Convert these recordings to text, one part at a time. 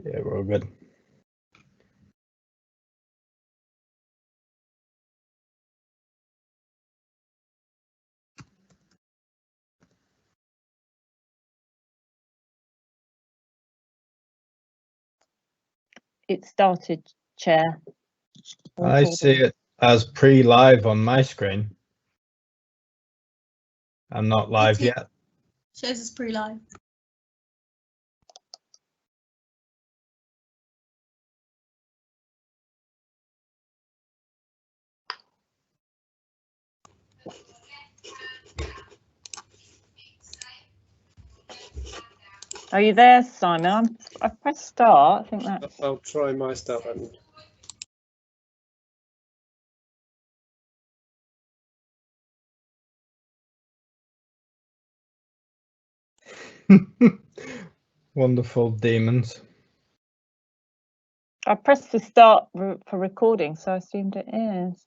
Yeah, we're all good. It started, Chair. I see it as pre-live on my screen. I'm not live yet. Shows us pre-live. Are you there, Simon? I've pressed start. I think that's. I'll try my start button. Wonderful demons. I pressed the start for recording, so I assumed it is.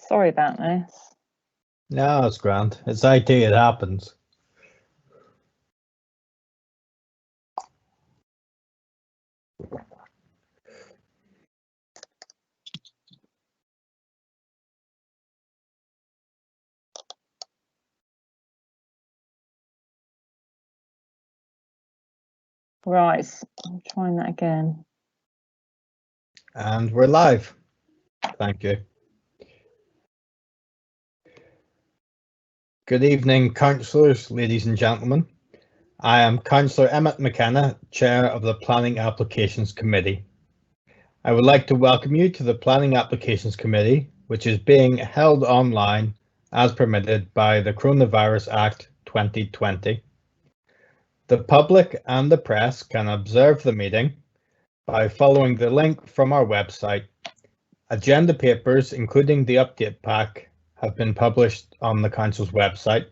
Sorry about this. No, it's grand. It's IT, it happens. Right, I'm trying that again. And we're live. Thank you. Good evening, councillors, ladies and gentlemen. I am Councillor Emmett McKenna, Chair of the Planning Applications Committee. I would like to welcome you to the Planning Applications Committee, which is being held online as permitted by the Coronavirus Act 2020. The public and the press can observe the meeting by following the link from our website. Agenda papers, including the update pack, have been published on the Council's website.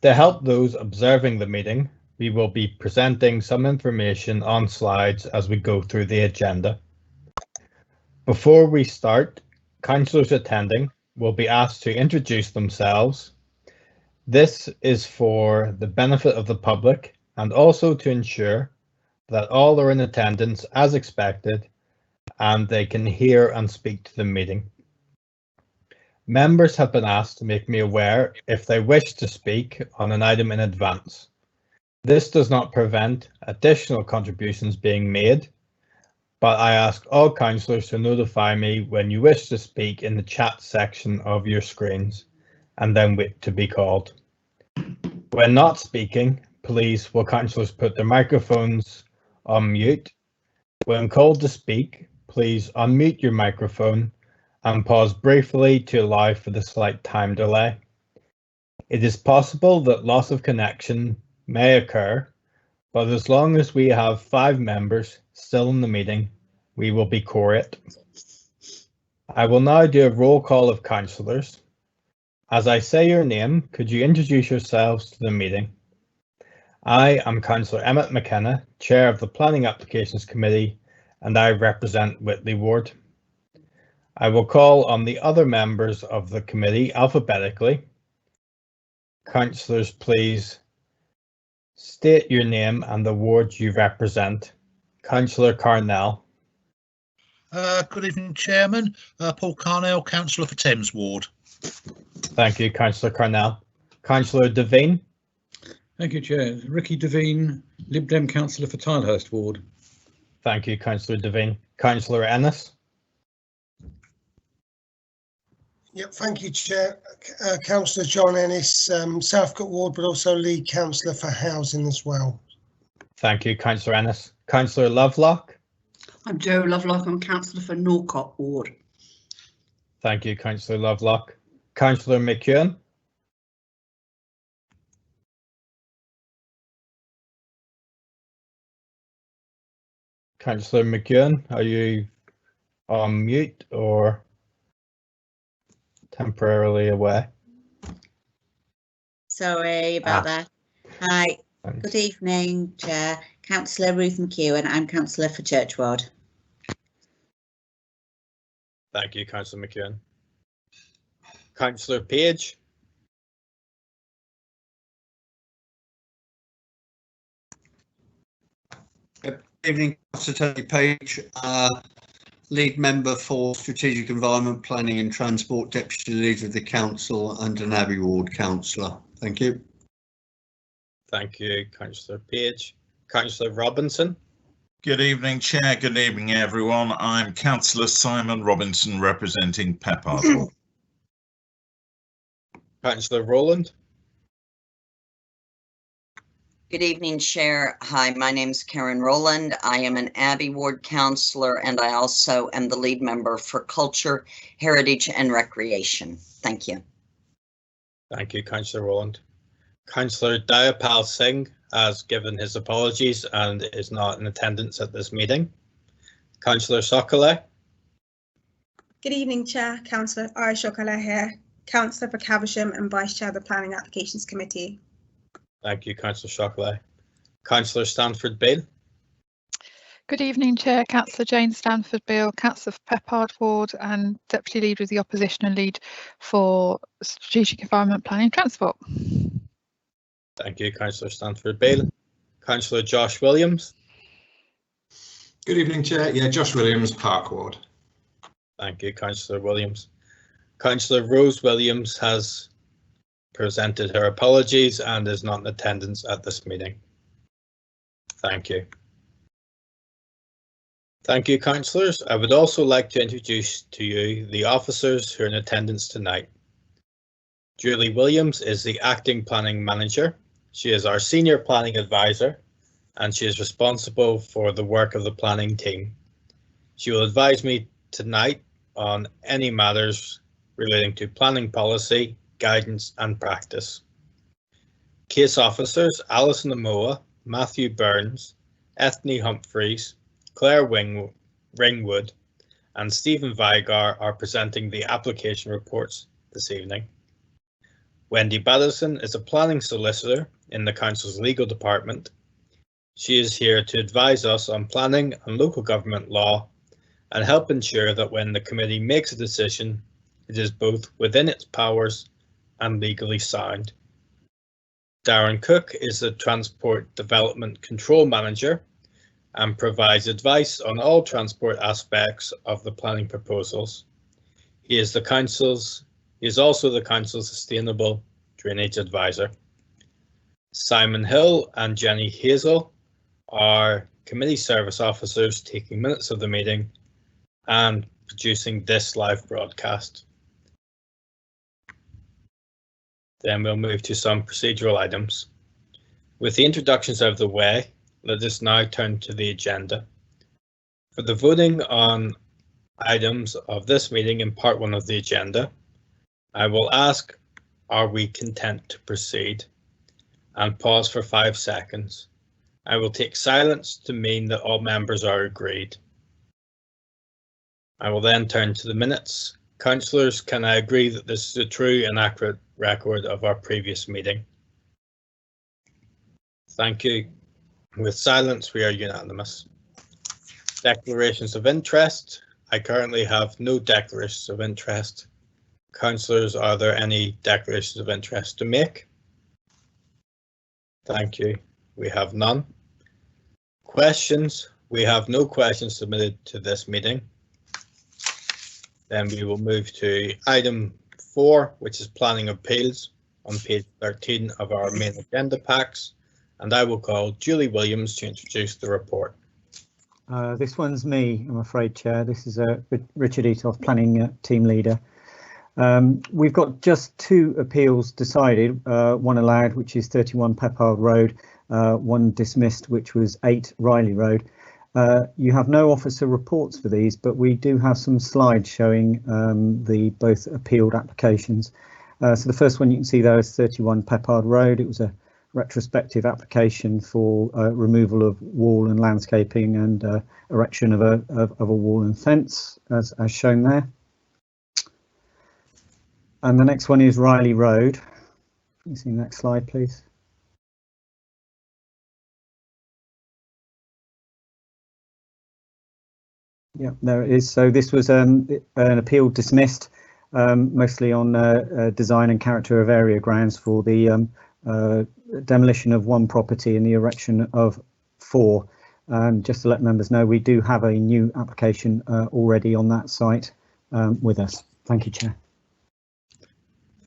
To help those observing the meeting, we will be presenting some information on slides as we go through the agenda. Before we start, councillors attending will be asked to introduce themselves. This is for the benefit of the public and also to ensure that all are in attendance as expected and they can hear and speak to the meeting. Members have been asked to make me aware if they wish to speak on an item in advance. This does not prevent additional contributions being made, but I ask all councillors to notify me when you wish to speak in the chat section of your screens and then wait to be called. When not speaking, please will councillors put their microphones on mute. When called to speak, please unmute your microphone and pause briefly to allow for the slight time delay. It is possible that loss of connection may occur, but as long as we have 5 members still in the meeting, we will be quorate. I will now do a roll call of councillors. As I say your name, could you introduce yourselves to the meeting? I am Councillor Emmett McKenna, Chair of the Planning Applications Committee, and I represent Whitley Ward. I will call on the other members of the committee alphabetically. Councillors, please state your name and the ward you represent. Councillor Carnell. Good evening, Chairman. Paul Carnell, Councillor for Thames Ward. Thank you, Councillor Carnell. Councillor Devine. Thank you, Chair. Ricky Devine, Lib Dem Councillor for Tilehurst Ward. Thank you, Councillor Devine. Councillor Ennis. Yep, thank you, Chair. Councillor John Ennis, Southcote Ward, but also lead councillor for housing as well. Thank you, Councillor Ennis. Councillor Lovelock. I'm Joe Lovelock. I'm councillor for Norcott Ward. Thank you, Councillor Lovelock. Councillor McEwen. Councillor McEwen, are you on mute or temporarily away? Sorry about that. Hi, Thanks. good evening, Chair. Councillor Ruth McEwen, I'm Councillor for Church Ward. Thank you, Councillor McEwen. Councillor Page. Good evening, Councillor Terry Page, lead member for Strategic Environment Planning and Transport, Deputy Leader of the Council and an Abbey Ward Councillor. Thank you. Thank you, Councillor Page. Councillor Robinson. Good evening, Chair. Good evening, everyone. I'm Councillor Simon Robinson, representing Peppard. Councillor Rowland. Good evening, Chair. Hi, my name's Karen Rowland. I am an Abbey Ward councillor and I also am the lead member for Culture, Heritage and Recreation. Thank you. Thank you, Councillor Rowland. Councillor Dayapal Singh has given his apologies and is not in attendance at this meeting. Councillor Sokole. Good evening, Chair. Councillor Sokole here, Councillor for Caversham and Vice Chair of the Planning Applications Committee. Thank you, Councillor Sokole. Councillor Stanford Beale. Good evening, Chair. Councillor Jane Stanford Beale, Councillor for Peppard Ward and Deputy Leader of the Opposition and Lead for Strategic Environment Planning and Transport. Thank you, Councillor Stanford Beale. Councillor Josh Williams. Good evening, Chair. Yeah, Josh Williams, Park Ward. Thank you, Councillor Williams. Councillor Rose Williams has presented her apologies and is not in attendance at this meeting. Thank you. Thank you, councillors. I would also like to introduce to you the officers who are in attendance tonight. Julie Williams is the Acting Planning Manager. She is our Senior Planning Advisor and she is responsible for the work of the planning team. She will advise me tonight on any matters relating to planning policy, guidance and practice. Case officers Alison Amoa, Matthew Burns, Ethne Humphreys, Claire Ringwood and Stephen Vigar are presenting the application reports this evening. Wendy Battison is a planning solicitor in the Council's legal department. She is here to advise us on planning and local government law and help ensure that when the committee makes a decision, it is both within its powers and legally sound. Darren Cook is the Transport Development Control Manager and provides advice on all transport aspects of the planning proposals. He is also the Council's Sustainable Drainage Advisor. Simon Hill and Jenny Hazel are committee service officers taking minutes of the meeting and producing this live broadcast. Then we'll move to some procedural items. With the introductions out of the way, let us now turn to the agenda. For the voting on items of this meeting in part 1 of the agenda, I will ask, are we content to proceed? And pause for 5 seconds. I will take silence to mean that all members are agreed. I will then turn to the minutes. Councillors, can I agree that this is a true and accurate record of our previous meeting? Thank you. With silence, we are unanimous. Declarations of interest. I currently have no declarations of interest. Councillors, are there any declarations of interest to make? Thank you. We have none. Questions. We have no questions submitted to this meeting. Then we will move to item 4, which is planning appeals on page 13 of our main agenda packs. And I will call Julie Williams to introduce the report. This one's me, I'm afraid, Chair. This is Richard Eatoff, Planning Team Leader. We've got just 2 appeals decided, one allowed, which is 31 Peppard Road, one dismissed, which was 8 Riley Road. You have no officer reports for these, but we do have some slides showing the both appealed applications. So the first one you can see there is 31 Peppard Road. It was a retrospective application for removal of wall and landscaping and erection of a wall and fence, as shown there. And the next one is Riley Road. Can you see the next slide, please? Yeah, there it is. So this was an appeal dismissed, mostly on design and character of area grounds for the demolition of one property and the erection of 4. Just to let members know, we do have a new application already on that site with us. Thank you, Chair.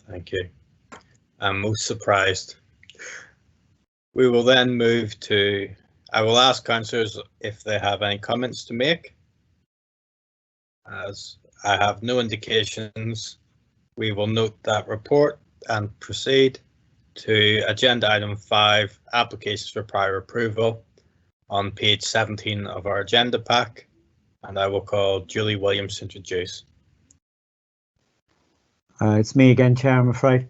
Thank you. I'm most surprised. We will then move to, I will ask councillors if they have any comments to make. As I have no indications, we will note that report and proceed to agenda item 5, applications for prior approval, on page 17 of our agenda pack, and I will call Julie Williams to introduce. It's me again, Chair, I'm afraid.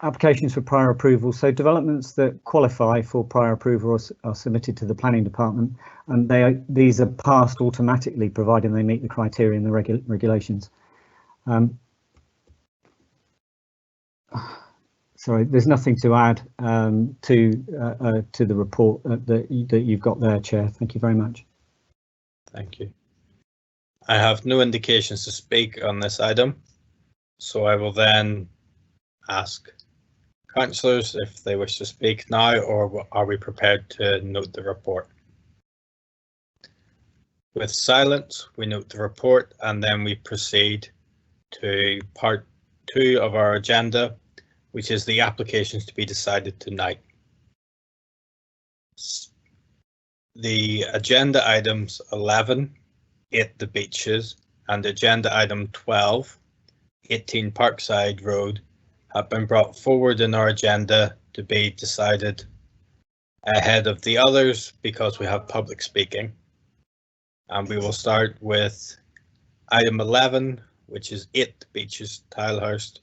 Applications for prior approval. So developments that qualify for prior approval are submitted to the Planning Department, and these are passed automatically, providing they meet the criteria in the regulations. Sorry, there's nothing to add to the report that you've got there, Chair. Thank you very much. Thank you. I have no indications to speak on this item, so I will then ask councillors if they wish to speak now, or are we prepared to note the report? With silence, we note the report and then we proceed to part 2 of our agenda, which is the applications to be decided tonight. The agenda items 11, 8 the beaches, and agenda item 12, 18 Parkside Road, have been brought forward in our agenda to be decided ahead of the others because we have public speaking. And we will start with item 11, which is 8 Beaches, Tilehurst,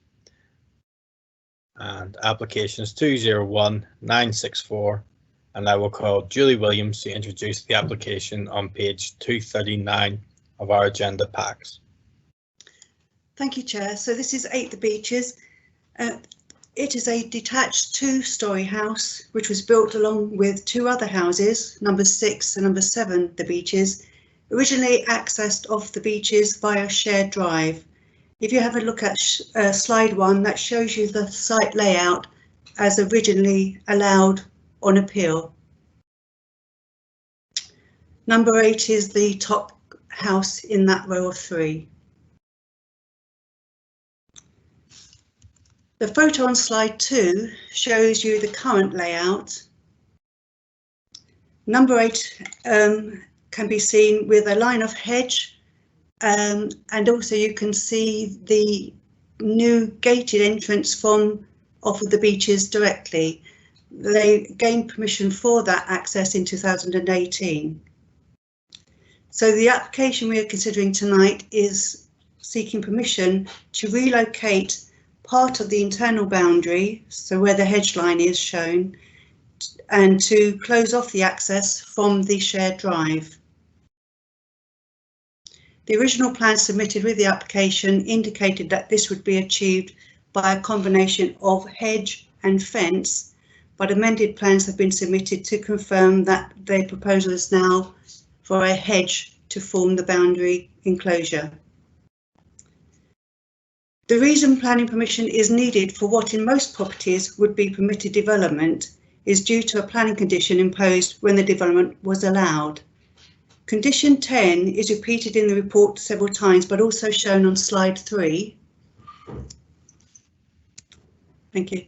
and applications 201964, and I will call Julie Williams to introduce the application on page 239 of our agenda packs. Thank you, Chair. So this is 8 The Beaches. It is a detached 2-storey house which was built along with 2 other houses, number 6 and number 7 The Beaches, originally accessed off the beaches via shared drive. If you have a look at slide 1, that shows you the site layout as originally allowed on appeal. Number 8 is the top house in that row of 3. The photo on slide 2 shows you the current layout. Number 8 can be seen with a line of hedge, and also you can see the new gated entrance from off of the beaches directly. They gained permission for that access in 2018. So the application we are considering tonight is seeking permission to relocate part of the internal boundary, so where the hedge line is shown, and to close off the access from the shared drive. The original plan submitted with the application indicated that this would be achieved by a combination of hedge and fence, but amended plans have been submitted to confirm that their proposal is now for a hedge to form the boundary enclosure. The reason planning permission is needed for what in most properties would be permitted development is due to a planning condition imposed when the development was allowed. Condition 10 is repeated in the report several times, but also shown on slide 3. Thank you.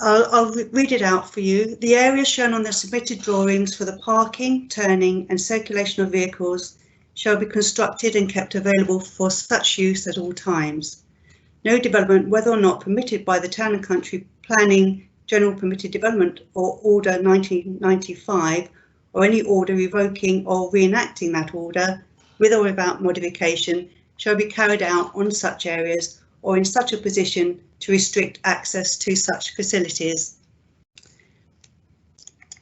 I'll read it out for you. The area shown on the submitted drawings for the parking, turning and circulation of vehicles shall be constructed and kept available for such use at all times. No development, whether or not permitted by the Town and Country Planning General Permitted Development or Order 1995, or any order revoking or reenacting that order, with or without modification, shall be carried out on such areas or in such a position to restrict access to such facilities.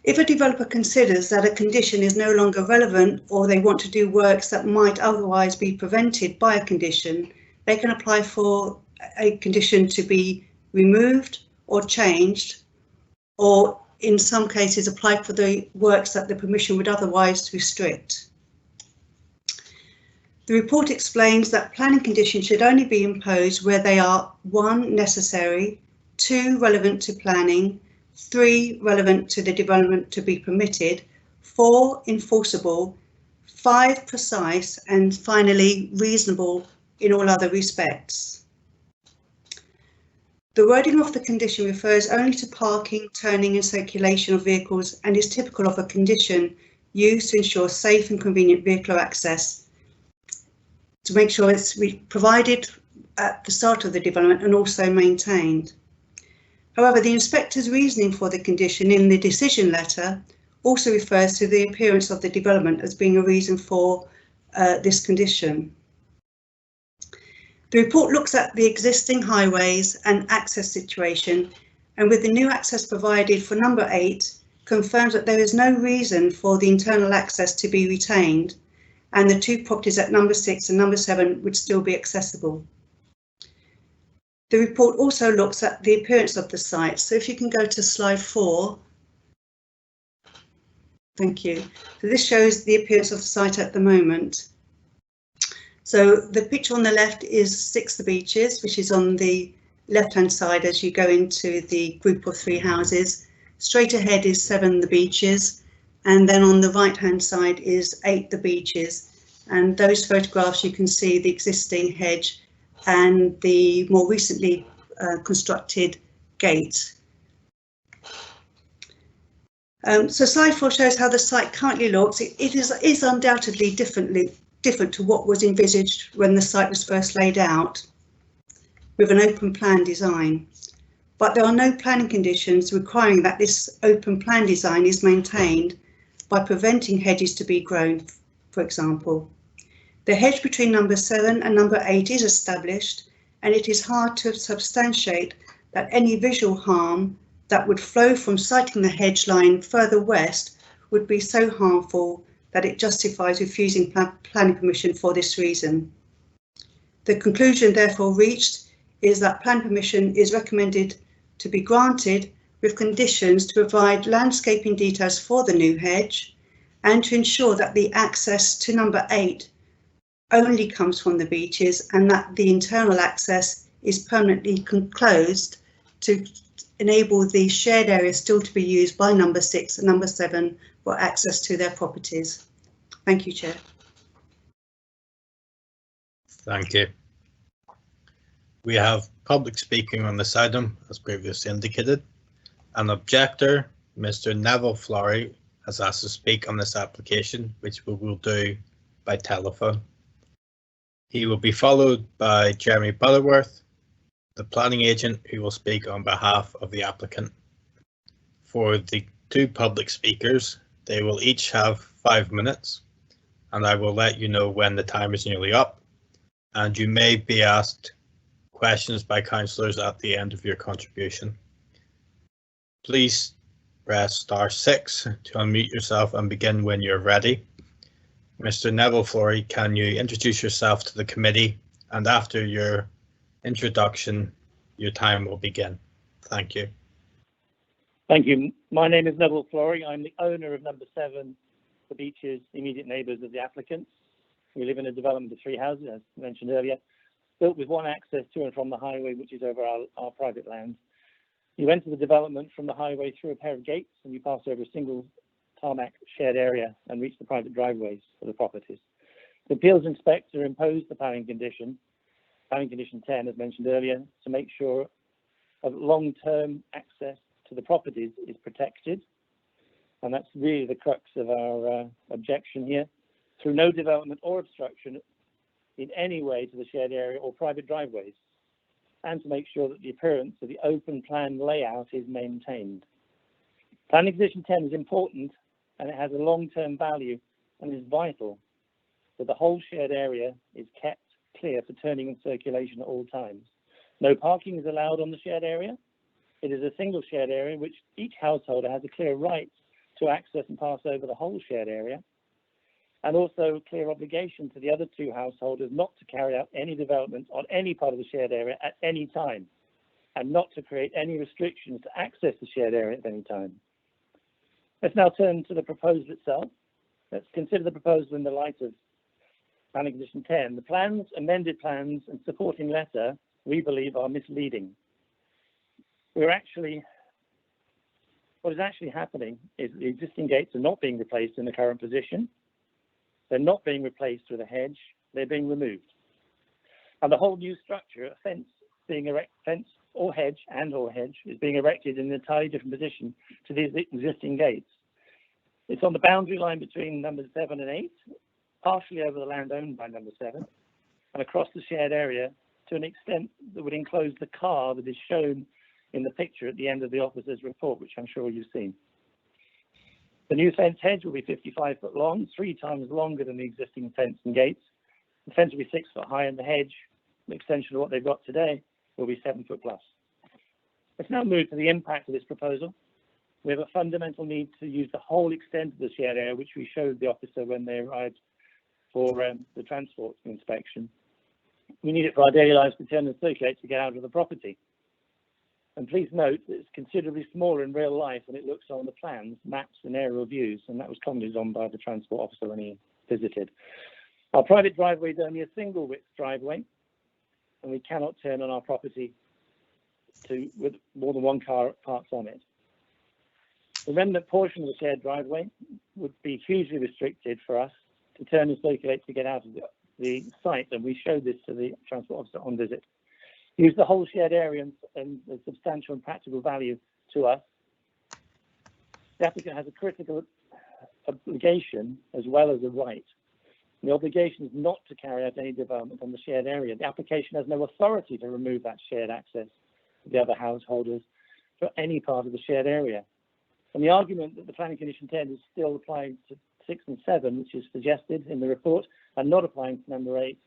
If a developer considers that a condition is no longer relevant or they want to do works that might otherwise be prevented by a condition, they can apply for a condition to be removed or changed, or in some cases applied for the works that the permission would otherwise restrict. The report explains that planning conditions should only be imposed where they are 1, necessary, 2, relevant to planning, 3, relevant to the development to be permitted, 4, enforceable, 5, precise, and finally, reasonable in all other respects. The wording of the condition refers only to parking, turning and circulation of vehicles and is typical of a condition used to ensure safe and convenient vehicular access, to make sure it's provided at the start of the development and also maintained. However, the inspector's reasoning for the condition in the decision letter also refers to the appearance of the development as being a reason for this condition. The report looks at the existing highways and access situation, and with the new access provided for number 8, confirms that there is no reason for the internal access to be retained, and the 2 properties at number 6 and number 7 would still be accessible. The report also looks at the appearance of the site. So if you can go to slide 4. Thank you. So this shows the appearance of the site at the moment. So the picture on the left is 6 The Beeches, which is on the left-hand side as you go into the group of 3 houses. Straight ahead is 7 The Beeches, and then on the right-hand side is 8 The Beeches. And those photographs, you can see the existing hedge and the more recently constructed gate. So slide 4 shows how the site currently looks. It is undoubtedly different to what was envisaged when the site was first laid out, with an open plan design. But there are no planning conditions requiring that this open plan design is maintained by preventing hedges to be grown, for example. The hedge between number 7 and number 8 is established, and it is hard to substantiate that any visual harm that would flow from siting the hedge line further west would be so harmful that it justifies refusing planning permission for this reason. The conclusion therefore reached is that plan permission is recommended to be granted with conditions to provide landscaping details for the new hedge and to ensure that the access to number 8 only comes from the beeches and that the internal access is permanently closed to enable the shared area still to be used by number 6 and number 7 for access to their properties. Thank you, Chair. Thank you. We have public speaking on this item, as previously indicated. An objector, Mr. Neville Florey, has asked to speak on this application, which we will do by telephone. He will be followed by Jeremy Butterworth, the planning agent, who will speak on behalf of the applicant. For the 2 public speakers, they will each have 5 minutes, and I will let you know when the time is nearly up, and you may be asked questions by councillors at the end of your contribution. Please press *6 to unmute yourself and begin when you're ready. Mr. Neville Florey, can you introduce yourself to the committee, and after your introduction, your time will begin. Thank you. Thank you. My name is Neville Florey. I'm the owner of number 7, The Beeches, immediate neighbours of the applicants. We live in a development of 3 houses, as mentioned earlier, built with 1 access to and from the highway, which is over our private land. You enter the development from the highway through a pair of gates, and you pass over a single tarmac shared area and reach the private driveways for the properties. The appeals inspector imposed the planning condition 10, as mentioned earlier, to make sure of long-term access to the properties is protected. And that's really the crux of our objection here. Through no development or obstruction in any way to the shared area or private driveways, and to make sure that the appearance of the open plan layout is maintained. Planning condition 10 is important, and it has a long-term value and is vital that the whole shared area is kept clear for turning and circulation at all times. No parking is allowed on the shared area. It is a single shared area in which each householder has a clear right to access and pass over the whole shared area, and also a clear obligation to the other 2 householders not to carry out any development on any part of the shared area at any time, and not to create any restrictions to access the shared area at any time. Let's now turn to the proposal itself. Let's consider the proposal in the light of planning condition 10. The plans, amended plans and supporting letter, we believe, are misleading. What is actually happening is the existing gates are not being replaced in the current position. They're not being replaced with a hedge, they're being removed. And the whole new structure, a fence or hedge is being erected in an entirely different position to these existing gates. It's on the boundary line between numbers 7 and 8, partially over the land owned by number 7, and across the shared area to an extent that would enclose the car that is shown in the picture at the end of the officer's report, which I'm sure you've seen. The new fence hedge will be 55 foot long, 3 times longer than the existing fence and gates. The fence will be 6 foot high, and the hedge, the extension of what they've got today, will be 7 foot plus. Let's now move to the impact of this proposal. We have a fundamental need to use the whole extent of the shared area, which we showed the officer when they arrived for the transport inspection. We need it for our daily lives to turn and circulate to get out of the property. And please note that it's considerably smaller in real life than it looks on the plans, maps and aerial views, and that was commented on by the transport officer when he visited. Our private driveway is only a single width driveway, and we cannot turn on our property with more than one car parked on it. The remnant portion of the shared driveway would be hugely restricted for us to turn and circulate to get out of the site, and we showed this to the transport officer on visit. Use the whole shared area and the substantial and practical value to us. The applicant has a critical obligation as well as a right. The obligation is not to carry out any development on the shared area. The application has no authority to remove that shared access to the other householders for any part of the shared area. And the argument that the planning condition 10 is still applying to 6 and 7, which is suggested in the report, and not applying to number 8,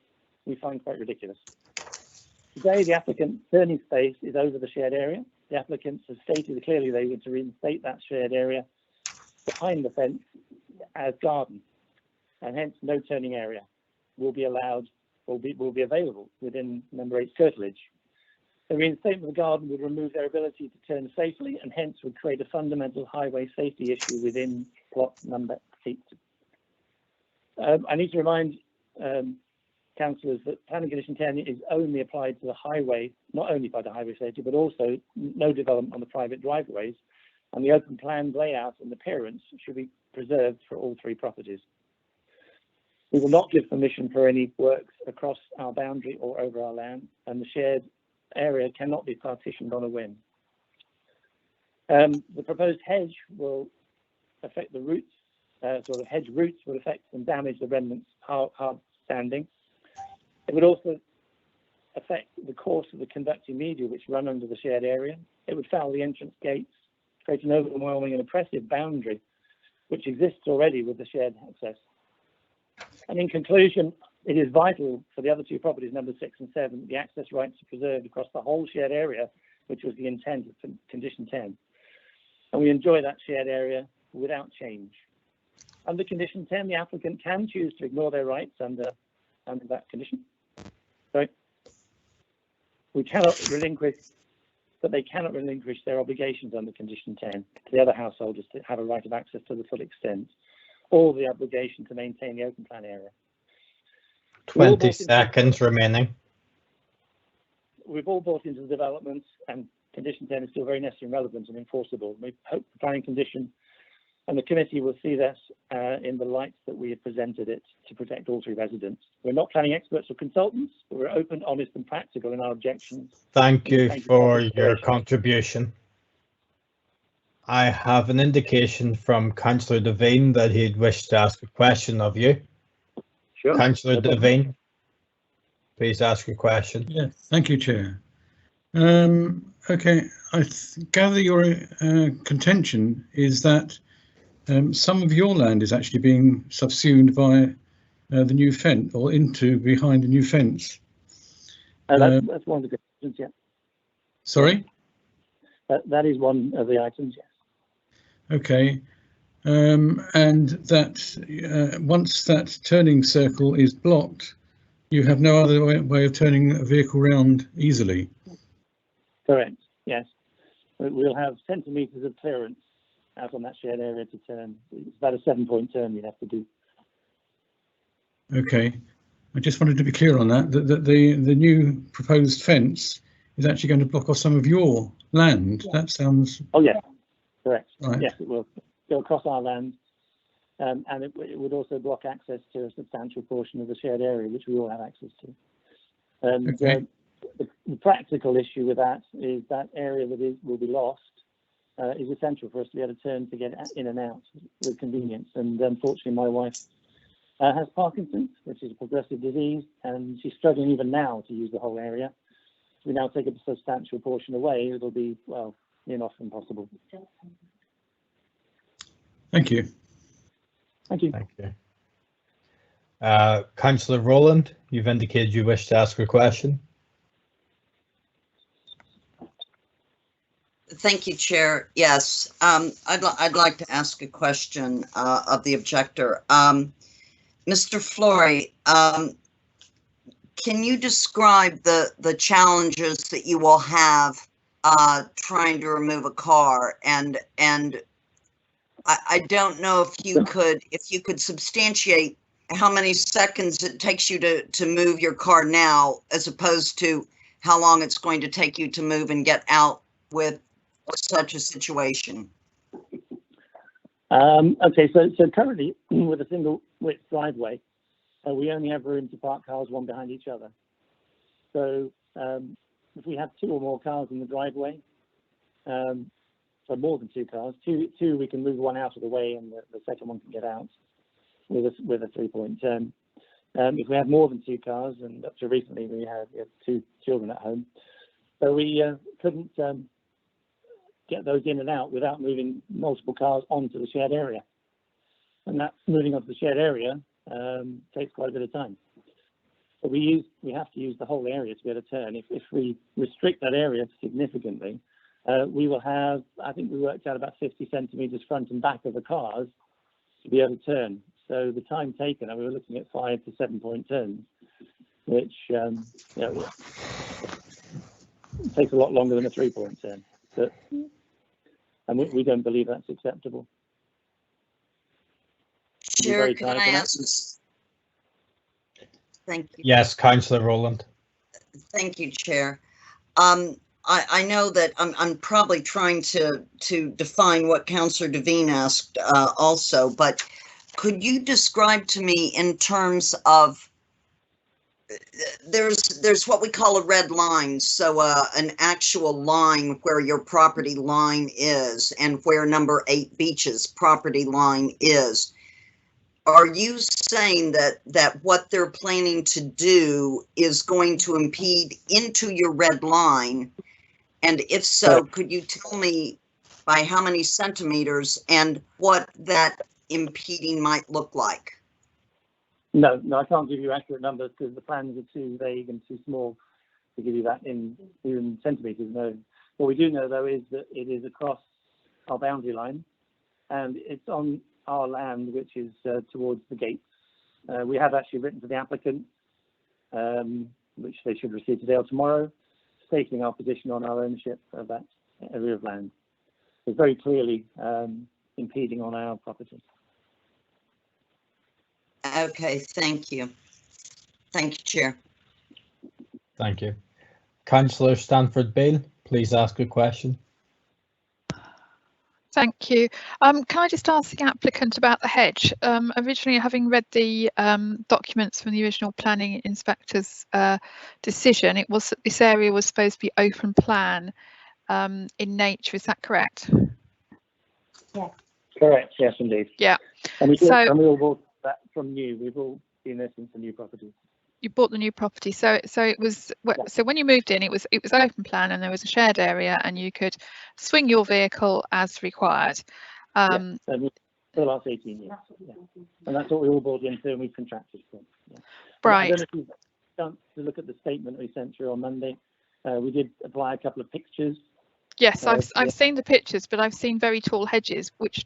we find quite ridiculous. Today, the applicant's turning space is over the shared area. The applicants have stated clearly they want to reinstate that shared area behind the fence as garden, and hence no turning area will be allowed or will be available within number 8 curtilage. The reinstatement of the garden would remove their ability to turn safely and hence would create a fundamental highway safety issue within plot number 8. I need to remind councillors that planning condition 10 is only applied to the highway, not only by the highway safety, but also no development on the private driveways, and the open plan layout and appearance should be preserved for all 3 properties. We will not give permission for any works across our boundary or over our land, and the shared area cannot be partitioned on a whim. The proposed hedge will affect the roots, hedge roots will affect and damage the remnants hard standing. It would also affect the course of the conducting media which run under the shared area. It would foul the entrance gates, create an overwhelming and oppressive boundary which exists already with the shared access. And in conclusion, it is vital for the other 2 properties, number 6 and 7, the access rights are preserved across the whole shared area, which was the intent of condition 10. And we enjoy that shared area without change. Under condition 10, the applicant can choose to ignore their rights under that condition. Sorry. We cannot relinquish, but they cannot relinquish their obligations under condition 10 to the other householders to have a right of access to the full extent, or the obligation to maintain the open plan area. 20 seconds remaining. We've all bought into the development, and condition 10 is still very necessary and relevant and enforceable. We hope the planning condition and the committee will see this in the light that we have presented it to protect all 3 residents. We're not planning experts or consultants, but we're open, honest and practical in our objections. Thank you for your contribution. I have an indication from Councillor Devine that he'd wish to ask a question of you. Sure. Councillor Devine, please ask your question. Yeah, thank you, Chair. Okay, I gather your contention is that some of your land is actually being subsumed by the new fence, or behind the new fence. That's one of the questions, yeah. Sorry? That is one of the items, yes. Okay, and that once that turning circle is blocked, you have no other way of turning a vehicle around easily. Correct, yes. We'll have centimetres of clearance out on that shared area to turn. It's about a 7-point turn you'd have to do. Okay, I just wanted to be clear on that. The new proposed fence is actually going to block off some of your land. That sounds. Oh yes, correct. Right. Yes, it will go across our land, and it would also block access to a substantial portion of the shared area, which we all have access to. And Okay. the practical issue with that is that area that will be lost is essential for us to be able to turn to get in and out with convenience. And unfortunately, my wife has Parkinson's, which is a progressive disease, and she's struggling even now to use the whole area. If we now take a substantial portion away, it'll be, well, near enough impossible. Thank you. Thank you. Thank you. Councillor Rowland, you've indicated you wish to ask a question. Thank you, Chair. Yes, I'd like to ask a question of the objector. Mr. Flory, can you describe the challenges that you will have trying to remove a car? And I don't know if you could substantiate how many seconds it takes you to move your car now, as opposed to how long it's going to take you to move and get out with such a situation. Okay, so currently with a single width driveway, we only have room to park cars one behind each other. So if we have 2 or more cars in the driveway, so more than 2 cars, two we can move one out of the way and the second one can get out with a 3-point turn. If we have more than 2 cars, and up to recently we had 2 children at home, so we couldn't get those in and out without moving multiple cars onto the shared area. And that moving onto the shared area takes quite a bit of time. So we have to use the whole area to be able to turn. If we restrict that area significantly, we will have, I think we worked out about 50 centimetres front and back of the cars to be able to turn. So the time taken, we were looking at 5 to 7-point turns, which takes a lot longer than a 3-point turn. But, and we don't believe that's acceptable. Chair, can I ask? Thank you. Yes, Councillor Rowland. Thank you, Chair. I know that I'm probably trying to define what Councillor Devine asked also, but could you describe to me in terms of there's what we call a red line, so an actual line where your property line is and where number 8 Beaches property line is. Are you saying that what they're planning to do is going to impede into your red line? And if so, could you tell me by how many centimeters and what that impeding might look like? No, I can't give you accurate numbers because the plans are too vague and too small to give you that in centimetres. No. What we do know, though, is that it is across our boundary line and it's on our land, which is towards the gates. We have actually written to the applicant, which they should receive today or tomorrow, stating our position on our ownership of that area of land. It's very clearly impeding on our property. Okay, thank you. Thank you, Chair. Thank you. Councillor Stanford Beale, please ask a question. Thank you. Can I just ask the applicant about the hedge? Originally, having read the documents from the original planning inspector's decision, it was that this area was supposed to be open plan in nature. Is that correct? Yeah. Correct. Yes, indeed. Yeah. And we all bought that from you. We've all been there since the new property. You bought the new property, so it was. So when you moved in, it was open plan, and there was a shared area, and you could swing your vehicle as required. For the last 18 years, yeah. And that's what we all bought into, and we contracted for. Yeah. Right. I don't know if you've done to look at the statement we sent through on Monday. We did apply a couple of pictures. Yes, I've seen the pictures, but I've seen very tall hedges, which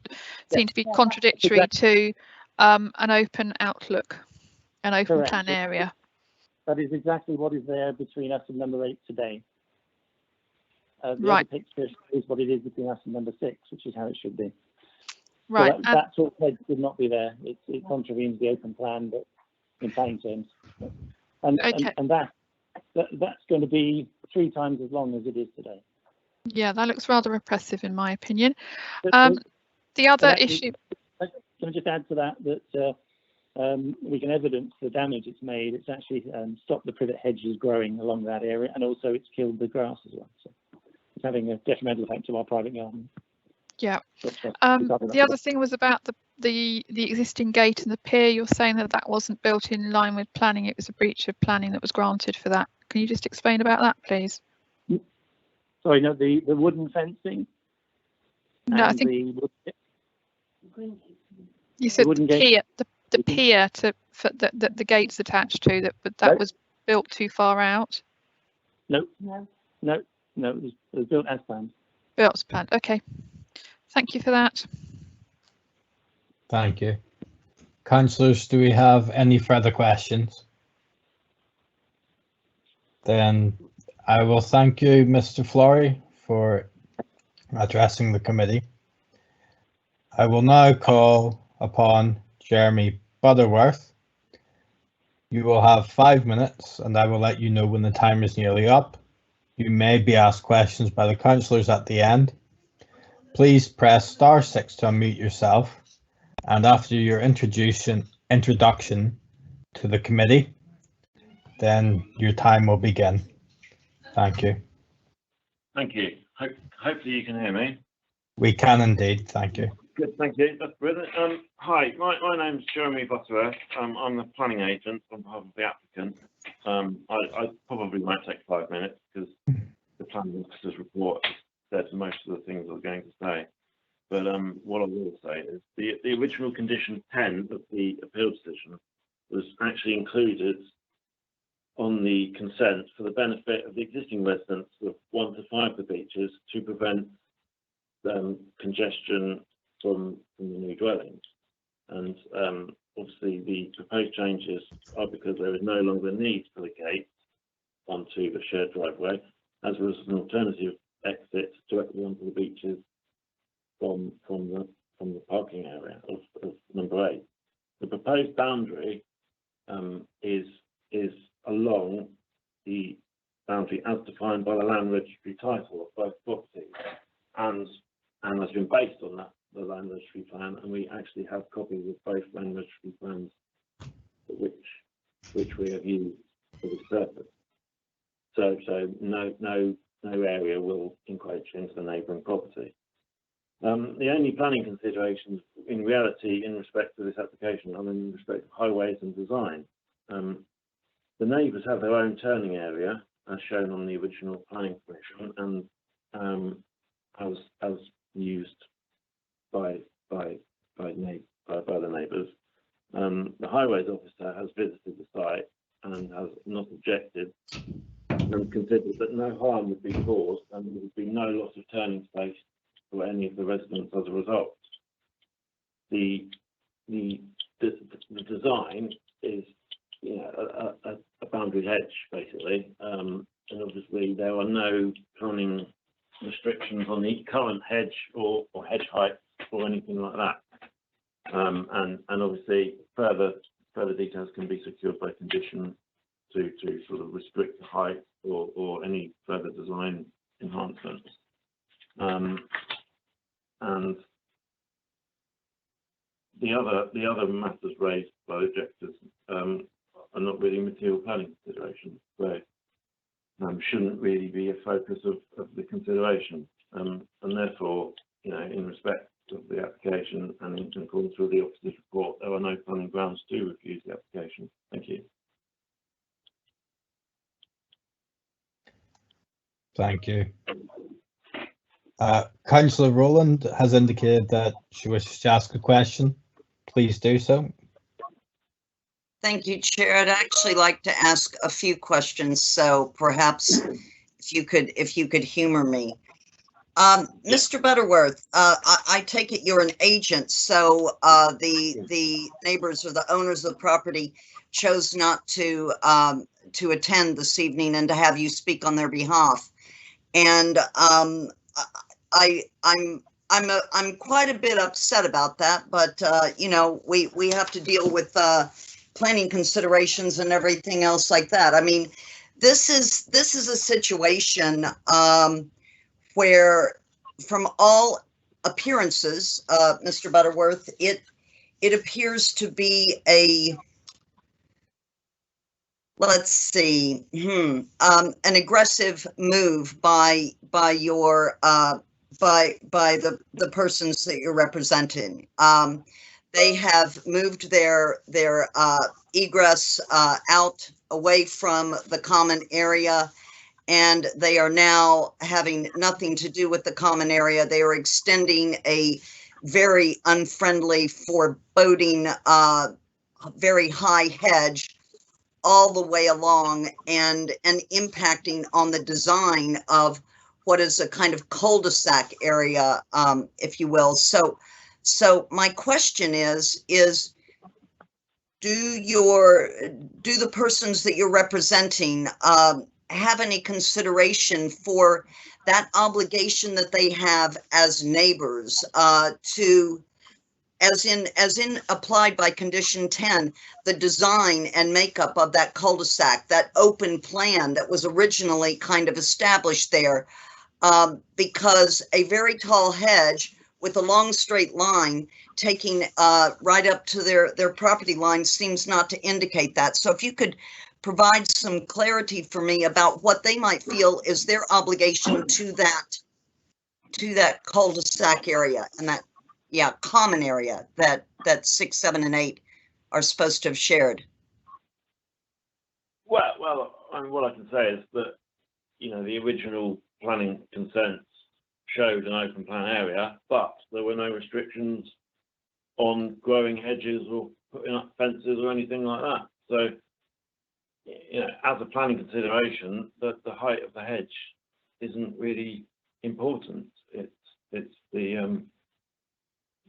seem to be contradictory to an open outlook, an open Correct. plan area. That is exactly what is there between us and number 8 today. The Right. other picture is what it is between us and number 6, which is how it should be. Right. So that sort of hedge would not be there. It contravenes the open plan, but in planning terms. And that's going to be 3 times as long as it is today. Yeah, that looks rather oppressive in my opinion. The other issue. Can I just add to that we can evidence the damage it's made. It's actually stopped the privet hedges growing along that area, and also it's killed the grass as well. So it's having a detrimental effect to our private garden. Yeah. The other thing was about the existing gate and the pier. You're saying that wasn't built in line with planning. It was a breach of planning that was granted for that. Can you just explain about that, please? Sorry, no, the wooden fencing. No, I think you said the pier, the pier that the gate's attached to. That was built too far out. No. It was built as planned. Built as planned. Okay. Thank you for that. Thank you. Councillors, do we have any further questions? Then I will thank you, Mr. Flory, for addressing the committee. I will now call upon Jeremy Butterworth. You will have 5 minutes and I will let you know when the time is nearly up. You may be asked questions by the councillors at the end. Please press *6 to unmute yourself, and after your introduction to the committee, then your time will begin. Thank you. Thank you. Hopefully you can hear me. We can indeed. Thank you. Good, thank you. That's brilliant. Hi, my name's Jeremy Butterworth. I'm the planning agent on behalf of the applicant. I probably might take 5 minutes because the planning officer's report said most of the things I was going to say. But what I will say is the original condition 10 of the appeal decision was actually included on the consent for the benefit of the existing residents of 1 to 5 the beaches to prevent congestion from the new dwellings. And obviously the proposed changes are because there is no longer a need for the gate onto the shared driveway, as well as an alternative exit directly onto the beaches from the parking area of number 8. The proposed boundary is along the boundary as defined by the land registry title of both properties, and has been based on the land registry plan, and we actually have copies of both land registry plans which we have used for this purpose. So no area will encroach into the neighbouring property. The only planning considerations in reality in respect to this application are in respect of highways and design. The neighbours have their own turning area as shown on the original planning permission, and as used by the neighbours. The highways officer has visited the site and has not objected, and considered that no harm would be caused and there would be no loss of turning space for any of the residents as a result. The design is, you know, a boundary hedge basically, and obviously there are no planning restrictions on the current hedge or hedge height or anything like that. And obviously further details can be secured by condition to sort of restrict the height or any further design enhancements. And the other matters raised by the objectors are not really material planning considerations, so shouldn't really be a focus of the consideration. And therefore, you know, in respect of the application and in accordance with the officer's report, there are no planning grounds to refuse the application. Thank you. Thank you. Councillor Rowland has indicated that she wishes to ask a question. Please do so. Thank you, Chair. I'd actually like to ask a few questions, so perhaps if you could humor me. Mr. Butterworth, I take it you're an agent, so the neighbors or the owners of the property chose not to attend this evening and to have you speak on their behalf. And I'm I'm quite a bit upset about that, but you know, we have to deal with planning considerations and everything else like that. I mean, this is a situation where, from all appearances, Mr. Butterworth, it appears to be a, let's see, an aggressive move by your by the persons that you're representing. They have moved their egress out away from the common area, and they are now having nothing to do with the common area. They are extending a very unfriendly, foreboding, very high hedge all the way along, and impacting on the design of what is a kind of cul-de-sac area, if you will. So my question is do the persons that you're representing have any consideration for that obligation that they have as neighbors to, as in applied by condition 10, the design and makeup of that cul-de-sac, that open plan that was originally kind of established there, because a very tall hedge with a long straight line taking right up to their property line seems not to indicate that. So if you could provide some clarity for me about what they might feel is their obligation to that cul-de-sac area and that, yeah, common area that 6, 7, and 8 are supposed to have shared. Well, I mean, what I can say is that, you know, the original planning consents showed an open plan area, but there were no restrictions on growing hedges or putting up fences or anything like that. So, you know, as a planning consideration, the height of the hedge isn't really important. It's the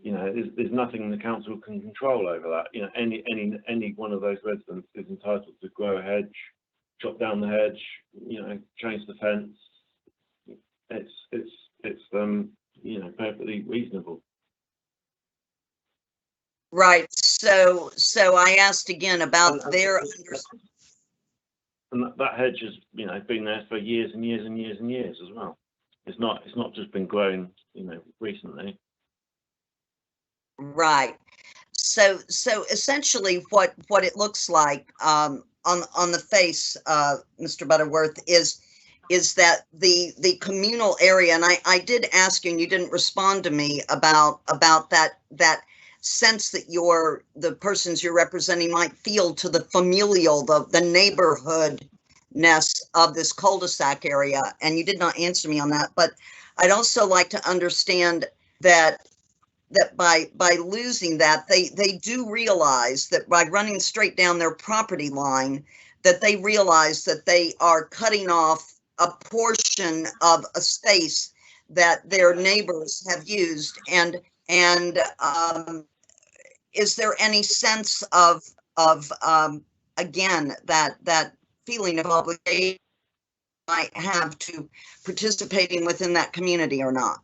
you know, there's nothing the council can control over that. You know, any one of those residents is entitled to grow a hedge, chop down the hedge, you know, change the fence. It's you know, perfectly reasonable. Right. So I asked again about their and that hedge has, you know, been there for years and years and years and years as well. It's not just been grown, you know, recently. Right. So essentially what it looks like on the face, Mr. Butterworth, is that the communal area, and I did ask you and you didn't respond to me about that sense that the persons you're representing might feel to the familial, the neighborhoodness of this cul-de-sac area, and you did not answer me on that. But I'd also like to understand that by losing that, they do realize that by running straight down their property line, that they realize that they are cutting off a portion of a space that their neighbors have used. And is there any sense of again, that feeling of obligation might have to participating within that community or not?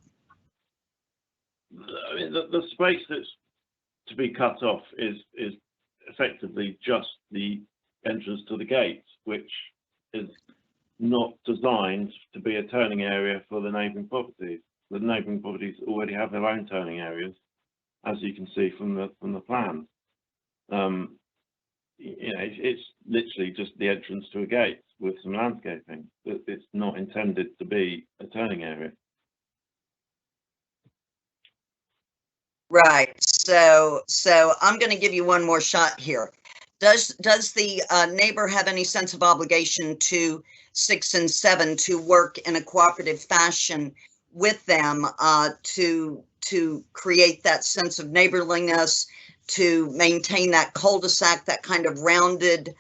I mean, the space that's to be cut off is effectively just the entrance to the gate, which is not designed to be a turning area for the neighbouring properties. The neighbouring properties already have their own turning areas, as you can see from the plan. You know, it's literally just the entrance to a gate with some landscaping. It's not intended to be a turning area. Right. So I'm going to give you one more shot here. Does the neighbor have any sense of obligation to 6 and 7 to work in a cooperative fashion with them to create that sense of neighborliness, to maintain that cul-de-sac, that kind of rounded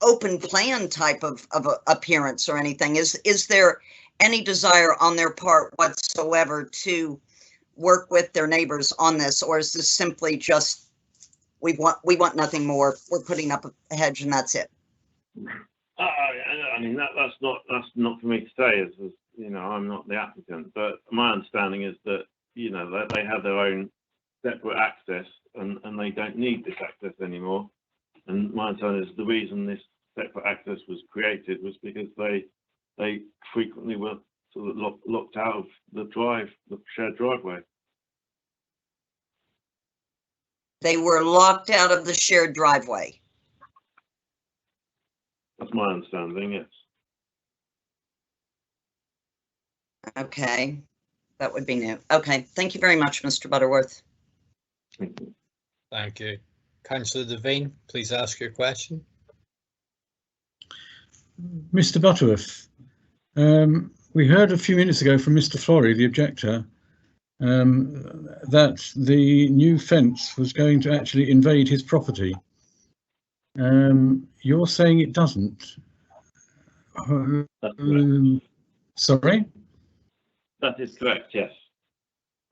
open plan type of appearance or anything? Is there any desire on their part whatsoever to work with their neighbors on this, or is this simply just we want nothing more, we're putting up a hedge and that's it? I mean, that's not for me to say as I'm not the applicant, but my understanding is that, that they have their own separate access and they don't need this access anymore. And my understanding is the reason this separate access was created was because they frequently were sort of locked out of the shared driveway. They were locked out of the shared driveway. That's my understanding, yes. Okay, that would be new. Okay, thank you very much, Mr. Butterworth. Thank you. Thank you. Councillor Devine, please ask your question. Mr. Butterworth, we heard a few minutes ago from Mr. Flory, the objector, that the new fence was going to actually invade his property. You're saying it doesn't. Sorry? That is correct, yes.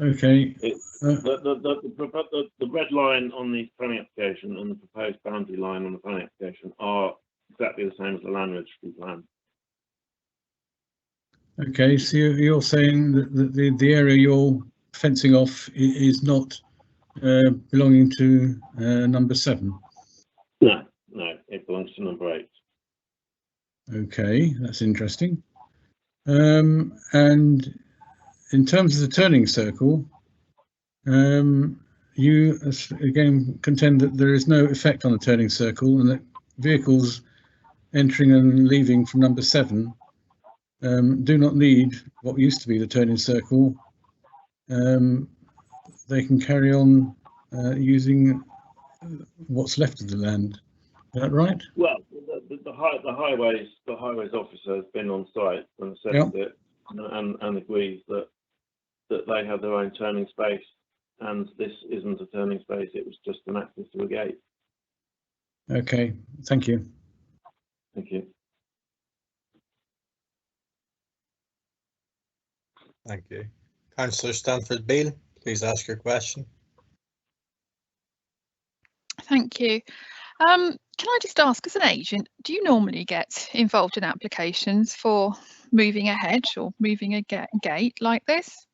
Okay. The red line on the planning application and the proposed boundary line on the planning application are exactly the same as the land registry plan. Okay, so you're saying that the area you're fencing off is not belonging to number 7? No, it belongs to number 8. Okay, that's interesting. And in terms of the turning circle, you again contend that there is no effect on the turning circle and that vehicles entering and leaving from number 7 do not need what used to be the turning circle. They can carry on using what's left of the land. Is that right? Well, the highways officer has been on site and assessed it and agrees that they have their own turning space, and this isn't a turning space, it was just an access to a gate. Okay, thank you. Thank you. Thank you. Councillor Stanford Beale, please ask your question. Thank you. Can I just ask, as an agent, do you normally get involved in applications for moving a hedge or moving a gate like this?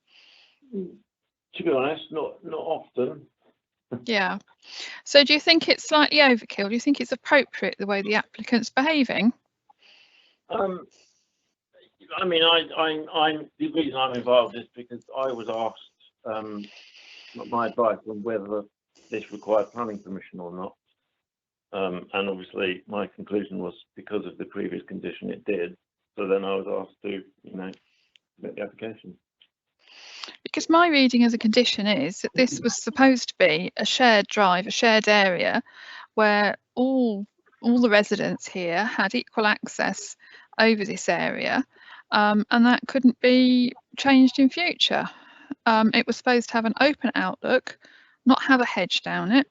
To be honest, not often. Yeah. So do you think it's slightly overkill? Do you think it's appropriate the way the applicant's behaving? I mean, the reason I'm involved is because I was asked my advice on whether this required planning permission or not. And obviously my conclusion was because of the previous condition it did. So then I was asked to, make the application. Because my reading as a condition is that this was supposed to be a shared drive, a shared area where all the residents here had equal access over this area, and that couldn't be changed in future. It was supposed to have an open outlook, not have a hedge down it.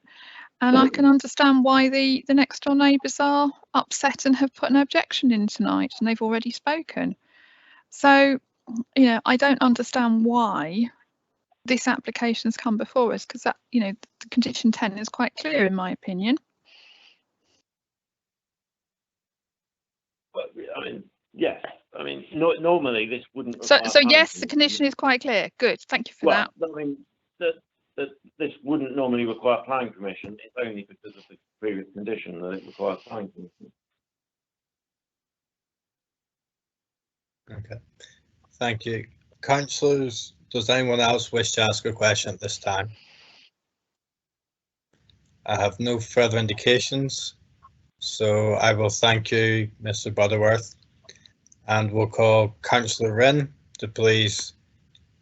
And I can understand why the next door neighbours are upset and have put an objection in tonight, and they've already spoken. So, I don't understand why this application's come before us, because that, the condition 10 is quite clear in my opinion. But I mean, yes. I mean, normally this wouldn't. So yes, the condition is quite clear. Good, thank you for that. I mean, that this wouldn't normally require planning permission. It's only because of the previous condition that it requires planning permission. Okay, thank you. Councillors, does anyone else wish to ask a question at this time? I have no further indications, so I will thank you, Mr. Butterworth, and we'll call Councillor Rynn to please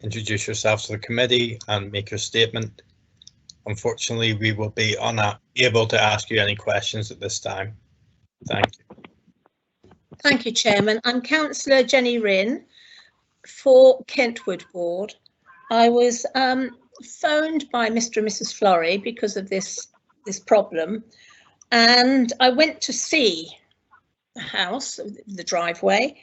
introduce yourself to the committee and make your statement. Unfortunately, we will be unable to ask you any questions at this time. Thank you. Thank you, Chairman. I'm Councillor Jenny Rynn for Kentwood Ward. I was phoned by Mr. and Mrs. Flory because of this problem, and I went to see the house, the driveway,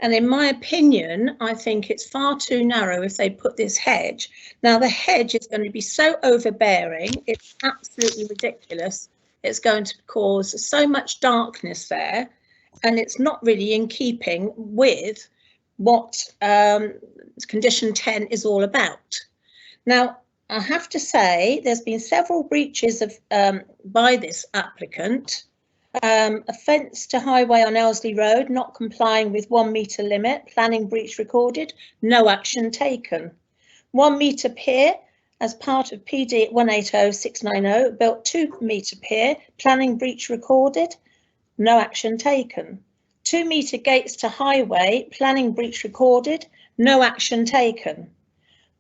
and in my opinion, I think it's far too narrow if they put this hedge. Now, the hedge is going to be so overbearing, it's absolutely ridiculous. It's going to cause so much darkness there, and it's not really in keeping with what condition 10 is all about. Now, I have to say there's been several breaches of by this applicant. Offence to highway on Elsley Road, not complying with 1 metre limit, planning breach recorded, no action taken. 1 metre pier as part of PD 180690, built 2 metre pier, planning breach recorded, no action taken. 2 metre gates to highway, planning breach recorded, no action taken.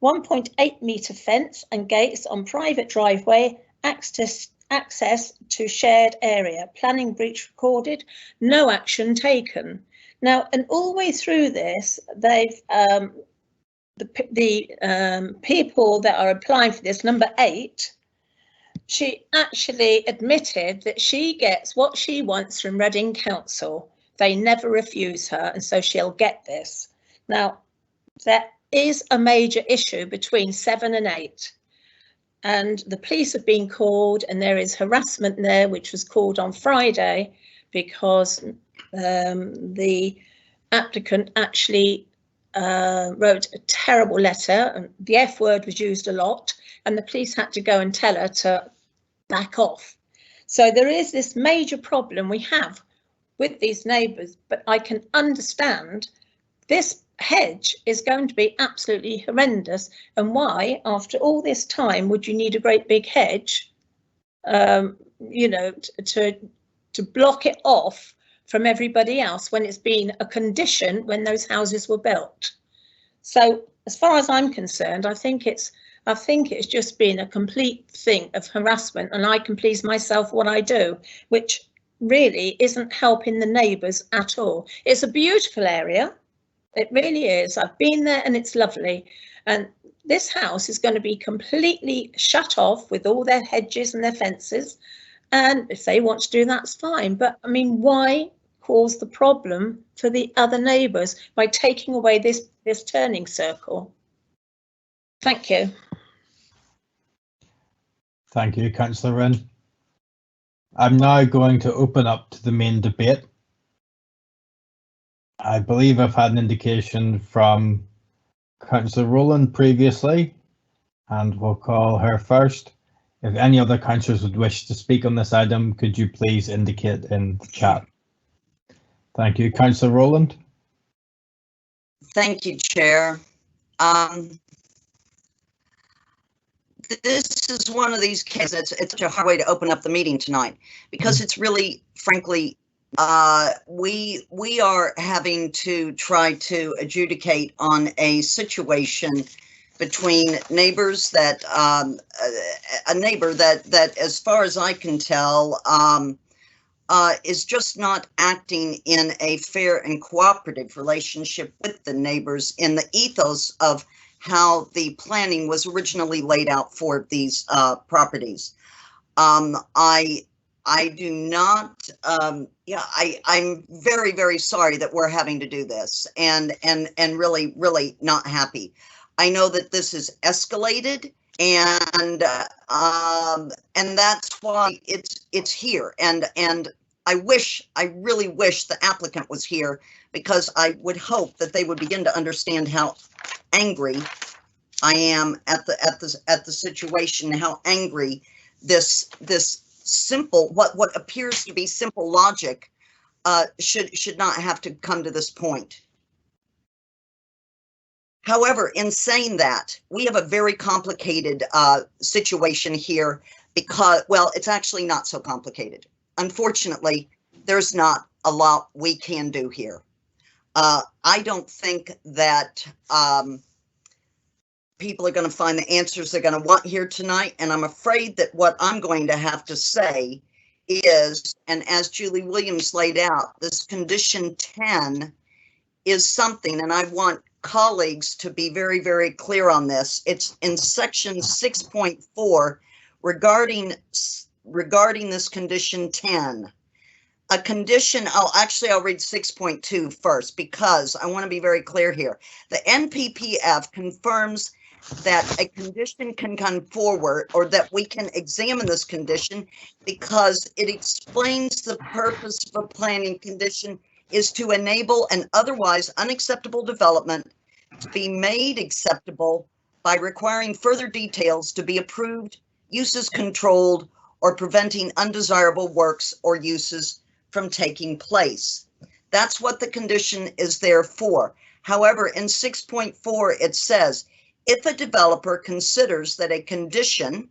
1.8 metre fence and gates on private driveway, access to shared area, planning breach recorded, no action taken. Now, and all the way through this, they've the people that are applying for this, number 8, she actually admitted that she gets what she wants from Reading Council. They never refuse her, and so she'll get this. Now, there is a major issue between 7 and 8. And the police have been called, and there is harassment there, which was called on Friday because the applicant actually wrote a terrible letter, and the F word was used a lot, and the police had to go and tell her to back off. So there is this major problem we have with these neighbours, but I can understand this hedge is going to be absolutely horrendous, and why after all this time would you need a great big hedge, you know, to block it off from everybody else when it's been a condition when those houses were built. So as far as I'm concerned, I think it's just been a complete thing of harassment, and I can please myself what I do, which really isn't helping the neighbours at all. It's a beautiful area. It really is. I've been there and it's lovely. And this house is going to be completely shut off with all their hedges and their fences. And if they want to do that's fine. But I mean, why cause the problem for the other neighbours by taking away this turning circle? Thank you. Thank you, Councillor Rynn. I'm now going to open up to the main debate. I believe I've had an indication from Councillor Rowland previously, and we'll call her first. If any other councillors would wish to speak on this item, could you please indicate in the chat? Thank you, Councillor Rowland. Thank you, Chair. This is one of these cases. It's such a hard way to open up the meeting tonight because it's really, frankly, we are having to try to adjudicate on a situation between neighbors that a neighbor that as far as I can tell is just not acting in a fair and cooperative relationship with the neighbors in the ethos of how the planning was originally laid out for these properties. I do not, I'm very, very sorry that we're having to do this and really, really not happy. I know that this is escalated and that's why it's here. And I really wish the applicant was here because I would hope that they would begin to understand how angry I am at the situation, how angry this simple, what appears to be simple logic should not have to come to this point. However, in saying that, we have a very complicated situation here because, well, it's actually not so complicated. Unfortunately, there's not a lot we can do here. I don't think that people are going to find the answers they're going to want here tonight. And I'm afraid that what I'm going to have to say is, and as Julie Williams laid out, this condition 10 is something, and I want colleagues to be very, very clear on this. It's in section 6.4 regarding this condition 10. A condition, I'll read 6.2 first because I want to be very clear here. The NPPF confirms that a condition can come forward or that we can examine this condition because it explains the purpose of a planning condition is to enable an otherwise unacceptable development to be made acceptable by requiring further details to be approved, uses controlled, or preventing undesirable works or uses from taking place. That's what the condition is there for. However, in 6.4, it says, if a developer considers that a condition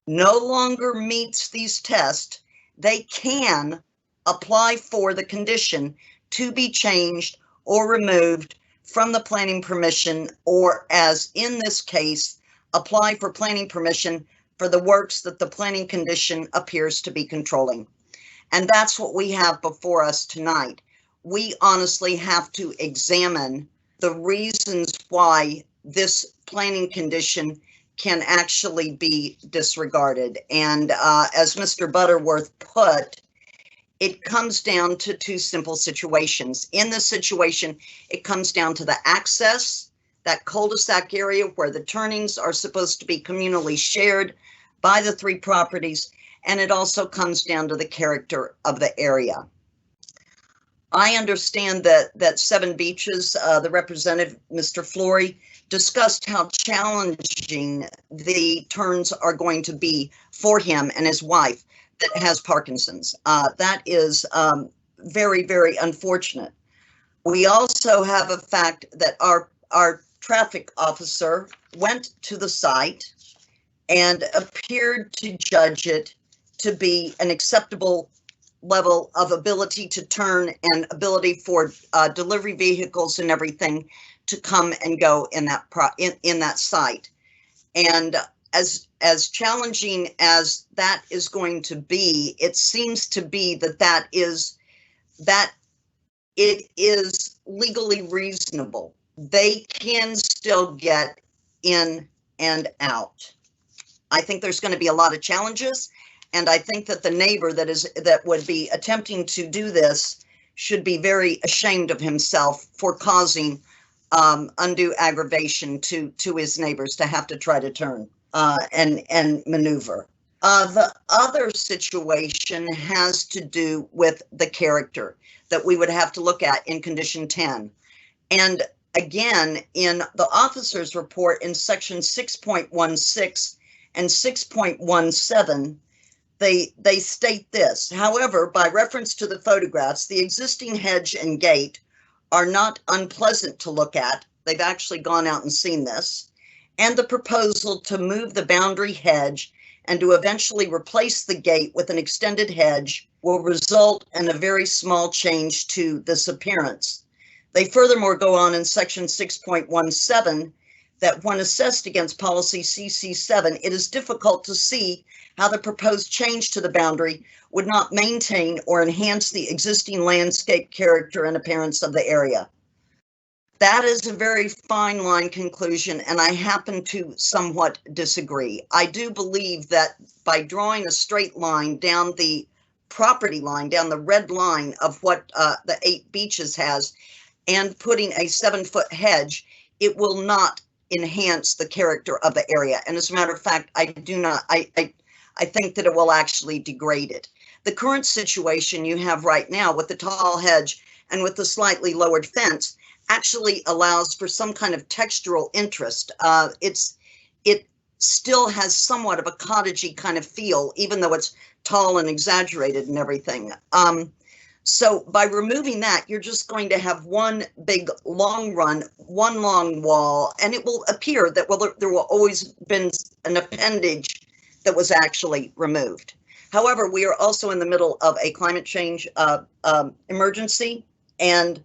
no longer meets these tests, they can apply for the condition to be changed or removed from the planning permission, or as in this case, apply for planning permission for the works that the planning condition appears to be controlling. And that's what we have before us tonight. We honestly have to examine the reasons why this planning condition can actually be disregarded. And as Mr. Butterworth put, it comes down to two simple situations. In this situation, it comes down to the access, that cul-de-sac area where the turnings are supposed to be communally shared by the three properties, and it also comes down to the character of the area. I understand that Seven Beaches, the representative, Mr. Flory, discussed how challenging the turns are going to be for him and his wife that has Parkinson's. That is very, very unfortunate. We also have a fact that our traffic officer went to the site and appeared to judge it to be an acceptable level of ability to turn and ability for delivery vehicles and everything to come and go in that in that site. And as challenging as that is going to be, it seems to be that it is legally reasonable. They can still get in and out. I think there's going to be a lot of challenges, and I think that the neighbor that would be attempting to do this should be very ashamed of himself for causing undue aggravation to his neighbors to have to try to turn and maneuver. The other situation has to do with the character that we would have to look at in condition 10. And again, in the officer's report in section 6.16 and 6.17, they state this. However, by reference to the photographs, the existing hedge and gate are not unpleasant to look at. They've actually gone out and seen this. And the proposal to move the boundary hedge and to eventually replace the gate with an extended hedge will result in a very small change to this appearance. They furthermore go on in section 6.17 that when assessed against policy CC7, it is difficult to see how the proposed change to the boundary would not maintain or enhance the existing landscape character and appearance of the area. That is a very fine line conclusion, and I happen to somewhat disagree. I do believe that by drawing a straight line down the property line, down the red line of what the 8 Beaches has, and putting a 7-foot hedge, it will not enhance the character of the area. And as a matter of fact, I think that it will actually degrade it. The current situation you have right now with the tall hedge and with the slightly lowered fence actually allows for some kind of textural interest. It still has somewhat of a cottagey kind of feel, even though it's tall and exaggerated and everything. So by removing that, you're just going to have one big long run, one long wall, and it will appear that there will always been an appendage that was actually removed. However, we are also in the middle of a climate change emergency, and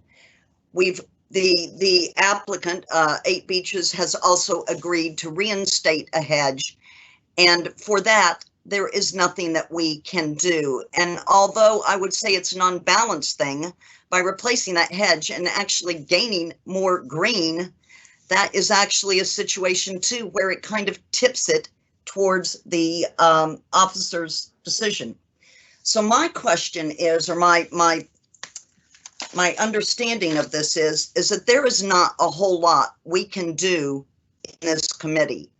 the applicant, 8 Beaches, has also agreed to reinstate a hedge, and for that, there is nothing that we can do. And although I would say it's an unbalanced thing, by replacing that hedge and actually gaining more green, that is actually a situation too where it kind of tips it towards the officer's decision. So my question is, or my understanding of this is that there is not a whole lot we can do in this committee.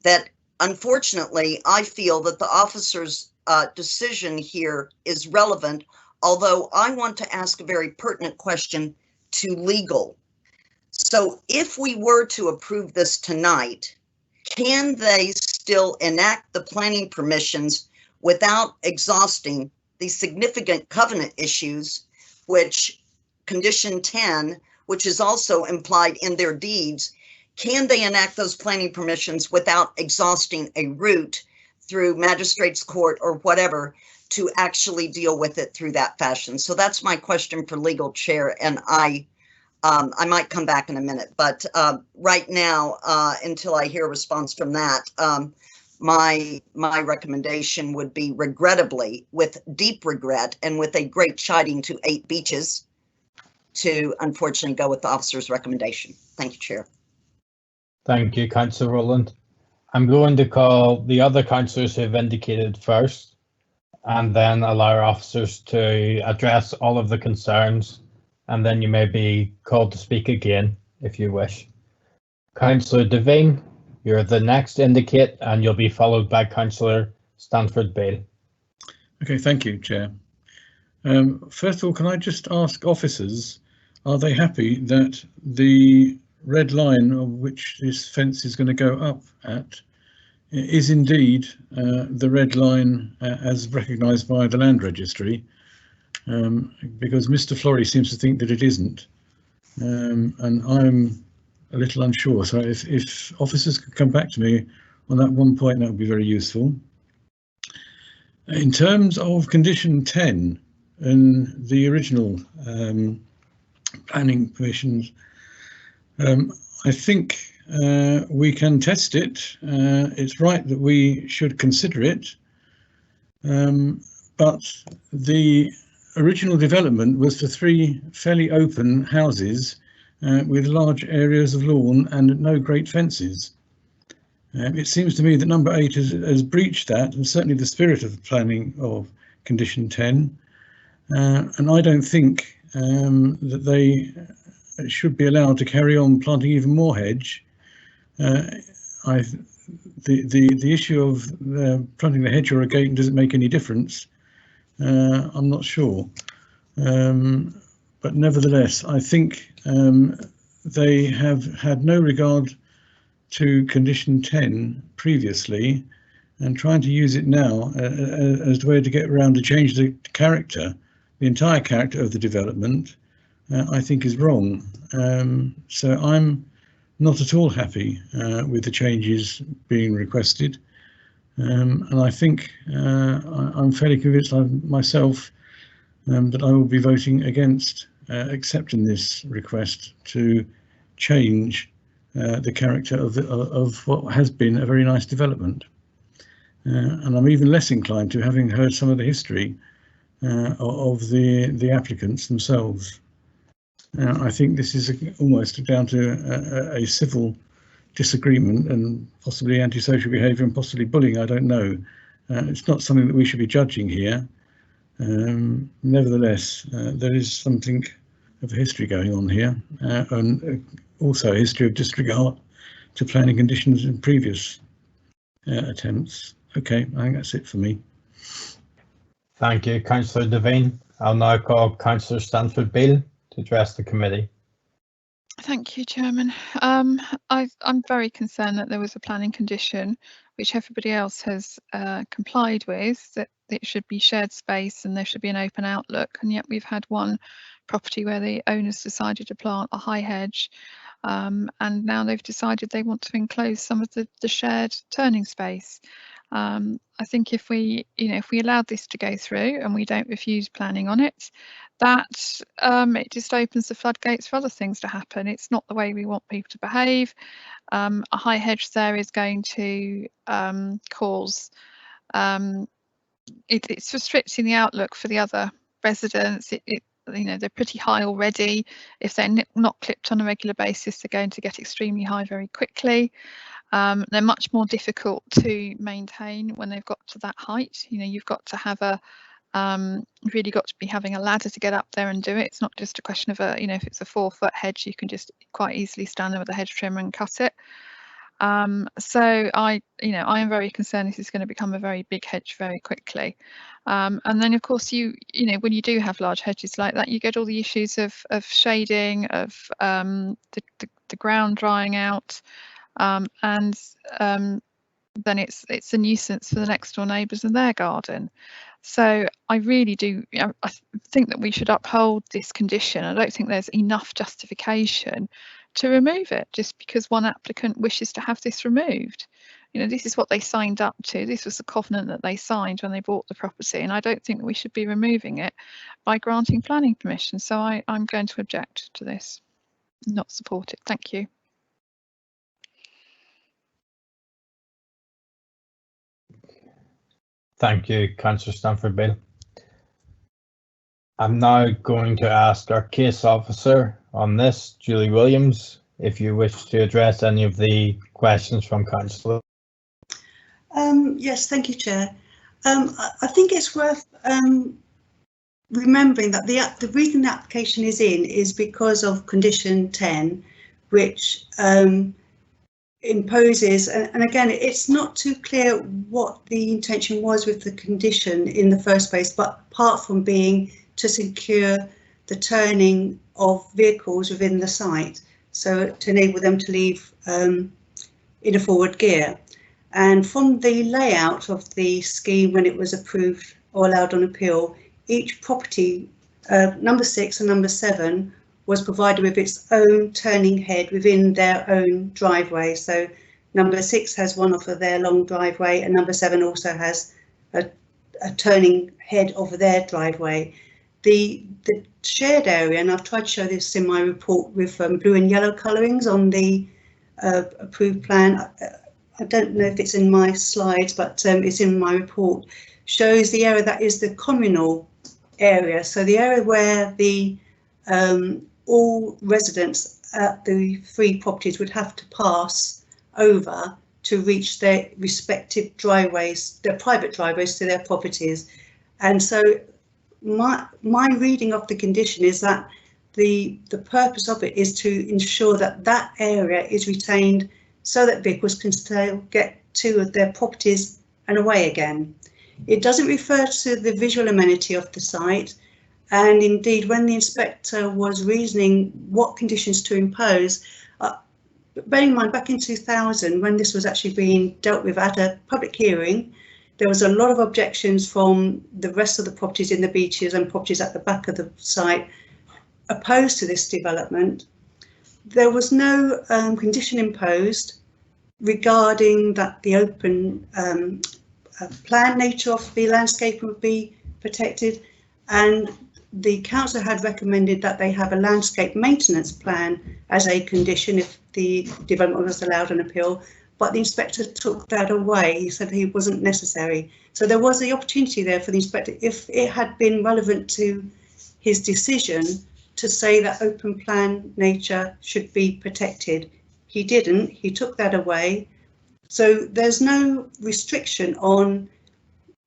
That unfortunately, I feel that the officer's decision here is relevant although I want to ask a very pertinent question to legal. So if we were to approve this tonight, can they still enact the planning permissions without exhausting the significant covenant issues, which condition 10, which is also implied in their deeds, can they enact those planning permissions without exhausting a route through magistrate's court or whatever to actually deal with it through that fashion? So that's my question for legal, Chair, and I might come back in a minute, but right now, until I hear a response from that, my recommendation would be, regrettably, with deep regret and with a great chiding to 8 beaches, to unfortunately go with the officer's recommendation. Thank you, Chair. Thank you, Councillor Rowland. I'm going to call the other councillors who have indicated first, and then allow our officers to address all of the concerns, and then you may be called to speak again if you wish. Councillor Devine, you're the next to indicate, and you'll be followed by Councillor Stanford Bale. Okay, thank you, Chair. First of all, can I just ask officers, are they happy that the red line of which this fence is going to go up at is indeed the red line as recognised by the Land Registry? Because Mr. Florey seems to think that it isn't, and I'm a little unsure. So if officers could come back to me on that one point, that would be very useful. In terms of condition 10 and the original planning permissions, I think we can test it. It's right that we should consider it, but the original development was for 3 fairly open houses with large areas of lawn and no great fences. It seems to me that number 8 has breached that, and certainly the spirit of the planning of condition 10. And I don't think that they should be allowed to carry on planting even more hedge. The issue of planting the hedge or a gate, does it make any difference? I'm not sure, but nevertheless, I think they have had no regard to condition 10 previously, and trying to use it now as the way to get around to change the character, the entire character of the development, I think is wrong. So I'm not at all happy with the changes being requested. And I think I'm fairly convinced myself that I will be voting against accepting this request to change the character of what has been a very nice development. And I'm even less inclined to, having heard some of the history of the applicants themselves. I think this is almost down to a civil disagreement and possibly antisocial behaviour and possibly bullying, I don't know. It's not something that we should be judging here. Nevertheless, there is something of a history going on here, and also a history of disregard to planning conditions in previous attempts. Okay, I think that's it for me. Thank you, Councillor Devine. I'll now call Councillor Stanford Beale to address the committee. Thank you, Chairman. I'm very concerned that there was a planning condition which everybody else has complied with, that it should be shared space and there should be an open outlook, and yet we've had one property where the owners decided to plant a high hedge, and now they've decided they want to enclose some of the shared turning space. I think if we allowed this to go through and we don't refuse planning on it, that it just opens the floodgates for other things to happen. It's not the way we want people to behave. A high hedge there is going to cause it's restricting the outlook for the other residents. They're pretty high already. If they're not clipped on a regular basis, they're going to get extremely high very quickly. They're much more difficult to maintain when they've got to that height. You've got to have really got to be having a ladder to get up there and do it. It's not just a question of if it's a 4-foot hedge, you can just quite easily stand there with a hedge trimmer and cut it. So I am very concerned this is going to become a very big hedge very quickly. And then of course when you do have large hedges like that, you get all the issues of shading, of the ground drying out, and then it's a nuisance for the next door neighbours and their garden. So I really do, I think that we should uphold this condition. I don't think there's enough justification to remove it just because one applicant wishes to have this removed. This is what they signed up to. This was the covenant that they signed when they bought the property, and I don't think that we should be removing it by granting planning permission. So I'm going to object to this, not support it. Thank you. Thank you, Councillor Stanford-Beale. I'm now going to ask our case officer on this, Julie Williams, if you wish to address any of the questions from Councillor. Yes, thank you, Chair. I think it's worth remembering that the reason the application is in is because of condition 10, which imposes, and again, it's not too clear what the intention was with the condition in the first place, but apart from being to secure the turning of vehicles within the site, so to enable them to leave in a forward gear. And from the layout of the scheme when it was approved or allowed on appeal, each property, number 6 and number 7, was provided with its own turning head within their own driveway. So number 6 has one off of their long driveway, and number 7 also has a turning head over their driveway. The shared area, and I've tried to show this in my report with blue and yellow colourings on the approved plan. I don't know if it's in my slides, but it's in my report, shows the area that is the communal area. So the area where the all residents at the 3 properties would have to pass over to reach their respective driveways, their private driveways to their properties. And so my reading of the condition is that the purpose of it is to ensure that that area is retained so that vehicles can still get to their properties and away again. It doesn't refer to the visual amenity of the site. And indeed, when the inspector was reasoning what conditions to impose, bearing in mind back in 2000, when this was actually being dealt with at a public hearing, there was a lot of objections from the rest of the properties in the beaches and properties at the back of the site opposed to this development. There was no condition imposed regarding that the open plan nature of the landscape would be protected, and the council had recommended that they have a landscape maintenance plan as a condition if the development was allowed on appeal, but the inspector took that away. He said he wasn't necessary. So there was the opportunity there for the inspector, if it had been relevant to his decision, to say that open plan nature should be protected. He didn't, he took that away. So there's no restriction on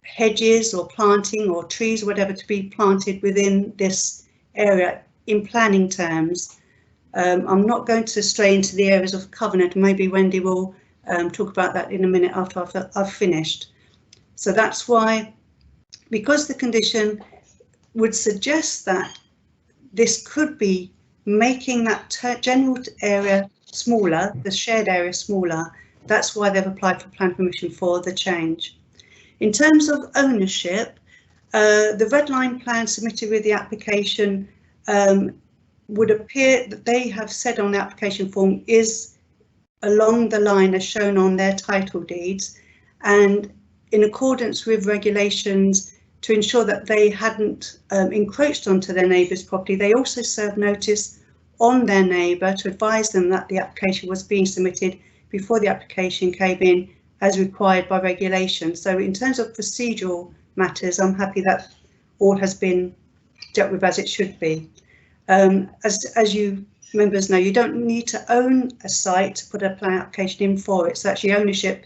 hedges or planting or trees or whatever to be planted within this area in planning terms. I'm not going to stray into the areas of covenant. Maybe Wendy will talk about that in a minute after I've finished. So that's why, because the condition would suggest that this could be making that general area smaller, the shared area smaller, that's why they've applied for plan permission for the change. In terms of ownership, the red line plan submitted with the application would appear that they have said on the application form is along the line as shown on their title deeds, and in accordance with regulations to ensure that they hadn't encroached onto their neighbour's property, they also served notice on their neighbour to advise them that the application was being submitted before the application came in as required by regulation. So in terms of procedural matters, I'm happy that all has been dealt with as it should be. As you members know, you don't need to own a site to put a plan application in for it. So actually ownership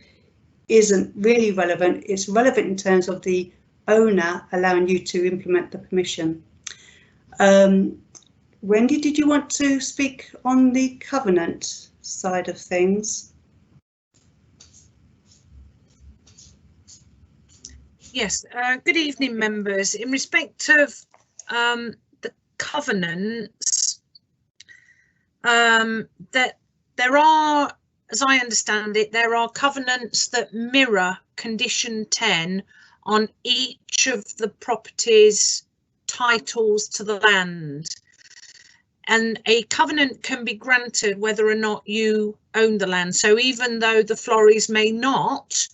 isn't really relevant. It's relevant in terms of the owner allowing you to implement the permission. Wendy, did you want to speak on the covenant side of things? Yes, good evening, members. In respect of the covenants, that there are, as I understand it, there are covenants that mirror condition 10 on each of the properties' titles to the land. And a covenant can be granted whether or not you own the land. So even though the Florries may not,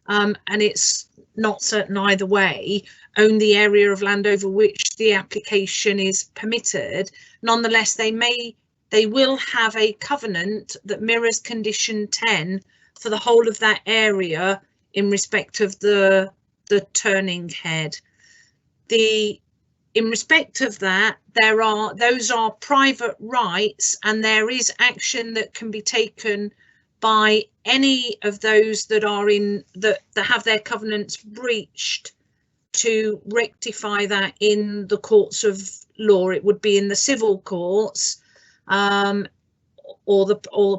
and it's not certain either way, own the area of land over which the application is permitted, nonetheless they will have a covenant that mirrors condition 10 for the whole of that area in respect of the turning head. In respect of that, those are private rights, and there is action that can be taken by any of those that are that have their covenants breached to rectify that in the courts of law. It would be in the civil courts, or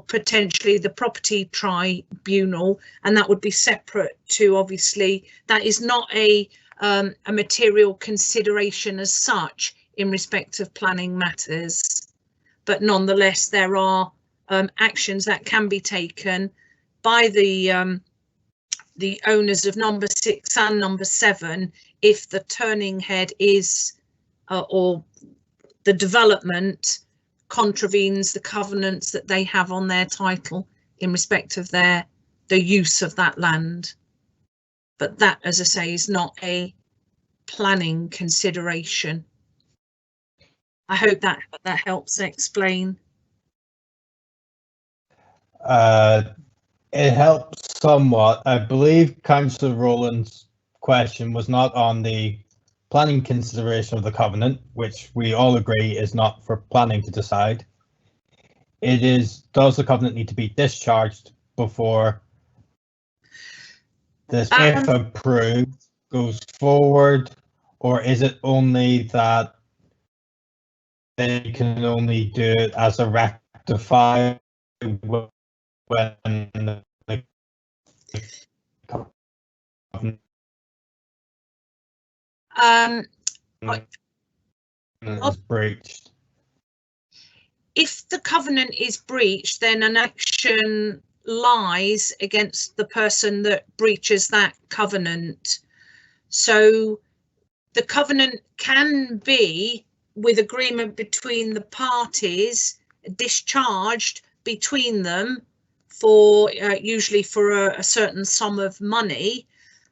potentially the property tribunal, and that would be separate to, obviously, that is not a material consideration as such in respect of planning matters, but nonetheless there are actions that can be taken by the owners of number 6 and number 7 if the turning head is or the development contravenes the covenants that they have on their title in respect of the use of that land. But that, as I say, is not a planning consideration. I hope that helps explain. It helps somewhat. I believe Councillor Rowland's question was not on the planning consideration of the covenant, which we all agree is not for planning to decide. It is, does the covenant need to be discharged before this, if approved, goes forward, or is it only that they can only do it as a rectify when the covenant is breached? If the covenant is breached, then an action lies against the person that breaches that covenant. So the covenant can be, with agreement between the parties, discharged between them for usually for a certain sum of money.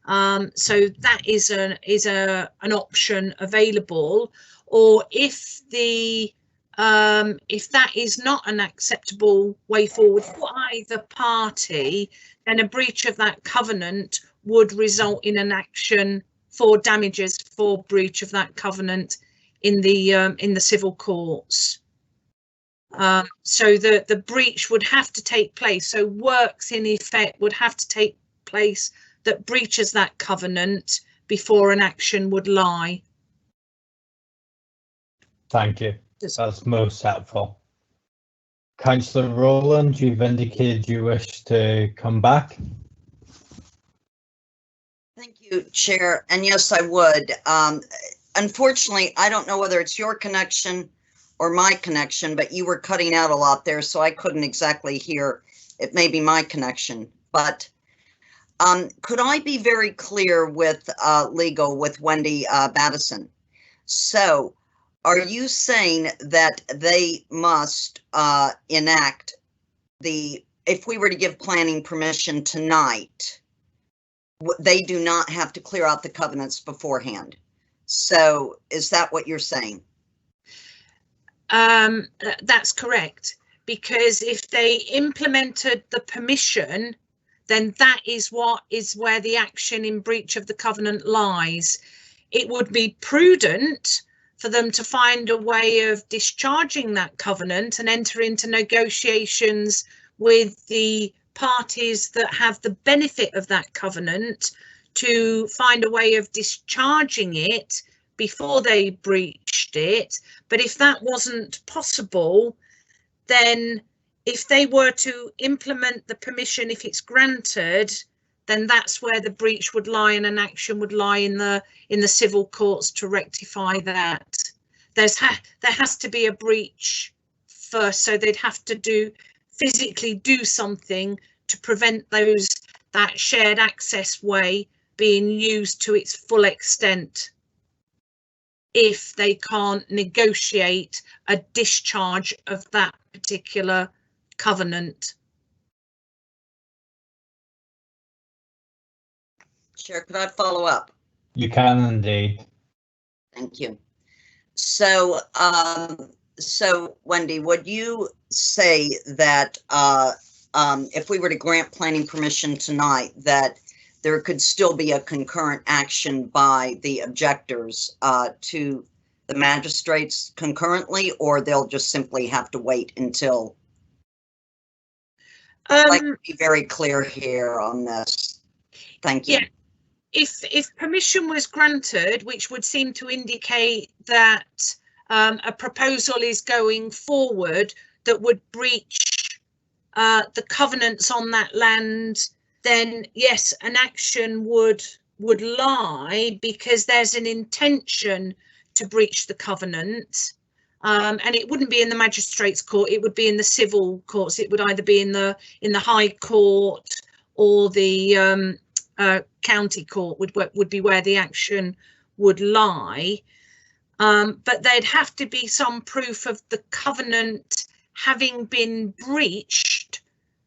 So that is an option available. Or if that is not an acceptable way forward for either party, then a breach of that covenant would result in an action for damages for breach of that covenant in the civil courts. So the breach would have to take place. So works in effect would have to take place that breaches that covenant before an action would lie. Thank you. That's most helpful. Councillor Rowland, you've indicated you wish to come back. Thank you, Chair. And yes, I would. Unfortunately, I don't know whether it's your connection or my connection, but you were cutting out a lot there, so I couldn't exactly hear. It may be my connection, but could I be very clear with legal with Wendy Battison? So are you saying that they must enact if we were to give planning permission tonight, they do not have to clear out the covenants beforehand? So is that what you're saying? That's correct, because if they implemented the permission, then that is where the action in breach of the covenant lies. It would be prudent for them to find a way of discharging that covenant and enter into negotiations with the parties that have the benefit of that covenant to find a way of discharging it before they breached it. But if that wasn't possible, then if they were to implement the permission, if it's granted, then that's where the breach would lie, and an action would lie in the civil courts to rectify that. There has to be a breach first, so they'd have to physically do something to prevent that shared access way being used to its full extent, if they can't negotiate a discharge of that particular covenant. Chair, could I follow up? You can indeed. Thank you. So, so Wendy, would you say that if we were to grant planning permission tonight, that there could still be a concurrent action by the objectors to the magistrates concurrently, or they'll just simply have to wait until? I'd like to be very clear here on this. Thank you. Yeah. If permission was granted, which would seem to indicate that a proposal is going forward that would breach the covenants on that land, then yes, an action would lie, because there's an intention to breach the covenant, and it wouldn't be in the magistrates' court, it would be in the civil courts. It would either be in the High Court or the county court would be where the action would lie, but there'd have to be some proof of the covenant having been breached,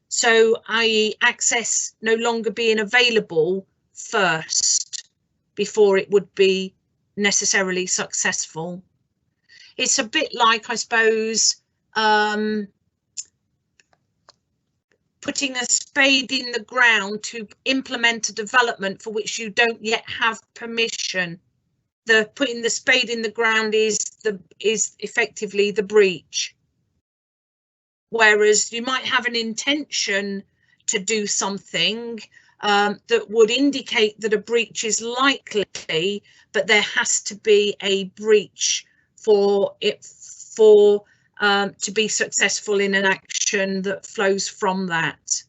so i.e. access no longer being available first before it would be necessarily successful. It's a bit like, I suppose, putting a spade in the ground to implement a development for which you don't yet have permission. Putting the spade in the ground is effectively the breach. Whereas you might have an intention to do something that would indicate that a breach is likely, but there has to be a breach for it to be successful in an action that flows from that.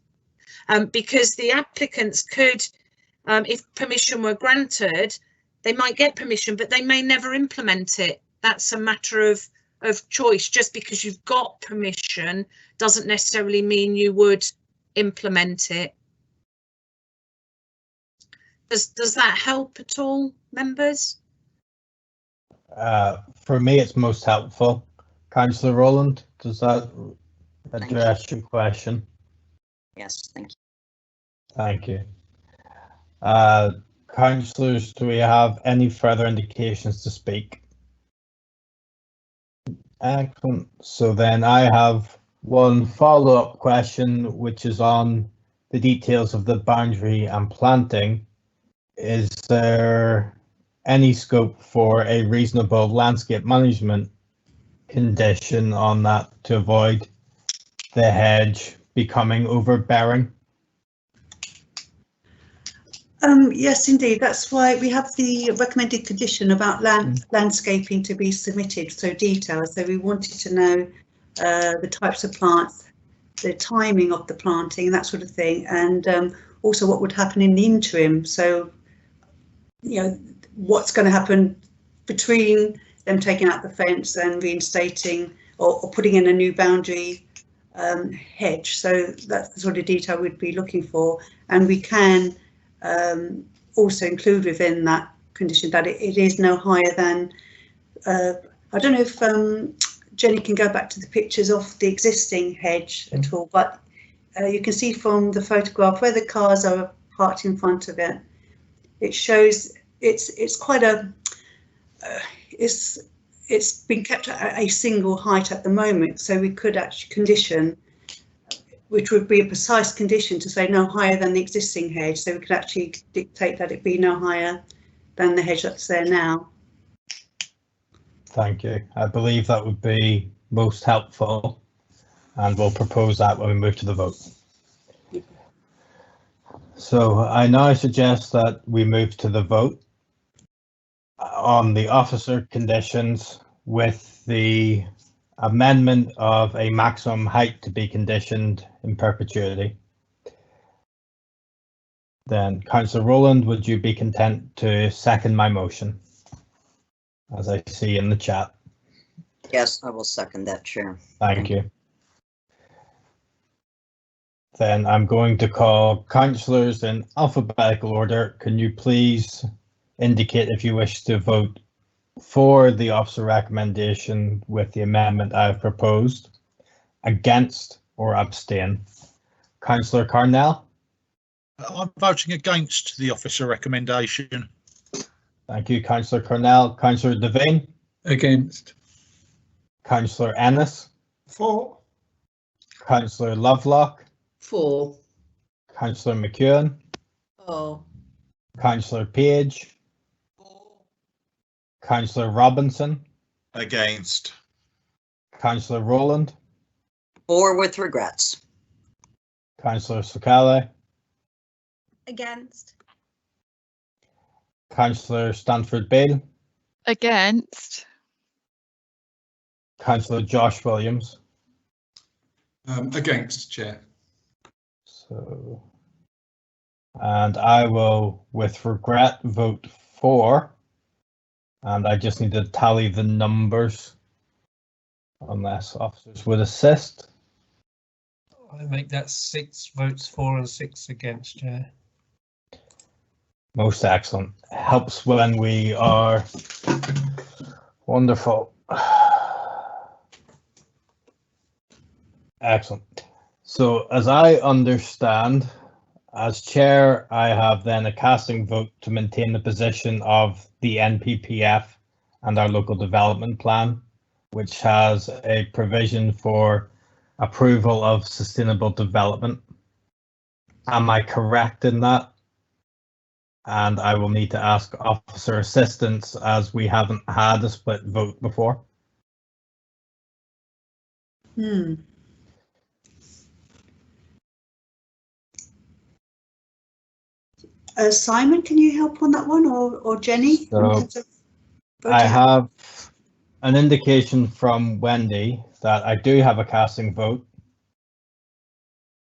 Because the applicants could, if permission were granted, they might get permission, but they may never implement it. That's a matter of choice. Just because you've got permission doesn't necessarily mean you would implement it. Does that help at all, members? For me, it's most helpful. Councillor Rowland, does that address your question? Yes, thank you. Thank you. Councillors, do we have any further indications to speak? Excellent. So then I have one follow-up question, which is on the details of the boundary and planting. Is there any scope for a reasonable landscape management condition on that to avoid the hedge becoming overbearing? Yes, indeed. That's why we have the recommended condition about landscaping to be submitted so detailed. So we wanted to know the types of plants, the timing of the planting, that sort of thing, and also what would happen in the interim. So, you know, what's going to happen between them taking out the fence and reinstating or putting in a new boundary hedge. So that's the sort of detail we'd be looking for, and we can also include within that condition that it is no higher than, I don't know if Jenny can go back to the pictures of the existing hedge at all, but you can see from the photograph where the cars are parked in front of it, it shows it's quite a, it's been kept at a single height at the moment, so we could actually condition, which would be a precise condition to say no higher than the existing hedge, so we could actually dictate that it be no higher than the hedge that's there now. Thank you. I believe that would be most helpful, and we'll propose that when we move to the vote. So I now suggest that we move to the vote on the officer conditions with the amendment of a maximum height to be conditioned in perpetuity. Then Councillor Rowland, would you be content to second my motion? As I see in the chat. Yes, I will second that, Chair. Thank you. Then I'm going to call councillors in alphabetical order. Can you please indicate if you wish to vote for the officer recommendation with the amendment I have proposed, against, or abstain? Councillor Carnell? I'm voting against the officer recommendation. Thank you, Councillor Cornell. Councillor Devine? Against. Councillor Ennis? For. Councillor Lovelock? For. Councillor McEwen? Oh. Councillor Page? Councillor Robinson? Against. Councillor Rowland? For with regrets. Councillor Sakala? Against. Councillor Stanford Bale? Against. Councillor Josh Williams? Against, Chair. So, and I will, with regret, vote for. And I just need to tally the numbers, unless officers would assist. I make that 6 votes for and 6 against, Chair. Most excellent. Helps when we are wonderful. Excellent. So as I understand, as chair, I have then a casting vote to maintain the position of the NPPF and our local development plan, which has a provision for approval of sustainable development. Am I correct in that? And I will need to ask officer assistance as we haven't had a split vote before. Simon, can you help on that one, or Jenny? So I have an indication from Wendy that I do have a casting vote.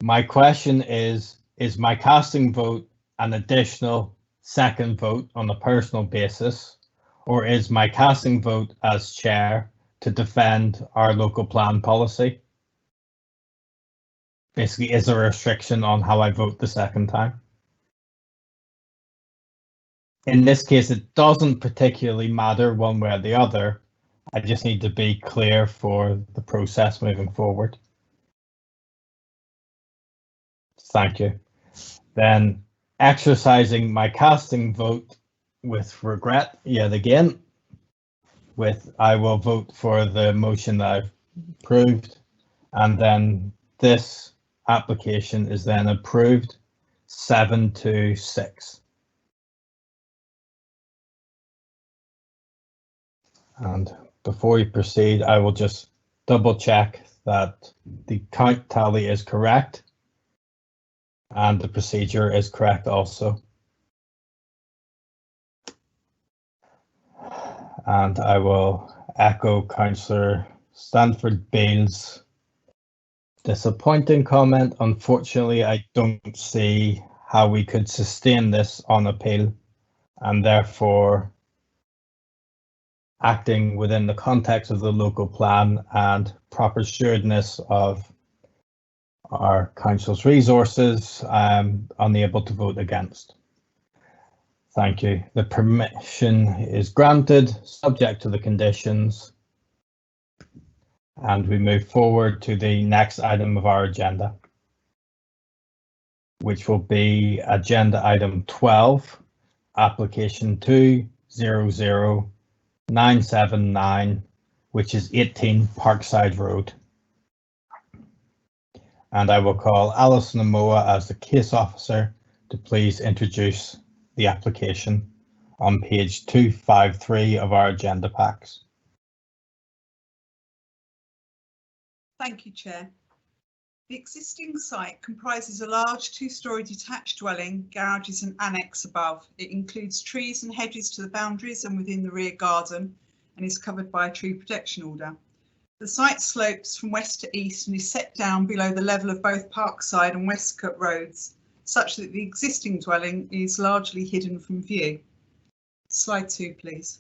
My question is my casting vote an additional second vote on a personal basis, or is my casting vote as chair to defend our local plan policy? Basically, is there a restriction on how I vote the second time? In this case, it doesn't particularly matter one way or the other. I just need to be clear for the process moving forward. Thank you. Then exercising my casting vote with regret yet again, I will vote for the motion that I've approved, and then this application is then approved 7-6. And before we proceed, I will just double check that the count tally is correct and the procedure is correct also. And I will echo Councillor Stanford Bale's disappointing comment. Unfortunately, I don't see how we could sustain this on appeal, and therefore acting within the context of the local plan and proper stewardness of our council's resources, I'm unable to vote against. Thank you. The permission is granted, subject to the conditions, and we move forward to the next item of our agenda, which will be agenda item 12, application 200979, which is 18 Parkside Road. And I will call Alison Amoa as the case officer to please introduce the application on page 253 of our agenda packs. Thank you, Chair. The existing site comprises a large two-storey detached dwelling, garages and annex above. It includes trees and hedges to the boundaries and within the rear garden, and is covered by a tree protection order. The site slopes from west to east and is set down below the level of both Parkside and Westcott roads. such that the existing dwelling is largely hidden from view. Slide 2, please.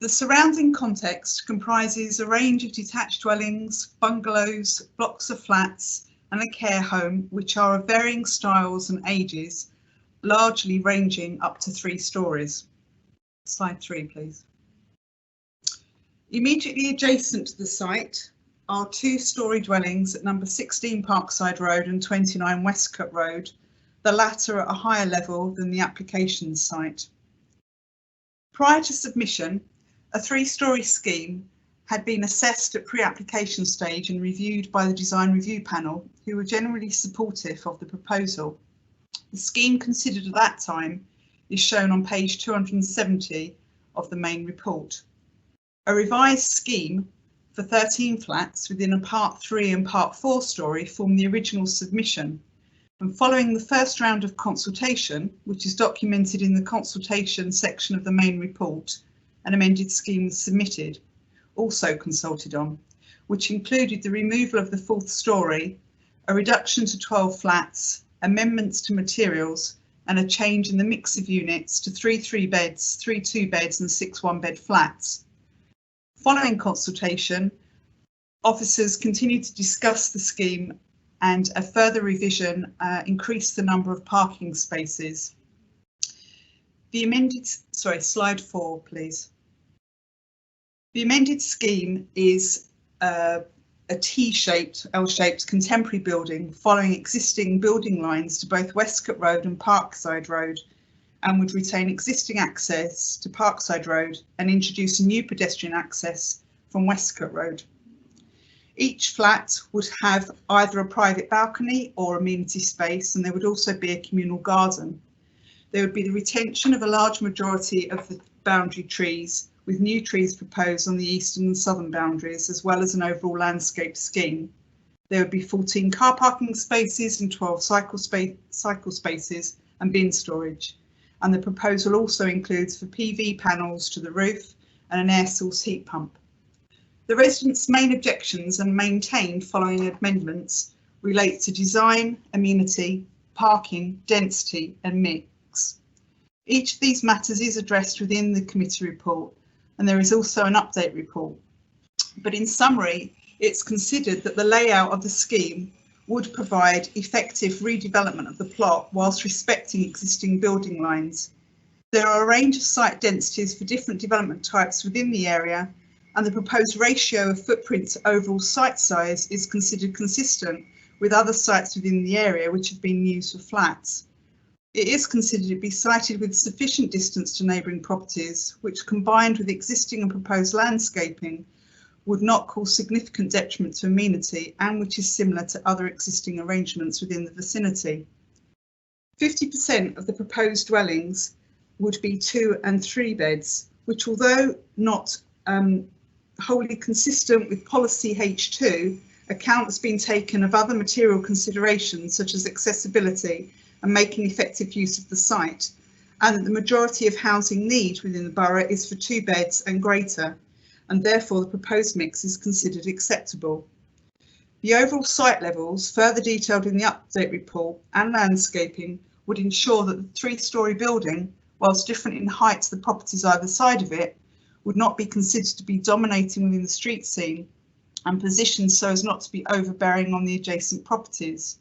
The surrounding context comprises a range of detached dwellings, bungalows, blocks of flats and a care home which are of varying styles and ages, largely ranging up to 3 stories. Slide 3, please. Immediately adjacent to the site are 2-storey dwellings at number 16 Parkside Road and 29 Westcott Road, the latter at a higher level than the application site. Prior to submission, a 3-storey scheme had been assessed at pre-application stage and reviewed by the design review panel, who were generally supportive of the proposal. The scheme considered at that time is shown on page 270 of the main report. A revised scheme for 13 flats within a Part 3 and Part 4 storey formed the original submission, and following the first round of consultation, which is documented in the consultation section of the main report, an amended scheme was submitted, also consulted on, which included the removal of the 4th storey, a reduction to 12 flats, amendments to materials, and a change in the mix of units to 3 3-beds, 3 2-beds and 6 1-bed flats. Following consultation, officers continued to discuss the scheme, and a further revision increased the number of parking spaces. The amended, slide 4, please. The amended scheme is a T-shaped, L-shaped contemporary building following existing building lines to both Westcott Road and Parkside Road, and would retain existing access to Parkside Road and introduce a new pedestrian access from Westcott Road. Each flat would have either a private balcony or amenity space, and there would also be a communal garden. There would be the retention of a large majority of the boundary trees, with new trees proposed on the eastern and southern boundaries, as well as an overall landscape scheme. There would be 14 car parking spaces and 12 cycle spaces and bin storage. And the proposal also includes for PV panels to the roof and an air source heat pump. The residents' main objections and maintained following amendments relate to design, amenity, parking, density and mix. Each of these matters is addressed within the committee report, and there is also an update report. But in summary, it's considered that the layout of the scheme would provide effective redevelopment of the plot whilst respecting existing building lines. There are a range of site densities for different development types within the area, and the proposed ratio of footprint to overall site size is considered consistent with other sites within the area which have been used for flats. It is considered to be sited with sufficient distance to neighbouring properties, which combined with existing and proposed landscaping would not cause significant detriment to amenity and which is similar to other existing arrangements within the vicinity. 50% of the proposed dwellings would be 2 and 3 beds, which although not wholly consistent with policy H2, account has been taken of other material considerations such as accessibility and making effective use of the site, and that the majority of housing need within the borough is for 2 beds and greater, and therefore the proposed mix is considered acceptable. The overall site levels, further detailed in the update report, and landscaping would ensure that the 3-storey building, whilst different in height to the properties either side of it, would not be considered to be dominating within the street scene and positioned so as not to be overbearing on the adjacent properties.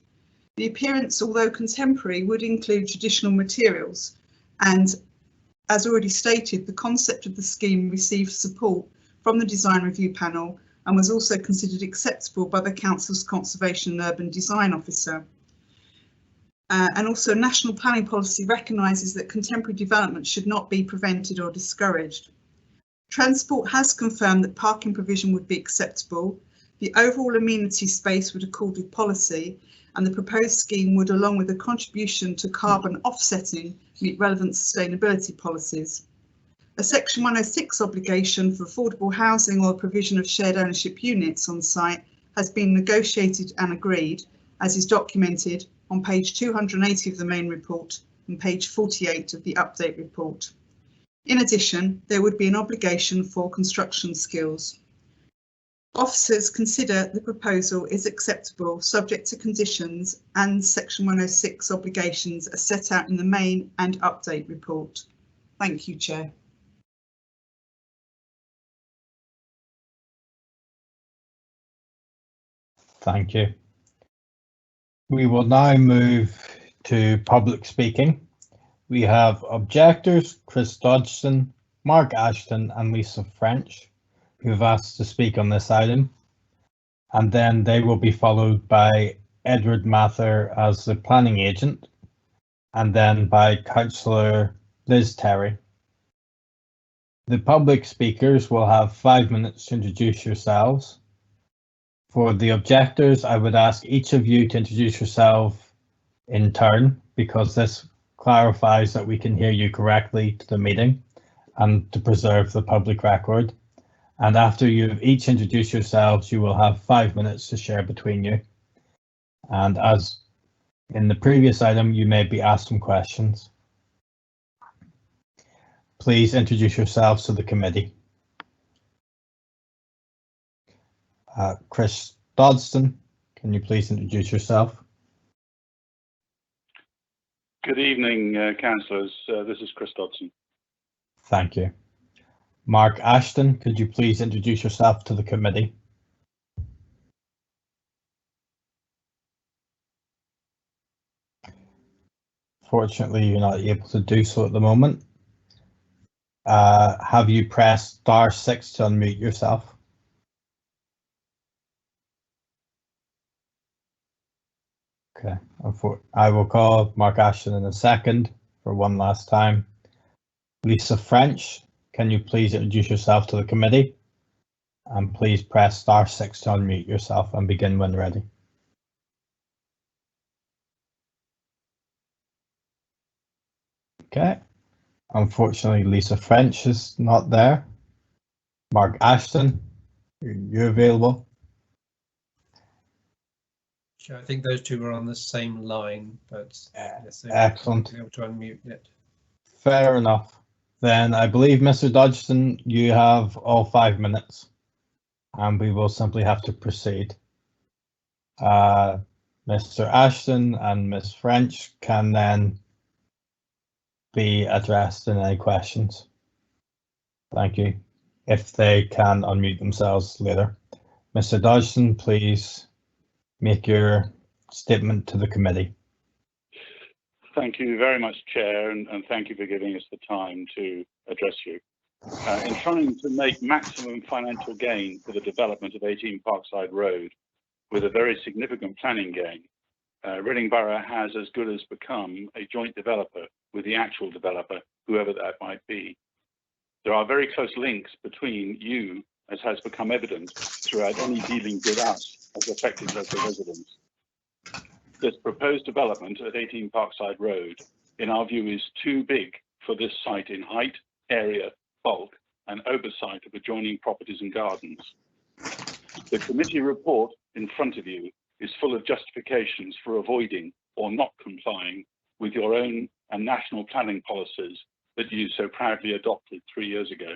The appearance, although contemporary, would include traditional materials, and as already stated, the concept of the scheme received support from the design review panel and was also considered acceptable by the Council's Conservation and Urban Design Officer. And also national planning policy recognises that contemporary development should not be prevented or discouraged. Transport has confirmed that parking provision would be acceptable, the overall amenity space would accord with policy, and the proposed scheme would, along with a contribution to carbon offsetting, meet relevant sustainability policies. A Section 106 obligation for affordable housing or provision of shared ownership units on site has been negotiated and agreed, as is documented on page 280 of the main report and page 48 of the update report. In addition, there would be an obligation for construction skills. Officers consider the proposal is acceptable, subject to conditions and Section 106 obligations as set out in the main and update report. Thank you, Chair. Thank you. We will now move to public speaking. We have objectors Chris Dodgson, Mark Ashton and Lisa French, who have asked to speak on this item, and then they will be followed by Edward Mather as the planning agent, and then by Councillor Liz Terry. The public speakers will have 5 minutes to introduce yourselves. For the objectors, I would ask each of you to introduce yourself in turn, because this clarifies that we can hear you correctly to the meeting and to preserve the public record. And after you've each introduced yourselves, you will have 5 minutes to share between you. And as in the previous item, you may be asked some questions. Please introduce yourselves to the committee. Chris Dodgson, can you please introduce yourself? Good evening, councillors. This is Chris Dodgson. Thank you. Mark Ashton, could you please introduce yourself to the committee? Fortunately, you're not able to do so at the moment. Have you pressed *6 to unmute yourself? Okay, I will call Mark Ashton in a second for one last time. Lisa French, can you please introduce yourself to the committee? And please press *6 to unmute yourself and begin when ready. Okay, unfortunately Lisa French is not there. Mark Ashton, are you available? Sure, I think those two are on the same line, but yes, excellent. Be able to unmute it. Fair enough. Then I believe Mr. Dodgson, you have all 5 minutes, and we will simply have to proceed. Mr. Ashton and Ms. French can then be addressed in any questions. Thank you. If they can unmute themselves later. Mr. Dodgson, please make your statement to the committee. Thank you very much, Chair, and thank you for giving us the time to address you. In trying to make maximum financial gain for the development of 18 Parkside Road with a very significant planning gain, Reading Borough has as good as become a joint developer with the actual developer, whoever that might be. There are very close links between you, as has become evident throughout any dealings with us as affected local residents. This proposed development at 18 Parkside Road, in our view, is too big for this site in height, area, bulk, and oversight of adjoining properties and gardens. The committee report in front of you is full of justifications for avoiding or not complying with your own and national planning policies that you so proudly adopted 3 years ago.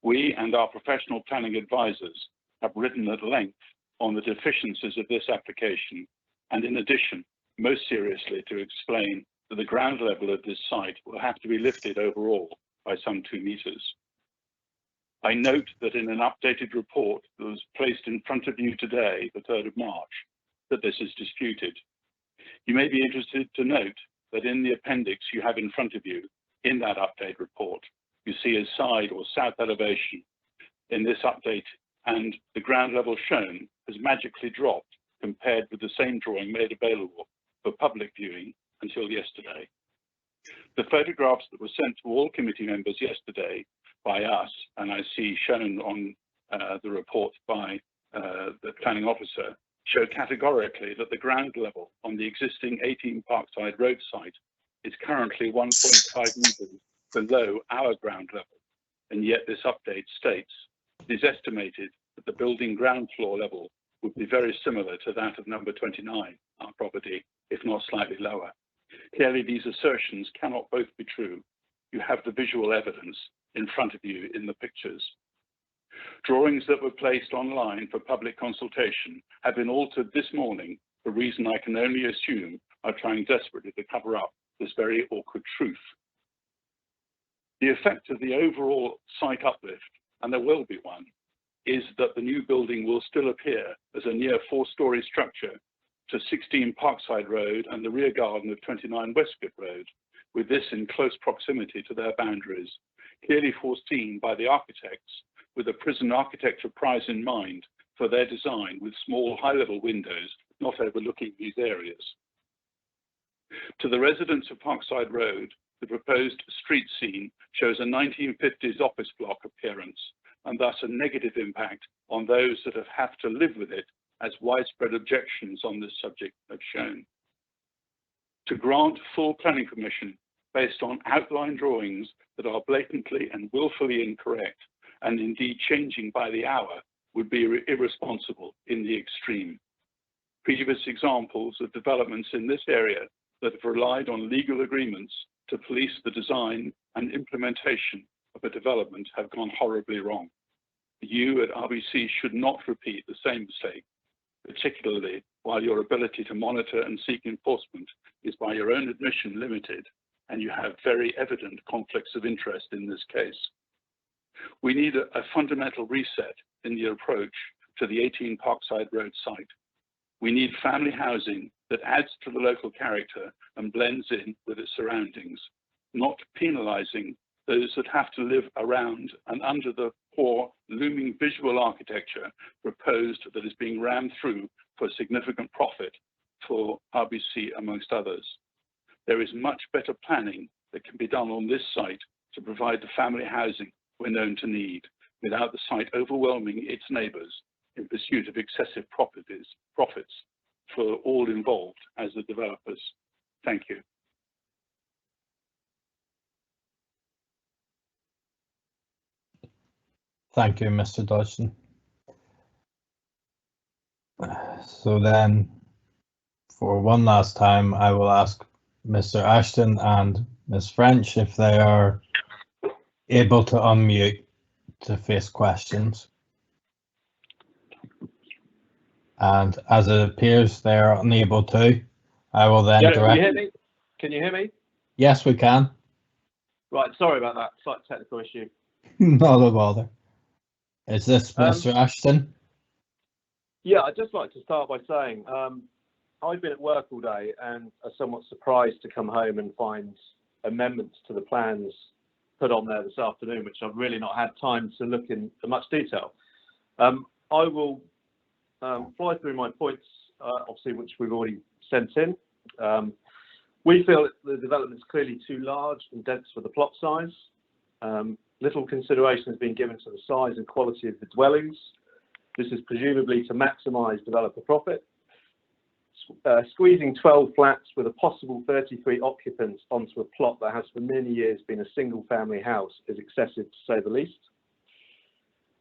We and our professional planning advisors have written at length on the deficiencies of this application, and in addition, most seriously, to explain that the ground level of this site will have to be lifted overall by some 2 meters. I note that in an updated report that was placed in front of you today, the 3rd of March, that this is disputed. You may be interested to note that in the appendix you have in front of you, in that update report, you see a side or south elevation in this update, and the ground level shown has magically dropped compared with the same drawing made available for public viewing until yesterday. The photographs that were sent to all committee members yesterday by us, and I see shown on the report by the planning officer, show categorically that the ground level on the existing 18 Parkside Road site is currently 1.5 meters below our ground level, and yet this update states it is estimated that the building ground floor level would be very similar to that of number 29, our property, if not slightly lower. Clearly, these assertions cannot both be true. You have the visual evidence in front of you in the pictures. Drawings that were placed online for public consultation have been altered this morning for a reason I can only assume are trying desperately to cover up this very awkward truth. The effect of the overall site uplift, and there will be one, is that the new building will still appear as a near 4-storey structure to 16 Parkside Road and the rear garden of 29 Westgate Road, with this in close proximity to their boundaries, clearly foreseen by the architects with a prison architecture prize in mind for their design, with small high-level windows not overlooking these areas. To the residents of Parkside Road, the proposed street scene shows a 1950s office block appearance, and thus a negative impact on those that have to live with it, as widespread objections on this subject have shown. To grant full planning permission based on outline drawings that are blatantly and willfully incorrect, and indeed changing by the hour, would be irresponsible in the extreme. Previous examples of developments in this area that have relied on legal agreements to police the design and implementation of a development have gone horribly wrong. You at RBC should not repeat the same mistake, particularly while your ability to monitor and seek enforcement is by your own admission limited, and you have very evident conflicts of interest in this case. We need a fundamental reset in the approach to the 18 Parkside Road site. We need family housing that adds to the local character and blends in with its surroundings, not penalising those that have to live around and under the poor looming visual architecture proposed that is being rammed through for significant profit for RBC amongst others. There is much better planning that can be done on this site to provide the family housing we're known to need, without the site overwhelming its neighbours in pursuit of excessive profits for all involved as the developers. Thank you. Thank you, Mr. Dodgson. So then, for one last time, I will ask Mr. Ashton and Ms. French if they are able to unmute to face questions. And as it appears they are unable to, I will then direct. Can you hear me? Can you hear me? Yes, we can. Right, sorry about that, slight technical issue. Not a bother. Is this Mr. Ashton? Yeah, I'd just like to start by saying I've been at work all day and are somewhat surprised to come home and find amendments to the plans put on there this afternoon, which I've really not had time to look in much detail. I will fly through my points, obviously, which we've already sent in. We feel that the development is clearly too large and dense for the plot size. Little consideration has been given to the size and quality of the dwellings. This is presumably to maximise developer profit. Squeezing 12 flats with a possible 33 occupants onto a plot that has for many years been a single family house is excessive, to say the least.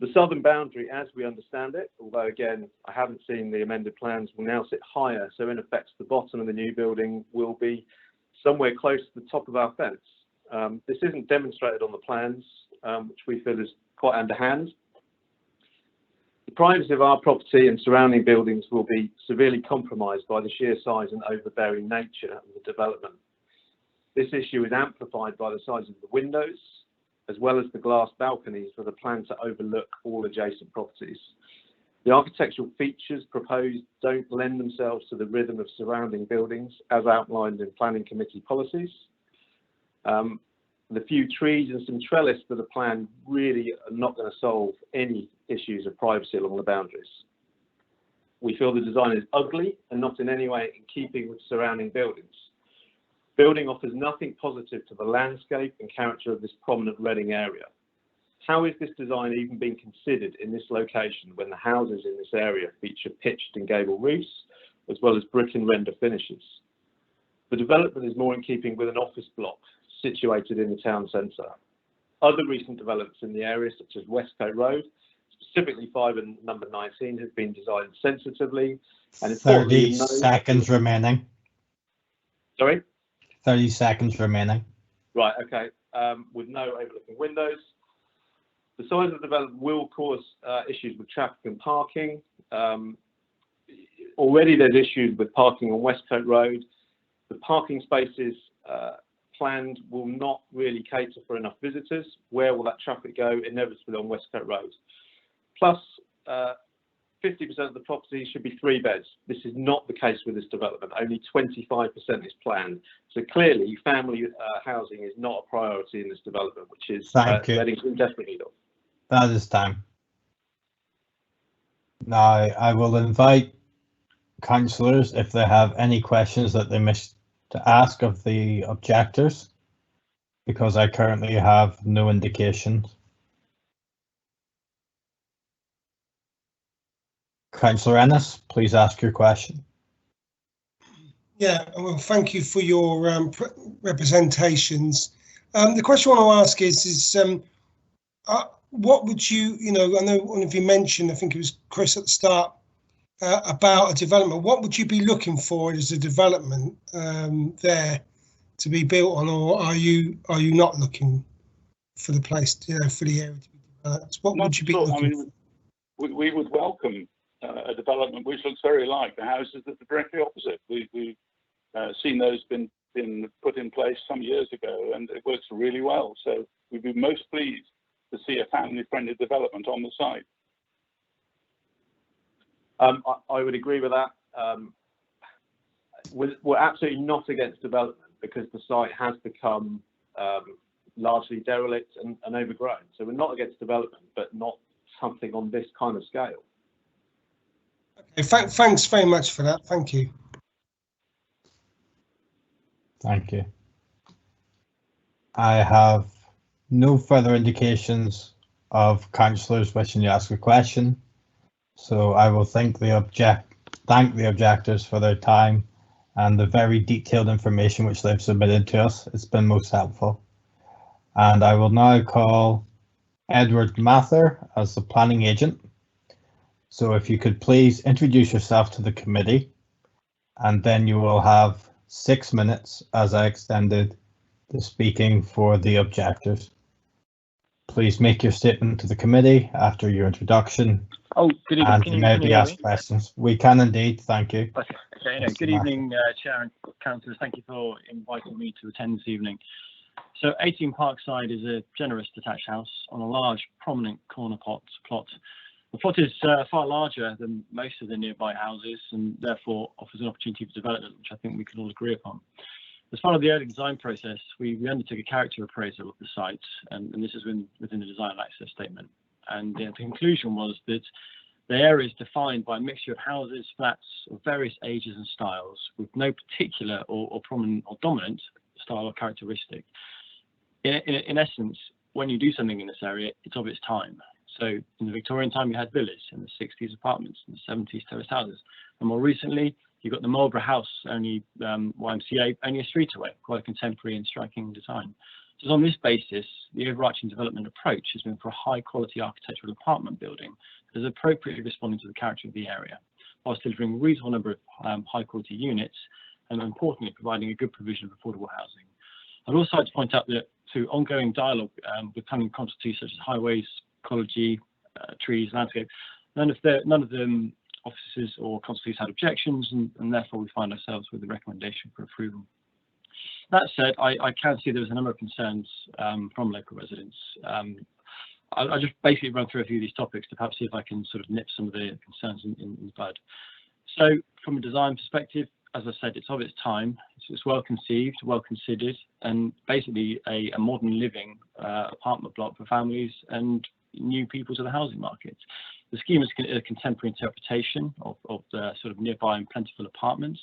The southern boundary, as we understand it, although again I haven't seen the amended plans, will now sit higher, so in effect the bottom of the new building will be somewhere close to the top of our fence. This isn't demonstrated on the plans, which we feel is quite underhand. The privacy of our property and surrounding buildings will be severely compromised by the sheer size and overbearing nature of the development. This issue is amplified by the size of the windows, as well as the glass balconies with a plan to overlook all adjacent properties. The architectural features proposed don't lend themselves to the rhythm of surrounding buildings as outlined in planning committee policies. The few trees and some trellis that are planned really are not going to solve any issues of privacy along the boundaries. We feel the design is ugly and not in any way in keeping with surrounding buildings. Building offers nothing positive to the landscape and character of this prominent Reading area. How is this design even being considered in this location when the houses in this area feature pitched and gable roofs, as well as brick and render finishes? The development is more in keeping with an office block situated in the town centre. Other recent developments in the area, such as Westgate Road, specifically 5 and number 19, have been designed sensitively and 30 seconds remaining. Sorry? 30 seconds remaining. Right, okay. With no overlooking windows. The size of the development will cause issues with traffic and parking. Already there's issues with parking on Westcote Road. The parking spaces planned will not really cater for enough visitors. Where will that traffic go? Inevitably on Westcote Road. Plus, 50% of the property should be 3 beds. This is not the case with this development. Only 25% is planned. So clearly, family housing is not a priority in this development, which is letting indefinitely off. That is time. Now, I will invite councillors if they have any questions that they wish to ask of the objectors, because I currently have no indications. Councillor Ennis, please ask your question. Yeah, well, thank you for your representations. The question I want to ask is what would you, I know one of you mentioned, I think it was Chris at the start, about a development. What would you be looking for as a development there to be built on, or are you not looking for the place, for the area to be developed? What would you be looking for? We would welcome a development which looks very like the houses that are directly opposite. We've seen those been put in place some years ago, and it works really well. So we'd be most pleased to see a family-friendly development on the site. I would agree with that. We're absolutely not against development because the site has become largely derelict and overgrown. So we're not against development, but not something on this kind of scale. Okay, thanks very much for that. Thank you. Thank you. I have no further indications of councillors wishing to ask a question, so I will thank the objectors for their time and the very detailed information which they've submitted to us. It's been most helpful. And I will now call Edward Mather as the planning agent. So if you could please introduce yourself to the committee, and then you will have 6 minutes as I extended the speaking for the objectors. Please make your statement to the committee after your introduction. Oh, good evening. And you may be asked questions. We can indeed, thank you. Okay, no, good evening, Chair and Councillors. Thank you for inviting me to attend this evening. So 18 Parkside is a generous detached house on a large, prominent corner plot. The plot is far larger than most of the nearby houses and therefore offers an opportunity for development, which I think we can all agree upon. As part of the early design process, we undertook a character appraisal of the site, and this is within the design access statement. And the conclusion was that the area is defined by a mixture of houses, flats of various ages and styles, with no particular or prominent or dominant style or characteristic. In essence, when you do something in this area, it's of its time. So in the Victorian time, you had villas, in the 60s apartments, in the 70s terraced houses, and more recently, you've got the Marlborough House, only YMCA, only a street away, quite a contemporary and striking design. So on this basis, the overarching development approach has been for a high-quality architectural apartment building that is appropriately responding to the character of the area, whilst delivering a reasonable number of high-quality units, and importantly, providing a good provision of affordable housing. I'd also like to point out that through ongoing dialogue with planning constituencies such as highways, ecology, trees, landscape, none of them officers or constituencies had objections, and therefore we find ourselves with a recommendation for approval. That said, I can see there was a number of concerns from local residents. I'll just basically run through a few of these topics to perhaps see if I can sort of nip some of the concerns in the bud. So from a design perspective, as I said, it's of its time, it's well conceived, well considered, and basically a modern living apartment block for families and new people to the housing market. The scheme is a contemporary interpretation of the sort of nearby and plentiful apartments,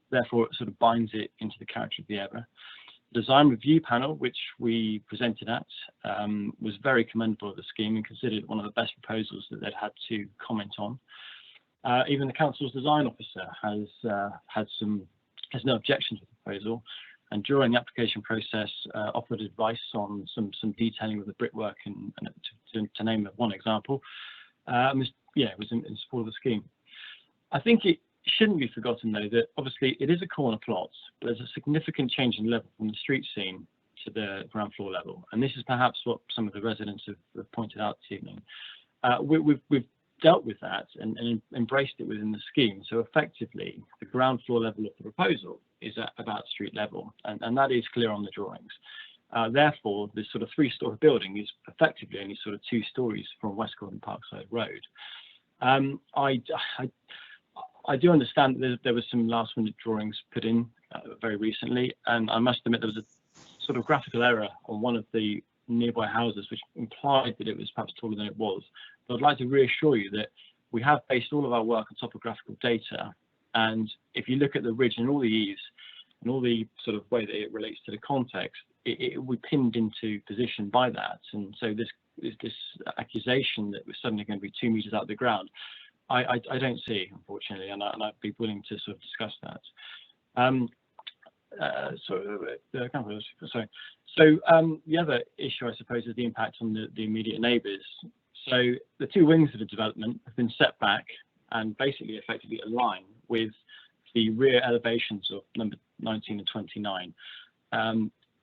therefore it sort of binds it into the character of the area. The design review panel, which we presented at, was very commendable of the scheme and considered one of the best proposals that they'd had to comment on. Even the council's design officer has no objections to the proposal, and during the application process offered advice on some detailing of the brickwork and to name one example. It was in support of the scheme. I think it shouldn't be forgotten though that obviously it is a corner plot, but there's a significant change in level from the street scene to the ground floor level. And this is perhaps what some of the residents have pointed out this evening. We've dealt with that and embraced it within the scheme. So effectively, the ground floor level of the proposal is at about street level, and that is clear on the drawings. Therefore, this sort of 3-story building is effectively only sort of 2 stories from West Gordon Parkside Road. I do understand that there was some last-minute drawings put in very recently, and I must admit there was a sort of graphical error on one of the nearby houses, which implied that it was perhaps taller than it was. But I'd like to reassure you that we have based all of our work on topographical data, and if you look at the ridge and all the eaves and all the sort of way that it relates to the context, it will be pinned into position by that. And so this accusation that we're suddenly going to be 2 meters out of the ground, I don't see, unfortunately, and I'd be willing to sort of discuss that. The other issue, I suppose, is the impact on the immediate neighbours. So the 2 wings of the development have been set back and basically effectively align with the rear elevations of number 19 and 29.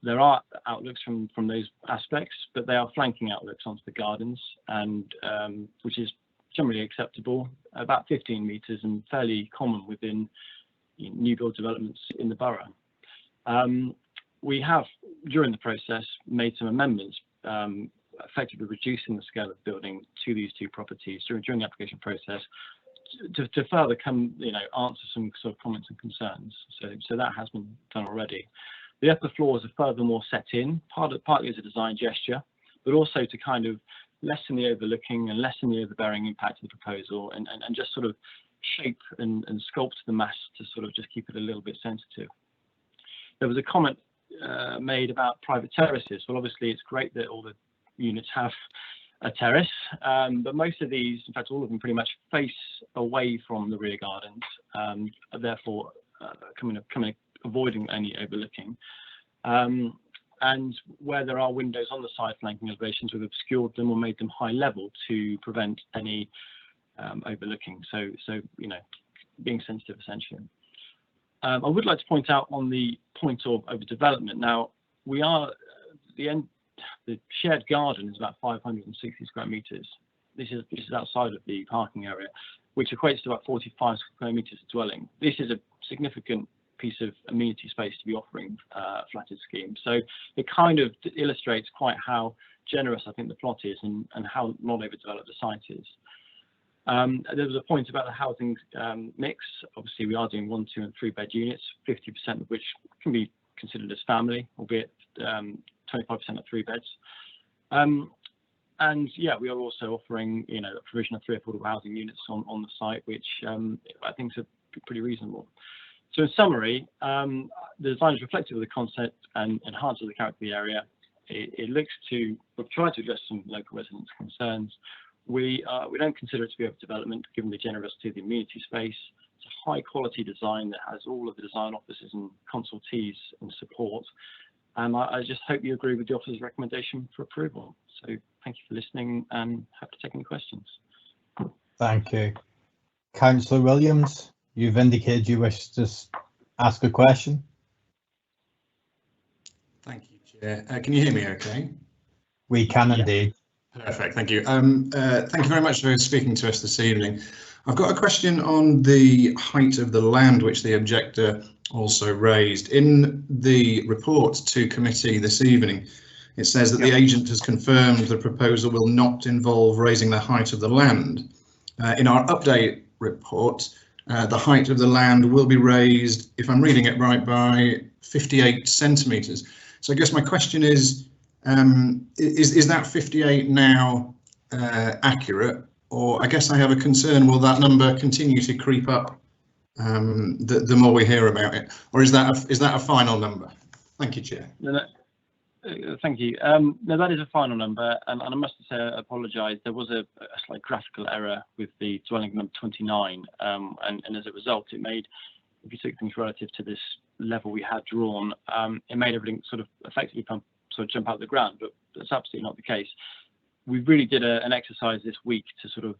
There are outlooks from those aspects, but they are flanking outlooks onto the gardens, and which is generally acceptable, about 15 metres and fairly common within new build developments in the borough. We have, during the process, made some amendments, effectively reducing the scale of building to these 2 properties during the application process to further answer some sort of comments and concerns. So that has been done already. The upper floors are furthermore set in, partly as a design gesture, but also to kind of lessen the overlooking and lessen the overbearing impact of the proposal, and just sort of shape and sculpt the mass to sort of just keep it a little bit sensitive. There was a comment made about private terraces. Well, obviously it's great that all the units have a terrace, but most of these, in fact all of them, pretty much face away from the rear gardens, therefore avoiding any overlooking. And where there are windows on the side flanking elevations, we've obscured them or made them high level to prevent any overlooking. So being sensitive essentially. I would like to point out on the point of overdevelopment. Now we are the shared garden is about 560 square meters. This is outside of the parking area, which equates to about 45 square meters of dwelling. This is a significant piece of amenity space to be offering a flatted scheme. So it kind of illustrates quite how generous I think the plot is and how not overdeveloped the site is. There was a point about the housing mix. Obviously we are doing 1, 2 and 3 bed units, 50% of which can be considered as family, albeit 25% at 3 beds. And yeah, we are also offering a provision of 3 affordable housing units on the site, which I think is pretty reasonable. So in summary, the design is reflective of the concept and enhances the character of the area. It looks to, we've tried to address some local residents' concerns. We don't consider it to be overdevelopment, given the generosity of the amenity space. It's a high quality design that has all of the design officers and consultees in support. And I just hope you agree with the officer's recommendation for approval. So thank you for listening and happy to take any questions. Thank you. Councillor Williams, you've indicated you wish to ask a question. Thank you, Chair. Can you hear me okay? We can indeed. Perfect, thank you. Thank you very much for speaking to us this evening. I've got a question on the height of the land, which the objector also raised. In the report to committee this evening, it says that the agent has confirmed the proposal will not involve raising the height of the land. In our update report, the height of the land will be raised, if I'm reading it right, by 58 centimetres. So I guess my question is that 58 now accurate? Or I guess I have a concern, will that number continue to creep up the more we hear about it? Or is that a final number? Thank you, Chair. No, thank you. No, that is a final number, and I must say I apologise. There was a slight graphical error with the dwelling number 29, and as a result, it made, if you took things relative to this level we had drawn, it made everything sort of effectively jump out of the ground, but that's absolutely not the case. We really did an exercise this week to sort of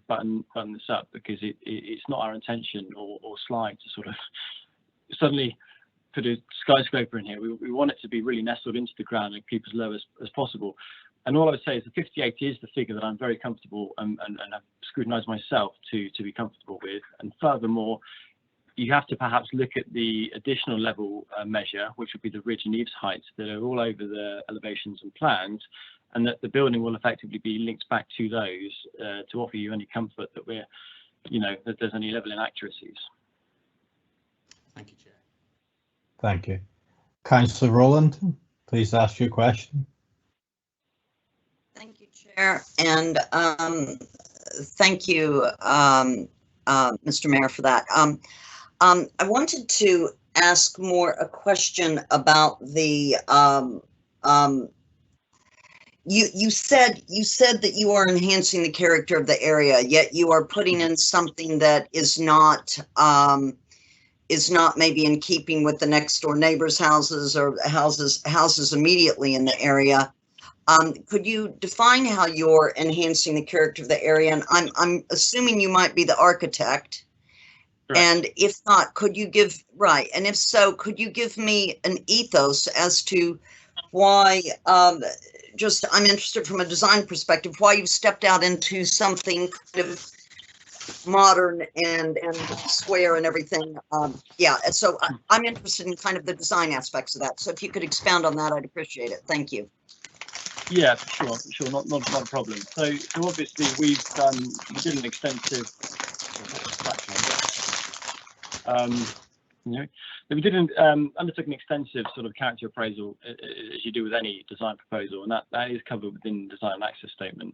button this up, because it's not our intention or slide to sort of suddenly put a skyscraper in here. We want it to be really nestled into the ground and keep as low as possible. And all I would say is the 50/80 is the figure that I'm very comfortable and I've scrutinised myself to be comfortable with. And furthermore, you have to perhaps look at the additional level measure, which would be the ridge and eaves heights that are all over the elevations and plans, and that the building will effectively be linked back to those to offer you any comfort that we're, that there's any level inaccuracies. Thank you, Chair. Thank you. Councillor Rowland, please ask your question. Thank you, Chair, and thank you, Mr. Mayor, for that. I wanted to ask a question about the you said that you are enhancing the character of the area, yet you are putting in something that is not maybe in keeping with the next door neighbors' houses or houses immediately in the area. Could you define how you're enhancing the character of the area? And I'm assuming you might be the architect. Correct. And if not, could you give, right, and if so, could you give me an ethos as to why, I'm interested from a design perspective, why you've stepped out into something kind of modern and square and everything. Yeah, so I'm interested in kind of the design aspects of that. So if you could expound on that, I'd appreciate it. Thank you. Yeah, sure, not a problem. So obviously we did an extensive undertook an extensive sort of character appraisal, as you do with any design proposal, and that is covered within the design and access statement.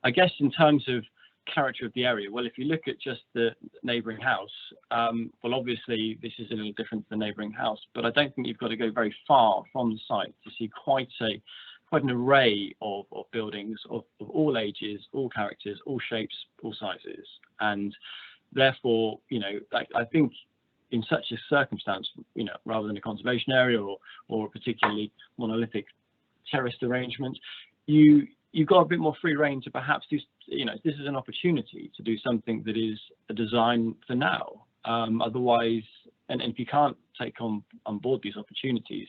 I guess in terms of character of the area, well, if you look at just the neighbouring house, well, obviously this is a little different to the neighbouring house, but I don't think you've got to go very far from the site to see quite an array of buildings of all ages, all characters, all shapes, all sizes, and therefore, I think in such a circumstance, rather than a conservation area or a particularly monolithic terraced arrangement, you've got a bit more free rein to perhaps do, this is an opportunity to do something that is a design for now. Otherwise, and if you can't take on board these opportunities,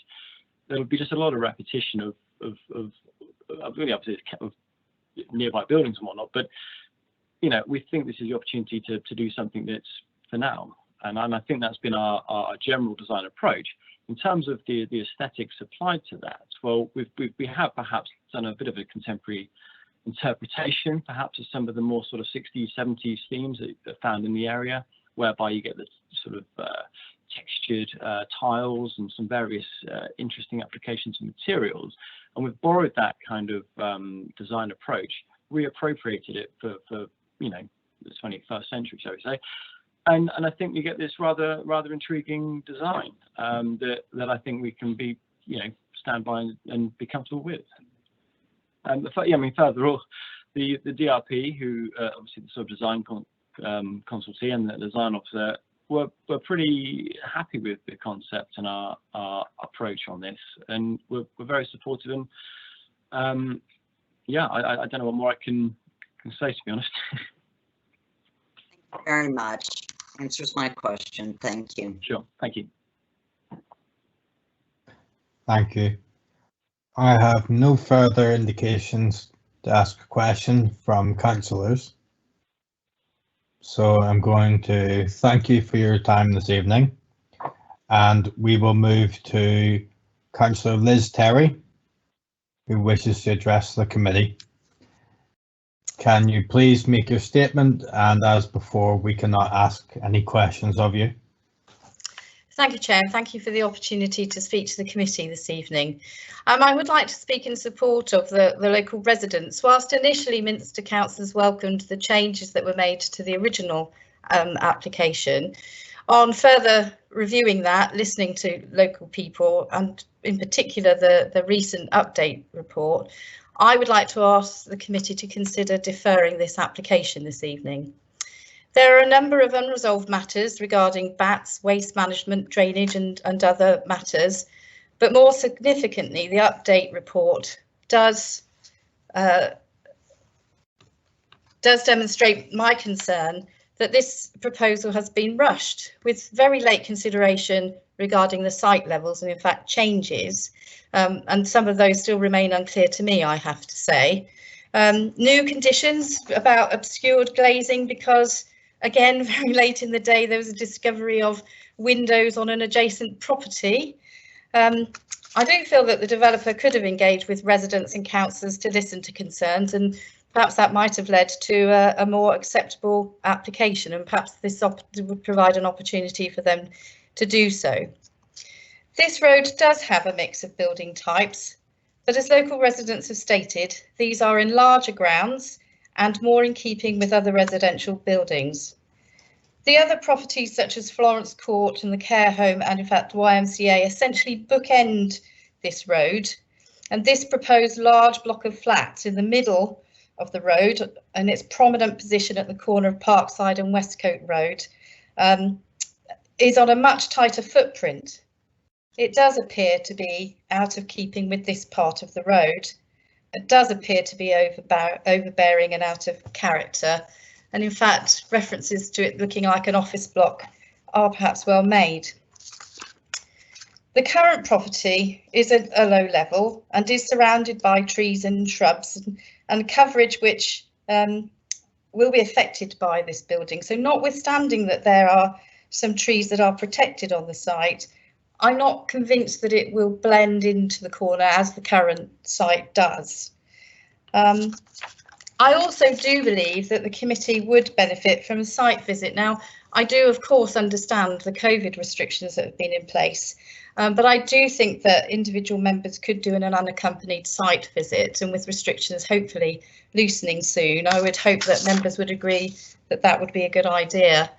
there'll be just a lot of repetition of really up to nearby buildings and whatnot. But we think this is the opportunity to do something that's for now, and I think that's been our general design approach. In terms of the aesthetics applied to that, well, we have perhaps done a bit of a contemporary interpretation, perhaps of some of the more sort of 60s, 70s themes that are found in the area, whereby you get the sort of textured tiles and some various interesting applications of materials. And we've borrowed that kind of design approach, reappropriated it for the 21st century, shall we say. And I think you get this rather intriguing design that I think we can be, stand by and be comfortable with. Furthermore, the DRP, who obviously the sort of design consultee and the design officer, we're pretty happy with the concept and our approach on this, and we're very supportive. And I don't know what more I can say, to be honest. Thank you very much. Answers my question. Thank you. Sure. Thank you. Thank you. I have no further indications to ask a question from councillors. So I'm going to thank you for your time this evening, and we will move to Councillor Liz Terry, who wishes to address the committee. Can you please make your statement, and as before, we cannot ask any questions of you. Thank you, Chair. Thank you for the opportunity to speak to the committee this evening. I would like to speak in support of the local residents. Whilst initially Minster councillors welcomed the changes that were made to the original application, on further reviewing that, listening to local people, and in particular the recent update report, I would like to ask the committee to consider deferring this application this evening. There are a number of unresolved matters regarding bats, waste management, drainage and other matters, but more significantly, the update report does demonstrate my concern that this proposal has been rushed with very late consideration regarding the site levels and in fact changes, and some of those still remain unclear to me, I have to say. New conditions about obscured glazing because, again, very late in the day there was a discovery of windows on an adjacent property. I do feel that the developer could have engaged with residents and councillors to listen to concerns, and perhaps that might have led to a more acceptable application, and perhaps this would provide an opportunity for them to do so. This road does have a mix of building types, but as local residents have stated, these are in larger grounds and more in keeping with other residential buildings. The other properties such as Florence Court and the care home and in fact YMCA essentially bookend this road, and this proposed large block of flats in the middle of the road and its prominent position at the corner of Parkside and Westcote Road is on a much tighter footprint. It does appear to be out of keeping with this part of the road. It does appear to be overbearing and out of character. And in fact, references to it looking like an office block are perhaps well made. The current property is at a low level and is surrounded by trees and shrubs and coverage which will be affected by this building. So notwithstanding that there are some trees that are protected on the site, I'm not convinced that it will blend into the corner as the current site does. I also do believe that the committee would benefit from a site visit. Now, I do of course understand the COVID restrictions that have been in place, but I do think that individual members could do an unaccompanied site visit, and with restrictions hopefully loosening soon, I would hope that members would agree that that would be a good idea.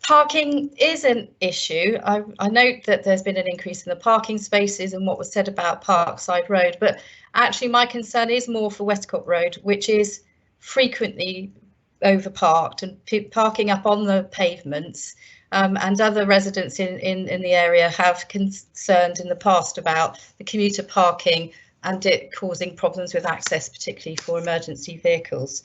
Parking is an issue. I note that there's been an increase in the parking spaces and what was said about Parkside Road, but actually my concern is more for Westcote Road, which is frequently overparked and parking up on the pavements, and other residents in the area have concerned in the past about the commuter parking and it causing problems with access, particularly for emergency vehicles.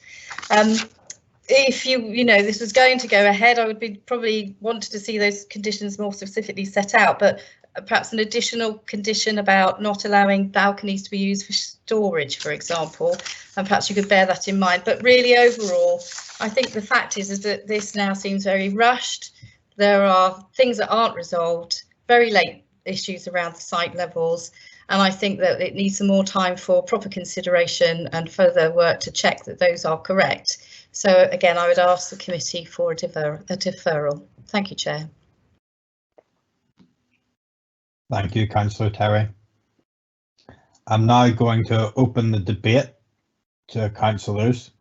If this was going to go ahead, I would be probably wanted to see those conditions more specifically set out, but perhaps an additional condition about not allowing balconies to be used for storage, for example, and perhaps you could bear that in mind. But really overall, I think the fact is that this now seems very rushed. There are things that aren't resolved, very late issues around the site levels, and I think that it needs some more time for proper consideration and further work to check that those are correct. So again, I would ask the committee for a deferral. Thank you, Chair. Thank you, Councillor Terry. I'm now going to open the debate to councillors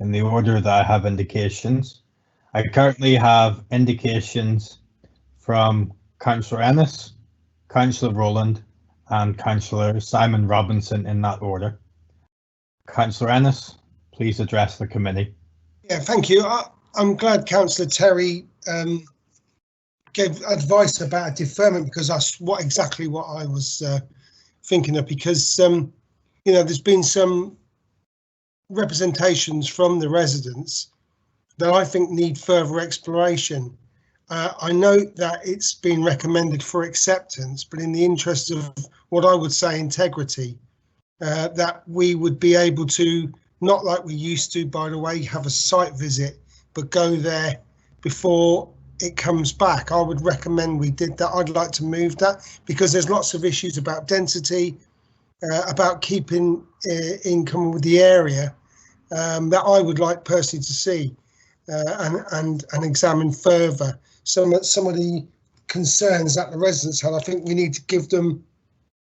in the order that I have indications. I currently have indications from Councillor Ennis, Councillor Rowland and Councillor Simon Robinson in that order. Councillor Ennis, please address the committee. Yeah, thank you. I'm glad Councillor Terry gave advice about a deferment, because that's exactly what I was thinking of, because there's been some representations from the residents that I think need further exploration. I note that it's been recommended for acceptance, but in the interest of what I would say integrity, that we would be able to, not like we used to, by the way, have a site visit, but go there before it comes back. I would recommend we did that. I'd like to move that, because there's lots of issues about density, about keeping income with the area, that I would like personally to see and examine further. Some of the concerns that the residents had, I think we need to give them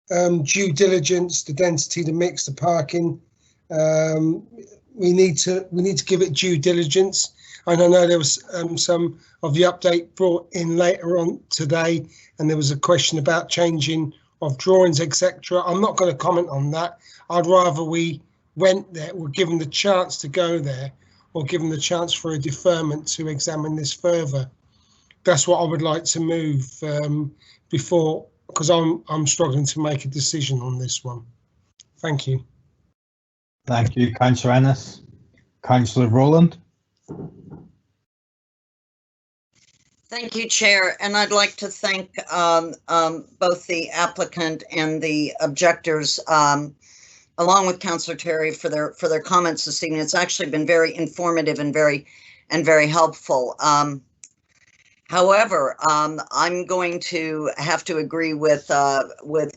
due diligence, the density, the mix, the parking. We need to give it due diligence. And I know there was some of the update brought in later on today, and there was a question about changing of drawings, etc. I'm not going to comment on that. I'd rather we went there, or give them the chance to go there, or give them the chance for a deferment to examine this further. That's what I would like to move before, because I'm struggling to make a decision on this one. Thank you. Thank you, Councillor Ennis. Councillor Rowland. Thank you, Chair, and I'd like to thank both the applicant and the objectors, along with Councillor Terry, for their comments this evening. It's actually been very informative and very helpful. However, I'm going to have to agree with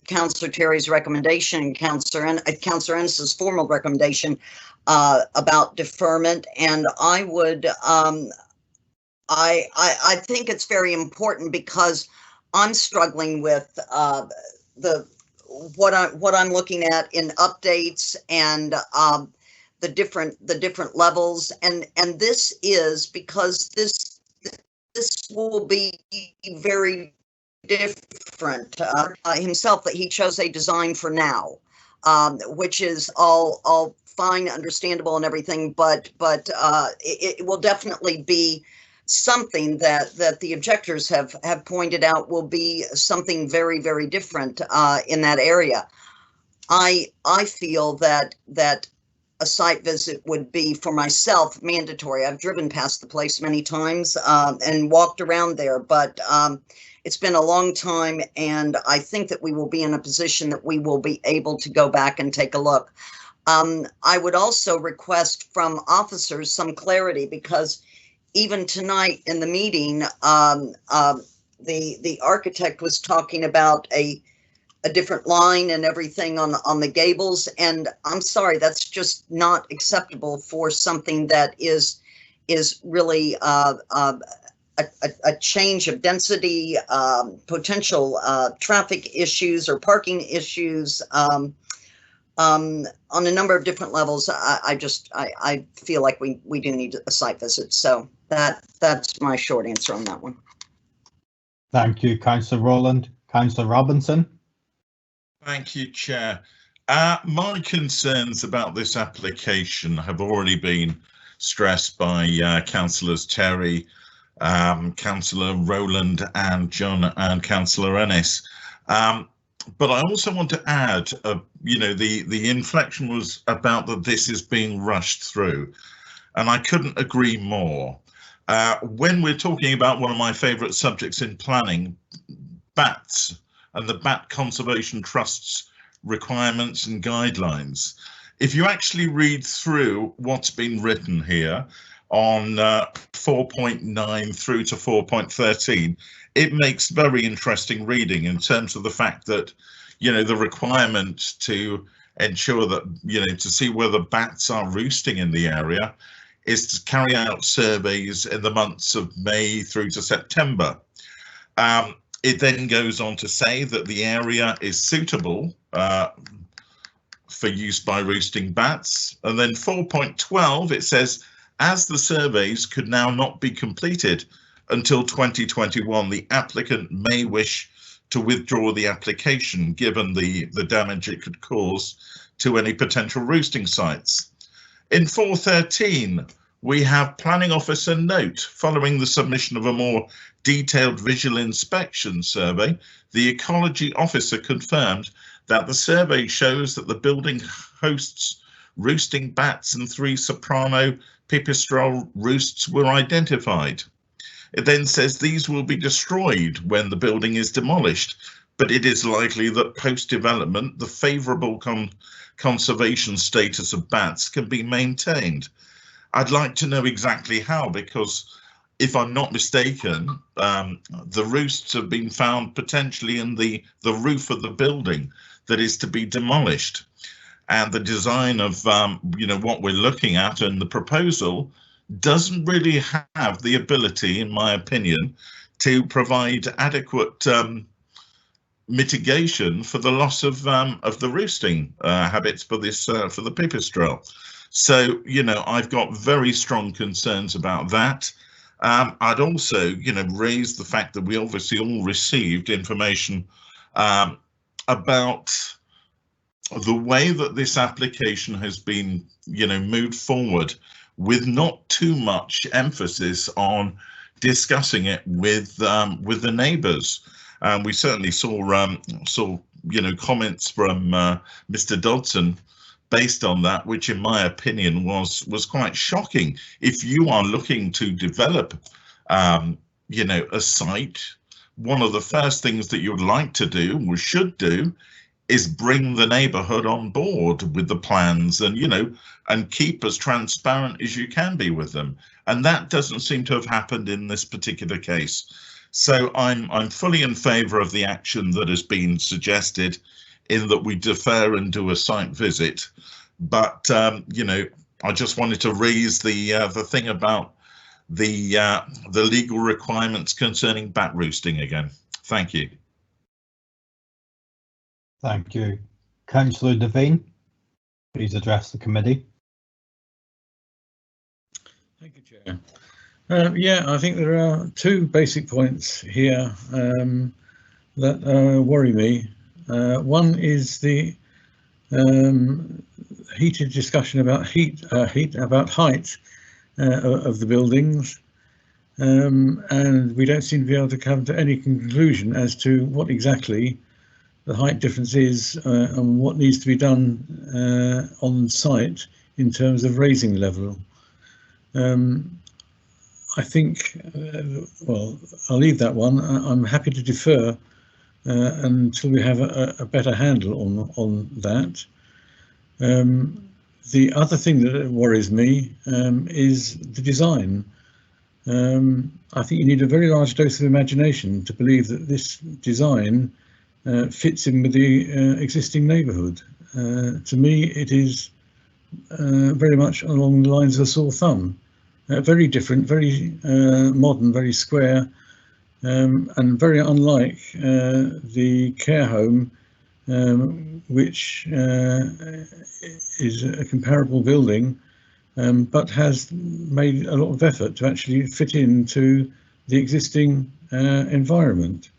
Councillor Terry's recommendation and Councillor Ennis's formal recommendation about deferment, and I would. I think it's very important because I'm struggling with what I'm looking at in updates and the different levels, and this is because this will be very different himself, that he chose a design for now, which is all fine, understandable, and everything, but it will definitely be something that the objectors have pointed out will be something very different in that area. I feel that a site visit would be, for myself, mandatory. I've driven past the place many times and walked around there, but it's been a long time, and I think that we will be in a position that we will be able to go back and take a look. I would also request from officers some clarity, because even tonight in the meeting, the architect was talking about a different line and everything on the gables, and I'm sorry, that's just not acceptable for something that is really a change of density, potential traffic issues or parking issues. On a number of different levels, I feel like we do need a site visit. So that's my short answer on that one. Thank you, Councillor Rowland. Councillor Robinson. Thank you, Chair. My concerns about this application have already been stressed by Councillors Terry, Councillor Rowland and John and Councillor Ennis. But I also want to add, the inflection was about that this is being rushed through, and I couldn't agree more. When we're talking about one of my favourite subjects in planning, bats and the Bat Conservation Trust's requirements and guidelines, if you actually read through what's been written here on 4.9 through to 4.13, it makes very interesting reading in terms of the fact that, the requirement to ensure that, to see whether bats are roosting in the area is to carry out surveys in the months of May through to September. It then goes on to say that the area is suitable for use by roosting bats. And then 4.12, it says, as the surveys could now not be completed until 2021, the applicant may wish to withdraw the application given the damage it could cause to any potential roosting sites. In 4.13, we have planning officer note: following the submission of a more detailed visual inspection survey, the ecology officer confirmed that the survey shows that the building hosts roosting bats and 3 soprano pipistrelle roosts were identified. It then says these will be destroyed when the building is demolished, but it is likely that post-development, the favourable conservation status of bats can be maintained. I'd like to know exactly how, because if I'm not mistaken, the roosts have been found potentially in the roof of the building that is to be demolished. And the design of, what we're looking at and the proposal doesn't really have the ability, in my opinion, to provide adequate mitigation for the loss of the roosting habits for this for the pipistrelle. So, I've got very strong concerns about that. I'd also, raise the fact that we obviously all received information about the way that this application has been, moved forward with not too much emphasis on discussing it with the neighbours. We certainly saw comments from Mr. Dodson based on that, which in my opinion was quite shocking. If you are looking to develop you know, a site, one of the first things that you would like to do, or should do, is bring the neighbourhood on board with the plans, and, you know, and keep as transparent as you can be with them. And that doesn't seem to have happened in this particular case. So I'm fully in favour of the action that has been suggested, in that we defer and do a site visit. But you know, I just wanted to raise the thing about the legal requirements concerning bat roosting again. Thank you. Thank you. Councillor Devine, please address the committee. Thank you, Chair. Yeah, I think there are two basic points here that worry me. One is the heated discussion about height of the buildings, and we don't seem to be able to come to any conclusion as to what exactly the height difference is and what needs to be done on site in terms of raising the level. I think, well, I'll leave that one. I'm happy to defer until we have a better handle on that. The other thing that worries me is the design. I think you need a very large dose of imagination to believe that this design fits in with the existing neighbourhood. To me, it is very much along the lines of a sore thumb. Very different, very modern, very square, and very unlike the care home, which is a comparable building, but has made a lot of effort to actually fit into the existing environment.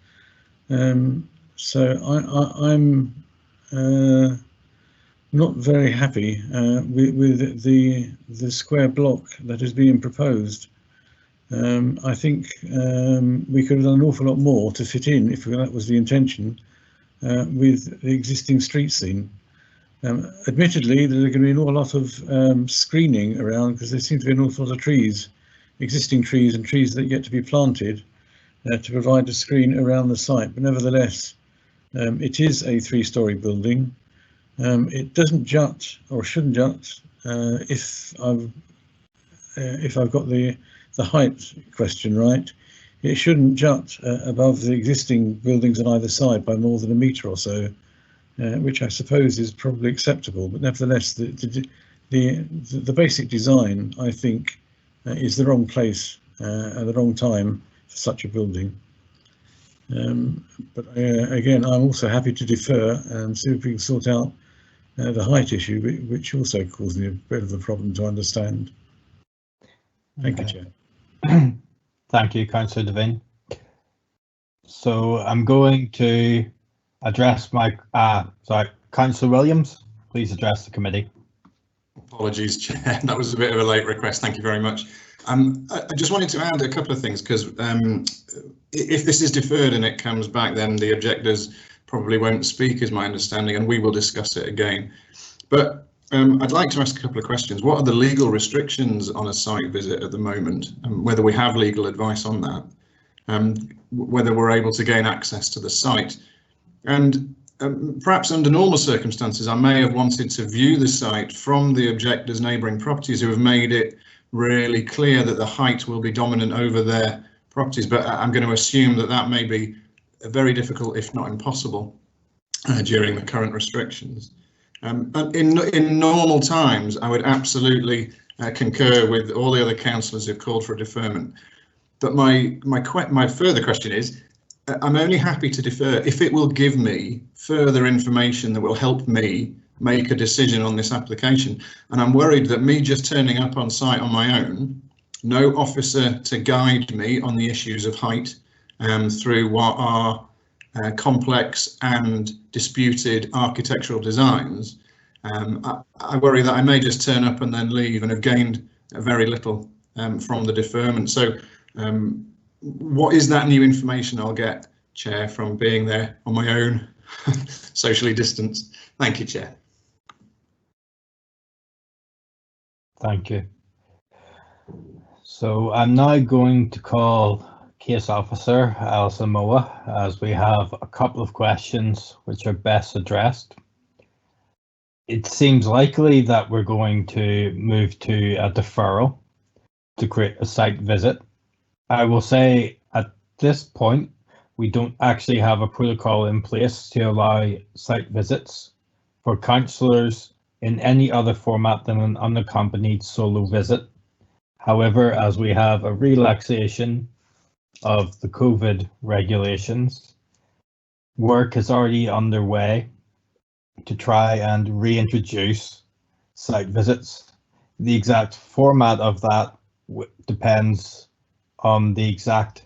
So I'm not very happy with the square block that is being proposed. I think we could have done an awful lot more to fit in, if that was the intention, with the existing street scene. Admittedly, there's going to be an awful lot of screening around, because there seem to be an awful lot of trees, existing trees and trees that yet to be planted to provide a screen around the site. But nevertheless, it is a 3-storey building. It doesn't jut, or shouldn't jut, if I've got the height question right. It shouldn't jut above the existing buildings on either side by more than a metre or so, which I suppose is probably acceptable. But nevertheless, the basic design, I think, is the wrong place at the wrong time for such a building. But again, I'm also happy to defer and see if we can sort out the height issue, which also caused me a bit of a problem to understand. Thank you, Chair. Thank you, Councillor Devine. So I'm going to address my, Councillor Williams, please address the committee. Apologies, Chair. That was a bit of a late request. Thank you very much. I just wanted to add a couple of things, because if this is deferred and it comes back, then the objectors probably won't speak, is my understanding, and we will discuss it again. But I'd like to ask a couple of questions. What are the legal restrictions on a site visit at the moment, and whether we have legal advice on that, whether we're able to gain access to the site, and perhaps under normal circumstances I may have wanted to view the site from the objectors' neighbouring properties who have made it really clear that the height will be dominant over their properties, but I'm going to assume that that may be very difficult, if not impossible, during the current restrictions. In normal times, I would absolutely concur with all the other councillors who've called for a deferment. But my further question is, I'm only happy to defer if it will give me further information that will help me make a decision on this application. And I'm worried that me just turning up on site on my own, no officer to guide me on the issues of height through what are complex and disputed architectural designs, I worry that I may just turn up and then leave and have gained very little from the deferment. So what is that new information I'll get, Chair, from being there on my own, socially distanced? Thank you, Chair. Thank you. So I'm now going to call Case Officer Alison Moa, as we have a couple of questions which are best addressed. It seems likely that we're going to move to a deferral to create a site visit. I will say at this point, we don't actually have a protocol in place to allow site visits for councillors in any other format than an unaccompanied solo visit. However, as we have a relaxation of the COVID regulations, work is already underway to try and reintroduce site visits. The exact format of that depends on the exact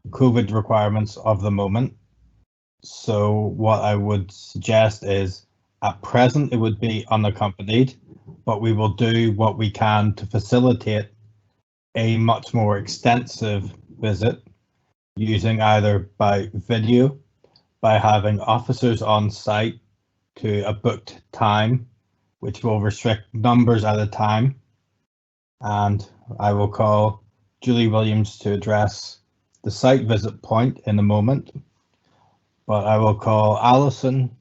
COVID requirements of the moment. So what I would suggest is, at present it would be unaccompanied, but we will do what we can to facilitate a much more extensive visit using either by video, by having officers on site to a booked time, which will restrict numbers at a time. And I will call Julie Williams to address the site visit point in a moment, but I will call Alison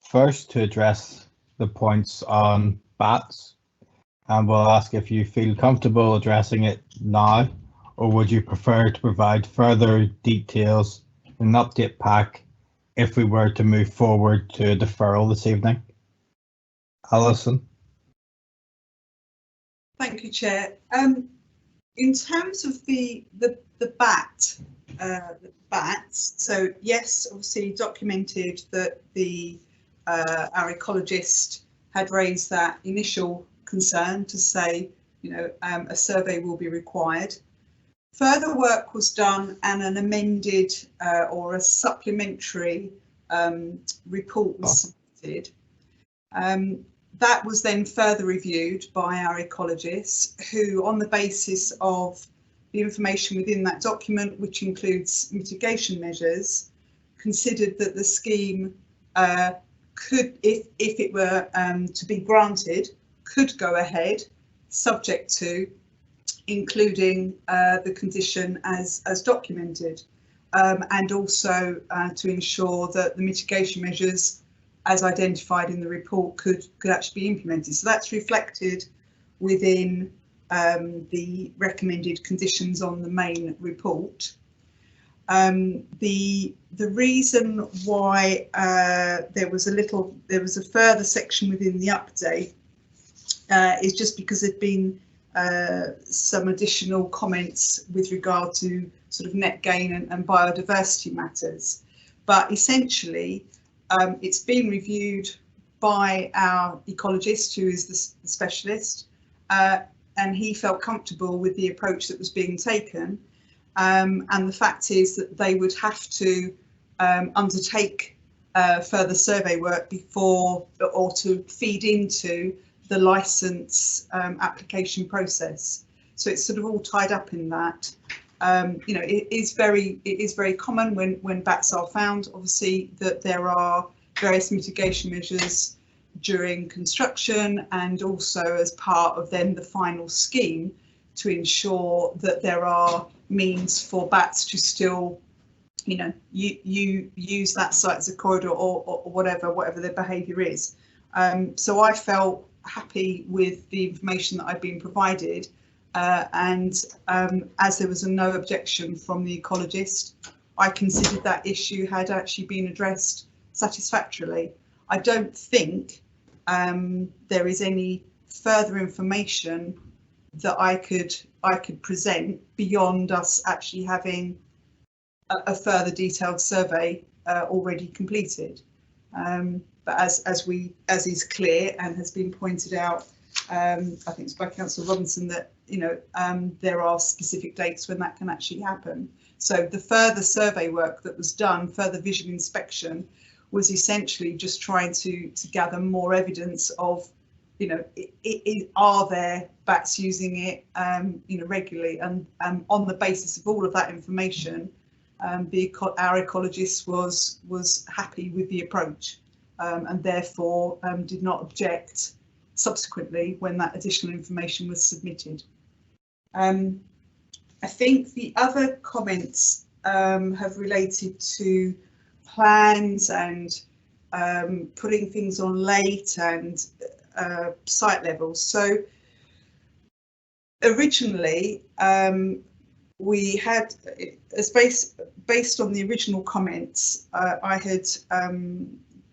first to address the points on bats, and we'll ask if you feel comfortable addressing it now, or would you prefer to provide further details in an update pack if we were to move forward to a deferral this evening? Alison. Thank you, Chair. In terms of the bats, so yes, obviously documented that our ecologist had raised that initial concern to say, a survey will be required. Further work was done and an amended or a supplementary report was submitted. That was then further reviewed by our ecologists, who, on the basis of the information within that document, which includes mitigation measures, considered that the scheme could, if it were to be granted, could go ahead, subject to including the condition as documented, and also to ensure that the mitigation measures as identified in the report could actually be implemented. So that's reflected within the recommended conditions on the main report. The reason why there was a further section within the update is just because there'd been some additional comments with regard to sort of net gain and biodiversity matters. But essentially, it's been reviewed by our ecologist, who is the specialist, and he felt comfortable with the approach that was being taken. And the fact is that they would have to undertake further survey work before, or to feed into the licence application process. So it's sort of all tied up in that. It is very common when bats are found, obviously, that there are various mitigation measures during construction and also as part of then the final scheme to ensure that there are means for bats to still, you use that site as a corridor or whatever their behaviour is. So I felt happy with the information that I've been provided. And as there was no objection from the ecologist, I considered that issue had actually been addressed satisfactorily. I don't think there is any further information that I could present beyond us actually having a further detailed survey already completed. But as is clear and has been pointed out, I think it's by Councillor Robinson, that there are specific dates when that can actually happen. So the further survey work that was done, further visual inspection, was essentially just trying to gather more evidence of, are there bats using it, regularly, and on the basis of all of that information, our ecologist was happy with the approach, and therefore did not object subsequently when that additional information was submitted. I think the other comments have related to plans and putting things on late and site levels. So originally we had, as based on the original comments, I had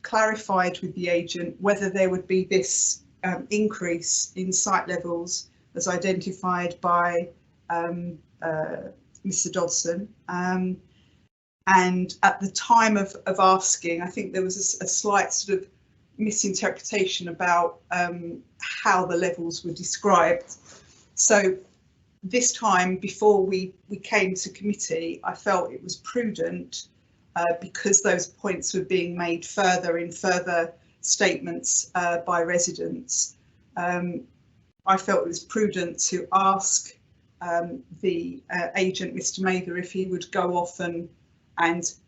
clarified with the agent whether there would be this increase in site levels as identified by Mr. Dodson. And at the time of asking, I think there was a slight sort of misinterpretation about how the levels were described. So this time, before we came to committee, I felt it was prudent, because those points were being made further in further statements by residents. I felt it was prudent to ask the agent, Mr. Mather, if he would go off and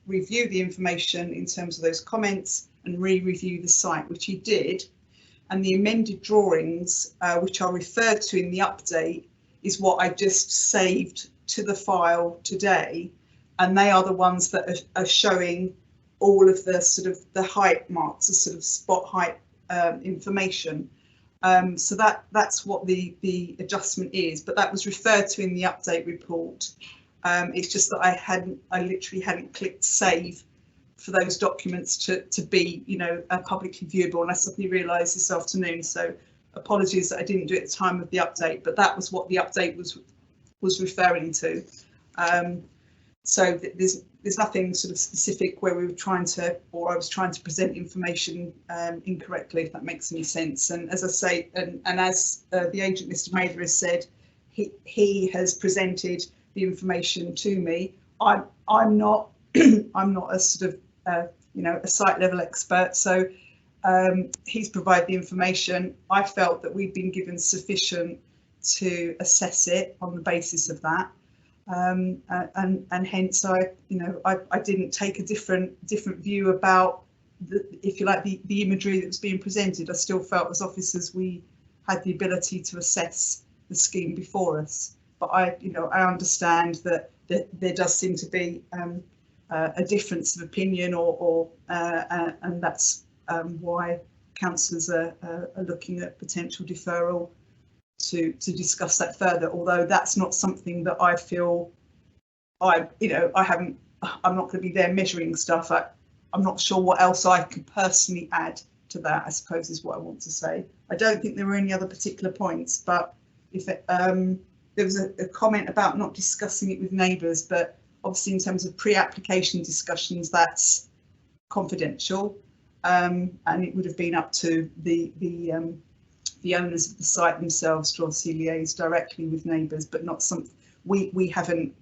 review the information in terms of those comments and re-review the site, which he did. And the amended drawings, which are referred to in the update, is what I just saved to the file today. And they are the ones that are showing all of the sort of the height marks, the sort of spot height information. So that's what the adjustment is, but that was referred to in the update report. It's just that I literally hadn't clicked save for those documents to be, you know, publicly viewable, and I suddenly realised this afternoon. So apologies that I didn't do it at the time of the update, but that was what the update was referring to. So there's nothing sort of specific where we were trying to, or I was trying to present information incorrectly, if that makes any sense. And as I say, and as the agent, Mr. Mather, has said, he has presented the information to me. I'm not I'm not a sort of you know, a site level expert, so he's provided the information. I felt that we'd been given sufficient to assess it on the basis of that. And hence I didn't take a different view about if you like the imagery that was being presented. I still felt as officers we had the ability to assess the scheme before us, but I understand that there does seem to be a difference of opinion, and that's why councillors are looking at potential deferral to discuss that further, although that's not something that I feel I'm not going to be there measuring stuff. I'm not sure what else I could personally add to that, I suppose, is what I want to say. I don't think there were any other particular points, but if there was a comment about not discussing it with neighbours, but obviously in terms of pre-application discussions, that's confidential, and it would have been up to the owners of the site themselves to obviously liaise directly with neighbours, but not something we haven't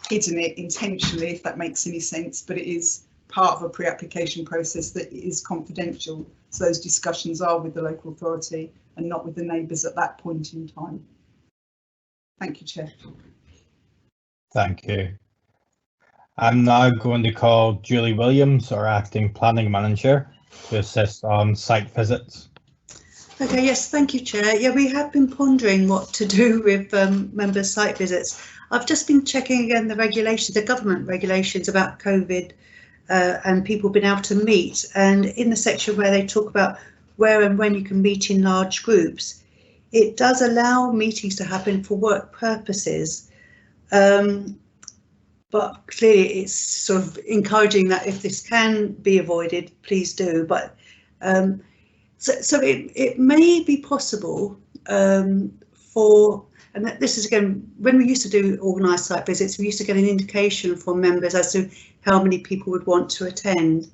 hidden it intentionally, if that makes any sense, but it is part of a pre-application process that is confidential. So those discussions are with the local authority and not with the neighbours at that point in time. Thank you, Chair. Thank you. I'm now going to call Julie Williams, our Acting Planning Manager, to assist on site visits. Okay, yes, thank you, Chair. Yeah, we have been pondering what to do with members' site visits. I've just been checking again the regulations, the government regulations about COVID and people being able to meet. And in the section where they talk about where and when you can meet in large groups, it does allow meetings to happen for work purposes. But clearly it's sort of encouraging that if this can be avoided, please do. But so it may be possible for, and this is again, when we used to do organised site visits, we used to get an indication from members as to how many people would want to attend.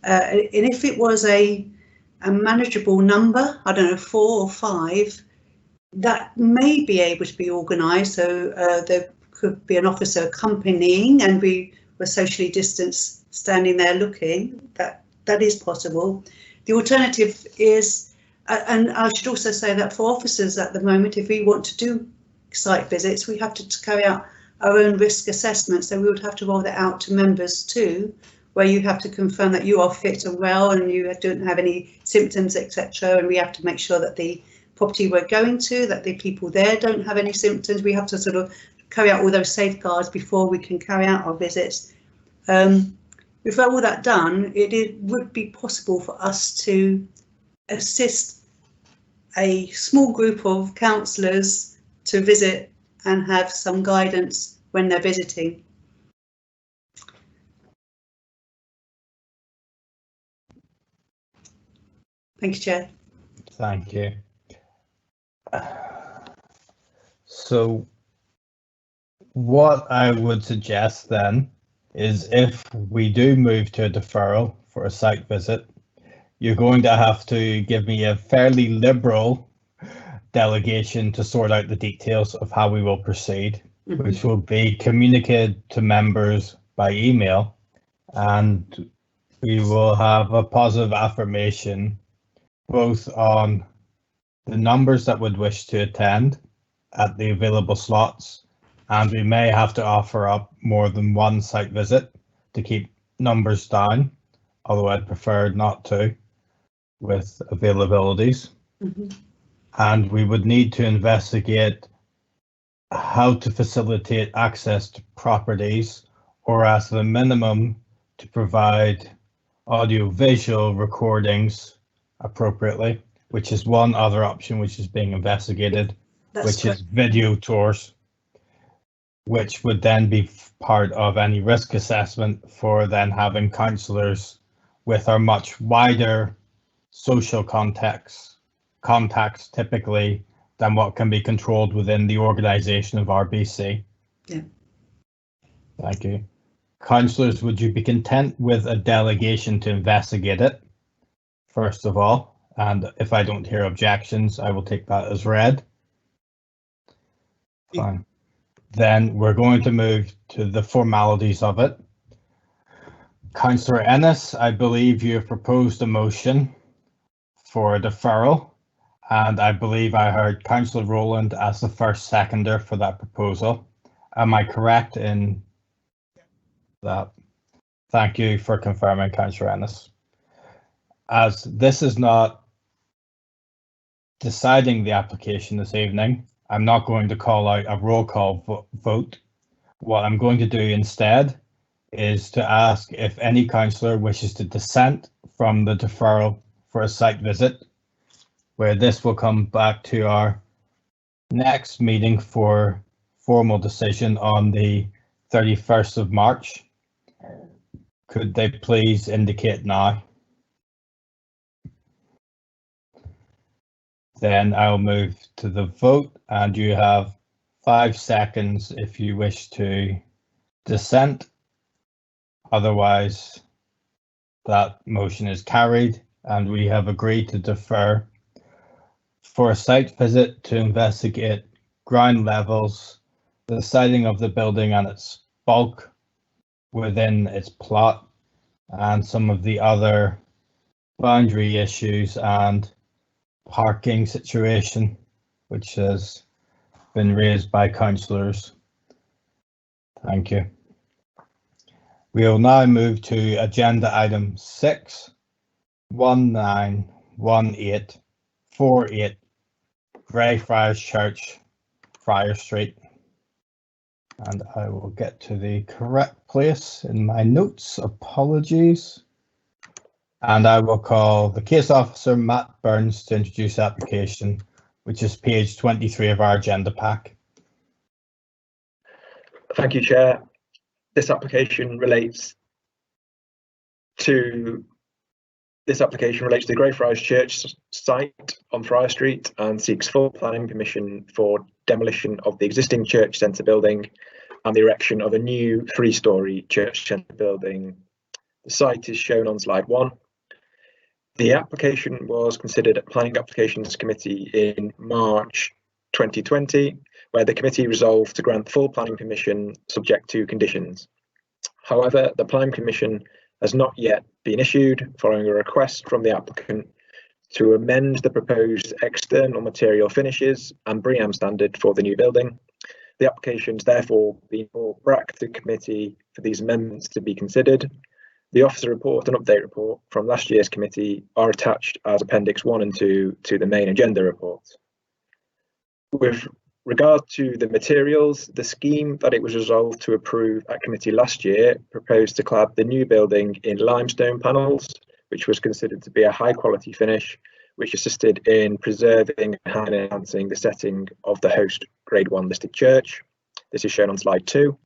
And if it was a manageable number, I don't know, 4 or 5, that may be able to be organised. So there could be an officer accompanying and we were socially distanced standing there looking. That is possible. The alternative is, and I should also say that for officers at the moment, if we want to do site visits, we have to carry out our own risk assessment. So we would have to roll that out to members too, where you have to confirm that you are fit and well and you don't have any symptoms, etc. And we have to make sure that the property we're going to, that the people there don't have any symptoms. We have to sort of carry out all those safeguards before we can carry out our visits. With all that done, it would be possible for us to assist a small group of councillors to visit and have some guidance when they're visiting. Thank you, Chair. Thank you. So what I would suggest then is if we do move to a deferral for a site visit, you're going to have to give me a fairly liberal delegation to sort out the details of how we will proceed, which will be communicated to members by email, and we will have a positive affirmation both on the numbers that would wish to attend at the available slots, and we may have to offer up more than one site visit to keep numbers down, although I'd prefer not to with availabilities. And we would need to investigate how to facilitate access to properties, or as the minimum to provide audio-visual recordings appropriately, which is one other option which is being investigated, which is video tours, which would then be part of any risk assessment for then having councillors with our much wider social contacts typically than what can be controlled within the organisation of RBC. Yeah. Thank you. Councillors, would you be content with a delegation to investigate it, first of all? And if I don't hear objections, I will take that as read. Fine. Then we're going to move to the formalities of it. Councillor Ennis, I believe you have proposed a motion for a deferral, and I believe I heard Councillor Rowland as the first seconder for that proposal. Am I correct in that? Thank you for confirming, Councillor Ennis. As this is not deciding the application this evening, I'm not going to call out a roll call vote. What I'm going to do instead is to ask if any councillor wishes to dissent from the deferral for a site visit, where this will come back to our next meeting for formal decision on the 31st of March. Could they please indicate now? Then I'll move to the vote, and you have 5 seconds if you wish to dissent. Otherwise, that motion is carried, and we have agreed to defer for a site visit to investigate ground levels, the siting of the building and its bulk within its plot, and some of the other boundary issues and parking situation, which has been raised by councillors. Thank you. We will now move to agenda item 6, 191848 Greyfriars Church, Friar Street. And I will get to the correct place in my notes. Apologies. And I will call the case officer, Matt Burns, to introduce the application, which is page 23 of our agenda pack. Thank you, Chair. This application relates to the Greyfriars Church site on Friar Street and seeks full planning permission for demolition of the existing church centre building and the erection of a new 3-storey church centre building. The site is shown on slide 1. The application was considered at Planning Applications Committee in March 2020, where the committee resolved to grant full planning permission subject to conditions. However, the planning permission has not yet been issued following a request from the applicant to amend the proposed external material finishes and BREEAM standard for the new building. The application has therefore been brought back to committee for these amendments to be considered. The officer report and update report from last year's committee are attached as Appendix 1 and 2 to the main agenda report. With regard to the materials, the scheme that it was resolved to approve at committee last year proposed to clad the new building in limestone panels, which was considered to be a high quality finish, which assisted in preserving and enhancing the setting of the host Grade 1 listed church. This is shown on slide 2.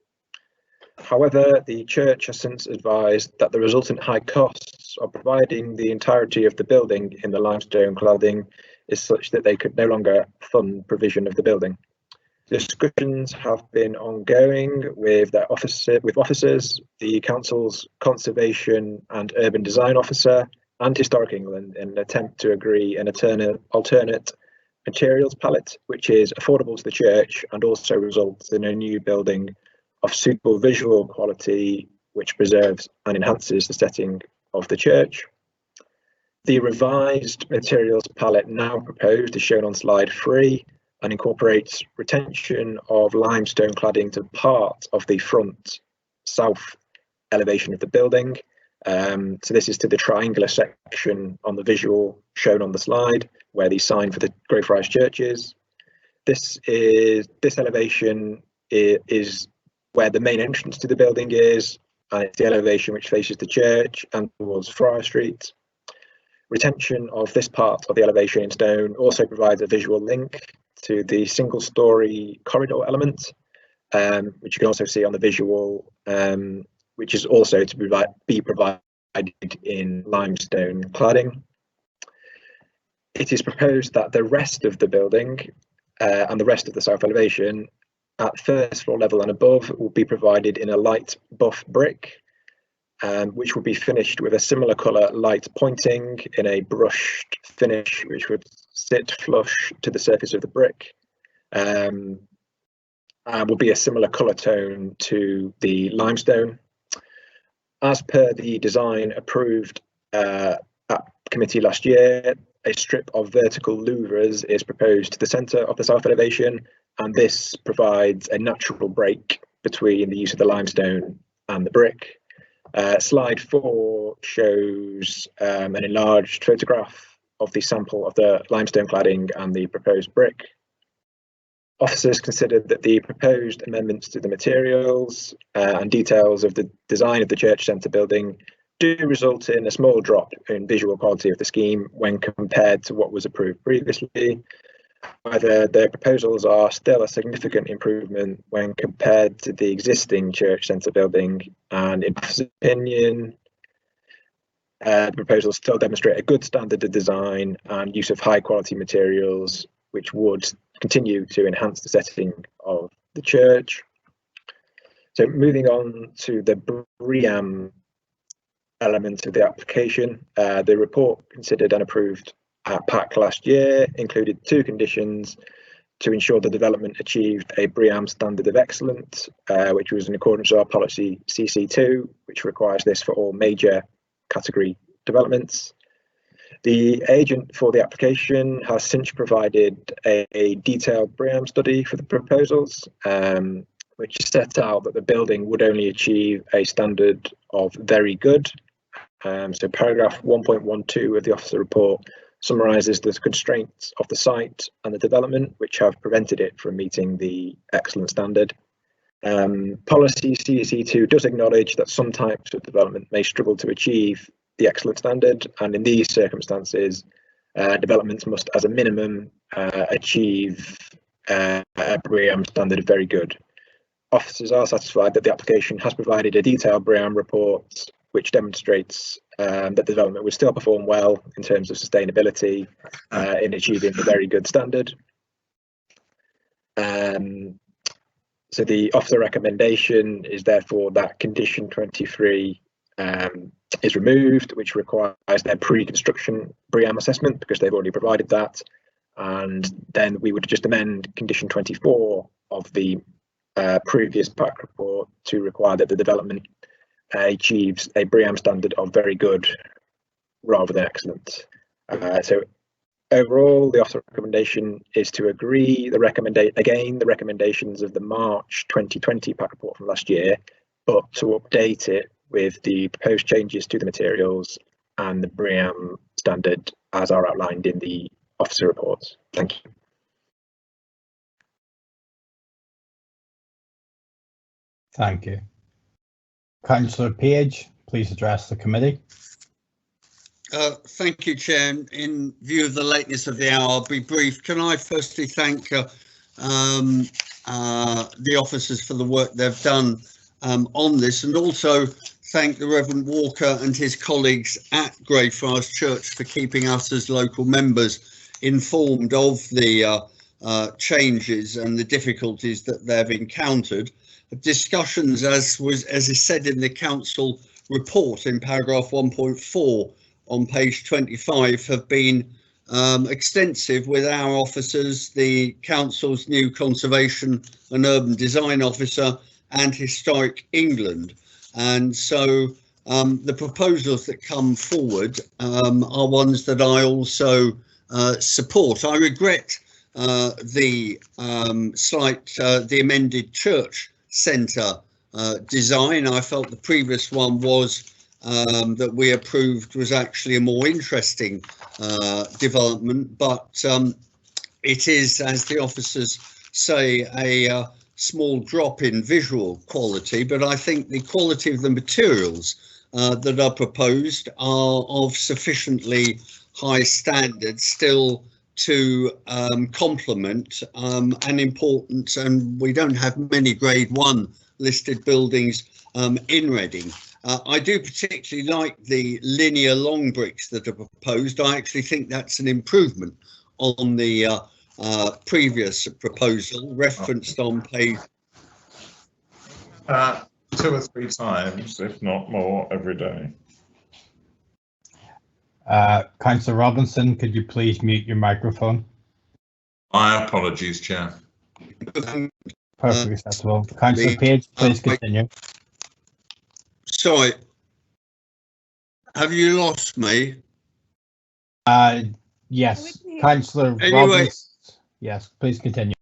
However, the church has since advised that the resultant high costs of providing the entirety of the building in the limestone cladding is such that they could no longer fund provision of the building. Discussions have been ongoing with officers, the council's conservation and urban design officer, and Historic England in an attempt to agree an alternate materials palette, which is affordable to the church and also results in a new building of suitable visual quality, which preserves and enhances the setting of the church. The revised materials palette now proposed is shown on slide 3 and incorporates retention of limestone cladding to part of the front south elevation of the building. So this is to the triangular section on the visual shown on the slide, where the sign for the Greyfriars Church is. This elevation is where the main entrance to the building is, and it's the elevation which faces the church and towards Friar Street. Retention of this part of the elevation in stone also provides a visual link to the single-storey corridor element, which you can also see on the visual, which is also to be provided in limestone cladding. It is proposed that the rest of the building and the rest of the south elevation at first floor level and above will be provided in a light buff brick, which will be finished with a similar colour light pointing in a brushed finish, which would sit flush to the surface of the brick, and will be a similar colour tone to the limestone. As per the design approved at committee last year, a strip of vertical louvres is proposed to the centre of the south elevation, and this provides a natural break between the use of the limestone and the brick. Slide 4 shows an enlarged photograph of the sample of the limestone cladding and the proposed brick. Officers considered that the proposed amendments to the materials and details of the design of the church centre building do result in a small drop in visual quality of the scheme when compared to what was approved previously. However, the proposals are still a significant improvement when compared to the existing church centre building, and in officer's opinion, the proposals still demonstrate a good standard of design and use of high quality materials, which would continue to enhance the setting of the church. So moving on to the BREEAM element of the application, the report considered and approved at PAC last year included 2 conditions to ensure the development achieved a BREEAM standard of excellence, which was in accordance with our policy CC2, which requires this for all major category developments. The agent for the application has since provided a detailed BREEAM study for the proposals, which set out that the building would only achieve a standard of very good. So paragraph 1.12 of the officer report summarises the constraints of the site and the development which have prevented it from meeting the excellent standard. Policy CC2 does acknowledge that some types of development may struggle to achieve the excellent standard, and in these circumstances, developments must, as a minimum, achieve a BREEAM standard of very good. Officers are satisfied that the application has provided a detailed BREEAM report which demonstrates that the development will still perform well in terms of sustainability in achieving the very good standard. So the officer recommendation is therefore that condition 23 is removed, which requires their pre-construction BREEAM assessment because they've already provided that, and then we would just amend condition 24 of the previous PAC report to require that the development achieves a BREEAM standard of very good rather than excellent. So overall, the officer recommendation is to agree the recommendations of the March 2020 PAC report from last year, but to update it with the proposed changes to the materials and the BREEAM standard as are outlined in the officer reports. Thank you. Thank you. Councillor Page, please address the committee. Thank you, Chair. In view of the lateness of the hour, I'll be brief. Can I firstly thank the officers for the work they've done on this, and also thank the Reverend Walker and his colleagues at Greyfriars Church for keeping us as local members informed of the changes and the difficulties that they've encountered. Discussions, as is said in the council report in paragraph 1.4 on page 25, have been extensive with our officers, the council's new conservation and urban design officer, and Historic England. And so the proposals that come forward are ones that I also support. I regret the amended church centre design. I felt the previous one was that we approved was actually a more interesting development, but it is, as the officers say, a small drop in visual quality, but I think the quality of the materials that are proposed are of sufficiently high standard still to complement an important, and we don't have many grade 1 listed buildings in Reading. I do particularly like the linear long bricks that are proposed. I actually think that's an improvement on the previous proposal referenced on page 2 or 3 times, if not more, every day. Councillor Robinson, could you please mute your microphone? My apologies, Chair. Perfectly acceptable. Councillor Page, please continue. Sorry, have you lost me? Yes, Councillor Anyway, Robinson. Yes, please continue.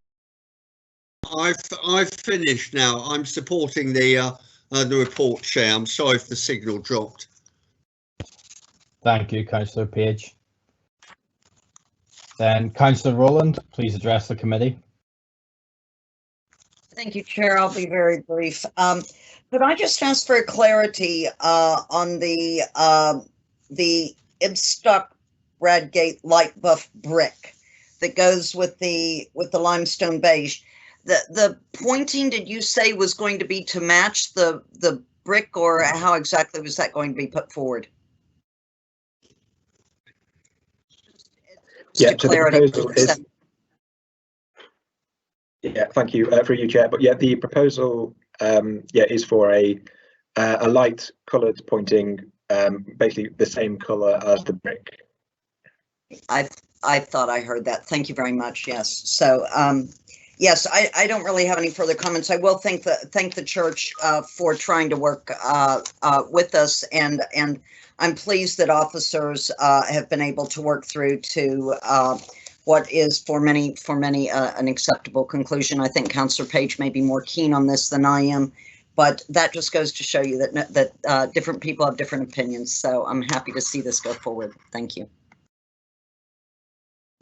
I've finished now. I'm supporting the report, Chair. I'm sorry if the signal dropped. Thank you, Councillor Page. Then Councillor Rowland, please address the committee. Thank you, Chair. I'll be very brief. Could I just ask for clarity on the Ibstock Bradgate light buff brick that goes with the limestone beige? The pointing, did you say, was going to be to match the brick, or how exactly was that going to be put forward? Yeah, so the proposal is. Yeah, thank you for you, Chair. But yeah, the proposal is for a light coloured pointing, basically the same colour as the brick. I thought I heard that. Thank you very much. Yes. So yes, I don't really have any further comments. I will thank the church for trying to work with us, and I'm pleased that officers have been able to work through to what is for many an acceptable conclusion. I think Councillor Page may be more keen on this than I am, but that just goes to show you that different people have different opinions. So I'm happy to see this go forward. Thank you.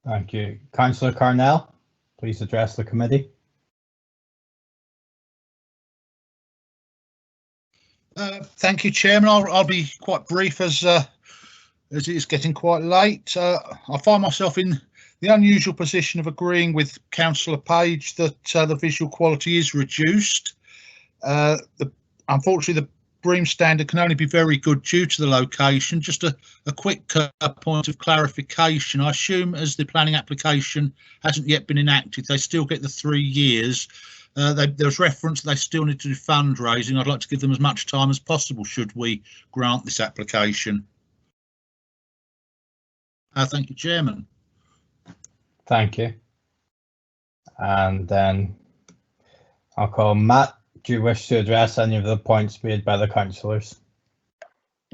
Thank you. Councillor Carnell, please address the committee. Thank you, Chairman. I'll be quite brief as it is getting quite late. I find myself in the unusual position of agreeing with Councillor Page that the visual quality is reduced. Unfortunately, the BREEAM standard can only be very good due to the location. Just a quick point of clarification. I assume as the planning application hasn't yet been enacted, they still get the 3 years. There's reference they still need to do fundraising. I'd like to give them as much time as possible should we grant this application. Thank you, Chairman. Thank you. And then I'll call Matt. Do you wish to address any of the points made by the councillors?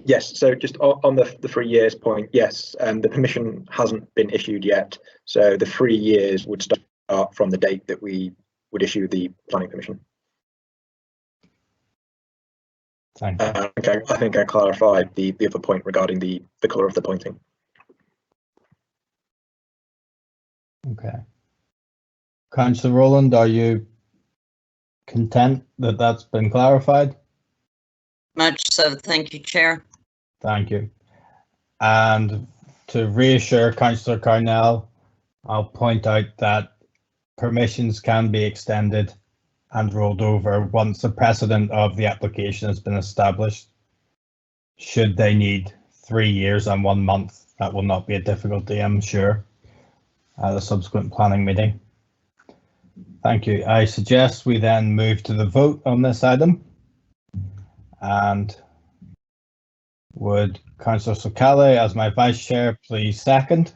Yes, so just on the 3 years point, yes, the permission hasn't been issued yet, so the 3 years would start from the date that we would issue the planning permission. Thank you. I think I clarified the other point regarding the colour of the pointing. Okay. Councillor Rowland, are you Content that that's been clarified? Much so, thank you, Chair. Thank you. And to reassure Councillor Carnell, I'll point out that permissions can be extended and rolled over once the precedent of the application has been established. Should they need 3 years and 1 month, that will not be a difficulty, I'm sure, at a subsequent planning meeting. Thank you. I suggest we then move to the vote on this item. And would Councillor Sokale, as my Vice Chair, please second?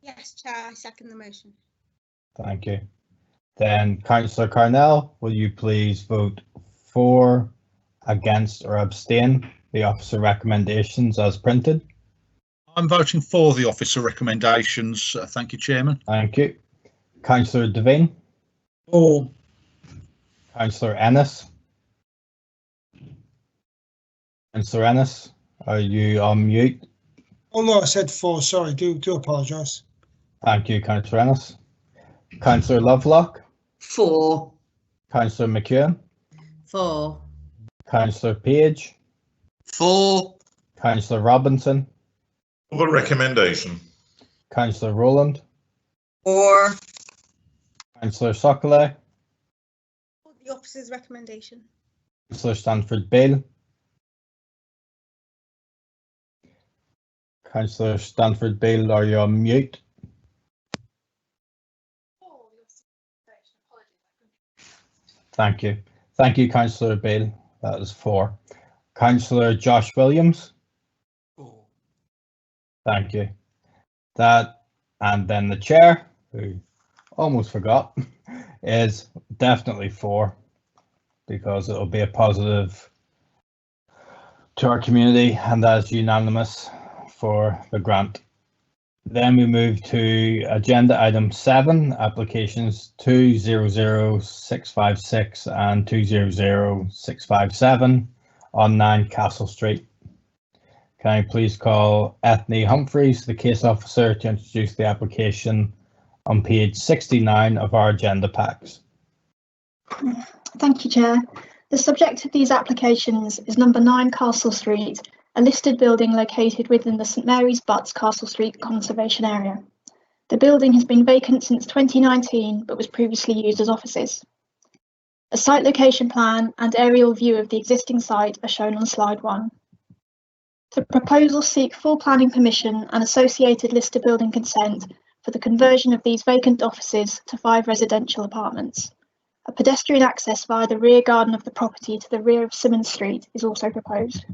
Yes, Chair, I second the motion. Thank you. Then Councillor Carnell, will you please vote for, against or abstain the officer recommendations as printed? I'm voting for the officer recommendations. Thank you, Chairman. Thank you. Councillor Devine? For. Councillor Ennis? Councillor Ennis, are you on mute? Oh no, I said for, sorry, do apologise. Thank you, Councillor Ennis. Councillor Lovelock? For. Councillor McEwen? For. Councillor Page? For. Councillor Robinson? For the recommendation. Councillor Rowland? For. Councillor Sokole? For the officer's recommendation. Councillor Stanford Beale? Councillor Stanford Beale, are you on mute? Thank you. Thank you, Councillor Beale. That is 4. Councillor Josh Williams? 4. Thank you. That, and then the chair, who almost forgot, is definitely 4, because it'll be a positive to our community, and that is unanimous for the grant. Then we move to agenda item 7, applications 200656 and 200657 on 9 Castle Street. Can I please call Ethne Humphreys, the case officer, to introduce the application on page 69 of our agenda packs. Thank you, Chair. The subject of these applications is number 9 Castle Street, a listed building located within the St Mary's Butts Castle Street Conservation Area. The building has been vacant since 2019 but was previously used as offices. A site location plan and aerial view of the existing site are shown on slide 1. The proposals seek full planning permission and associated listed building consent for the conversion of these vacant offices to 5 residential apartments. A pedestrian access via the rear garden of the property to the rear of Simmons Street is also proposed.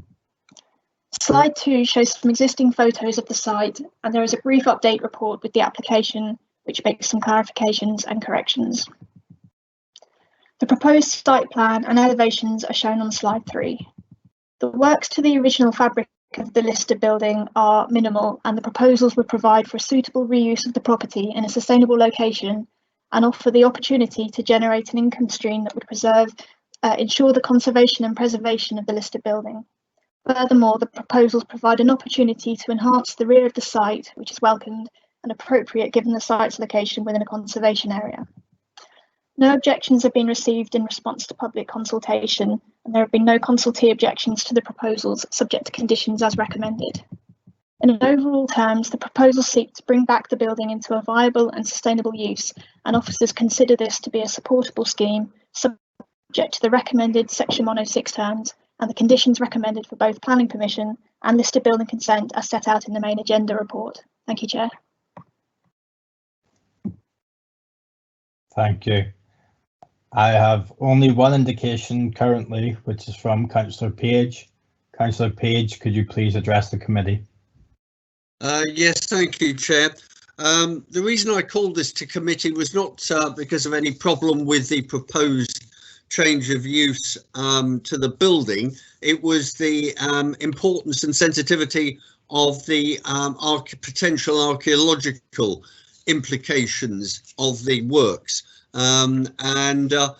Slide 2 shows some existing photos of the site, and there is a brief update report with the application, which makes some clarifications and corrections. The proposed site plan and elevations are shown on slide 3. The works to the original fabric of the listed building are minimal, and the proposals would provide for a suitable reuse of the property in a sustainable location and offer the opportunity to generate an income stream that would ensure the conservation and preservation of the listed building. Furthermore, the proposals provide an opportunity to enhance the rear of the site, which is welcomed and appropriate given the site's location within a conservation area. No objections have been received in response to public consultation, and there have been no consultee objections to the proposals, subject to conditions as recommended. In overall terms, the proposals seek to bring back the building into a viable and sustainable use, and officers consider this to be a supportable scheme, subject to the recommended Section 106 terms, and the conditions recommended for both planning permission and listed building consent as set out in the main agenda report. Thank you, Chair. Thank you. I have only one indication currently, which is from Councillor Page. Councillor Page, could you please address the committee? Yes, thank you, Chair. The reason I called this to committee was not because of any problem with the proposed change of use to the building. It was the importance and sensitivity of the potential archaeological implications of the works. The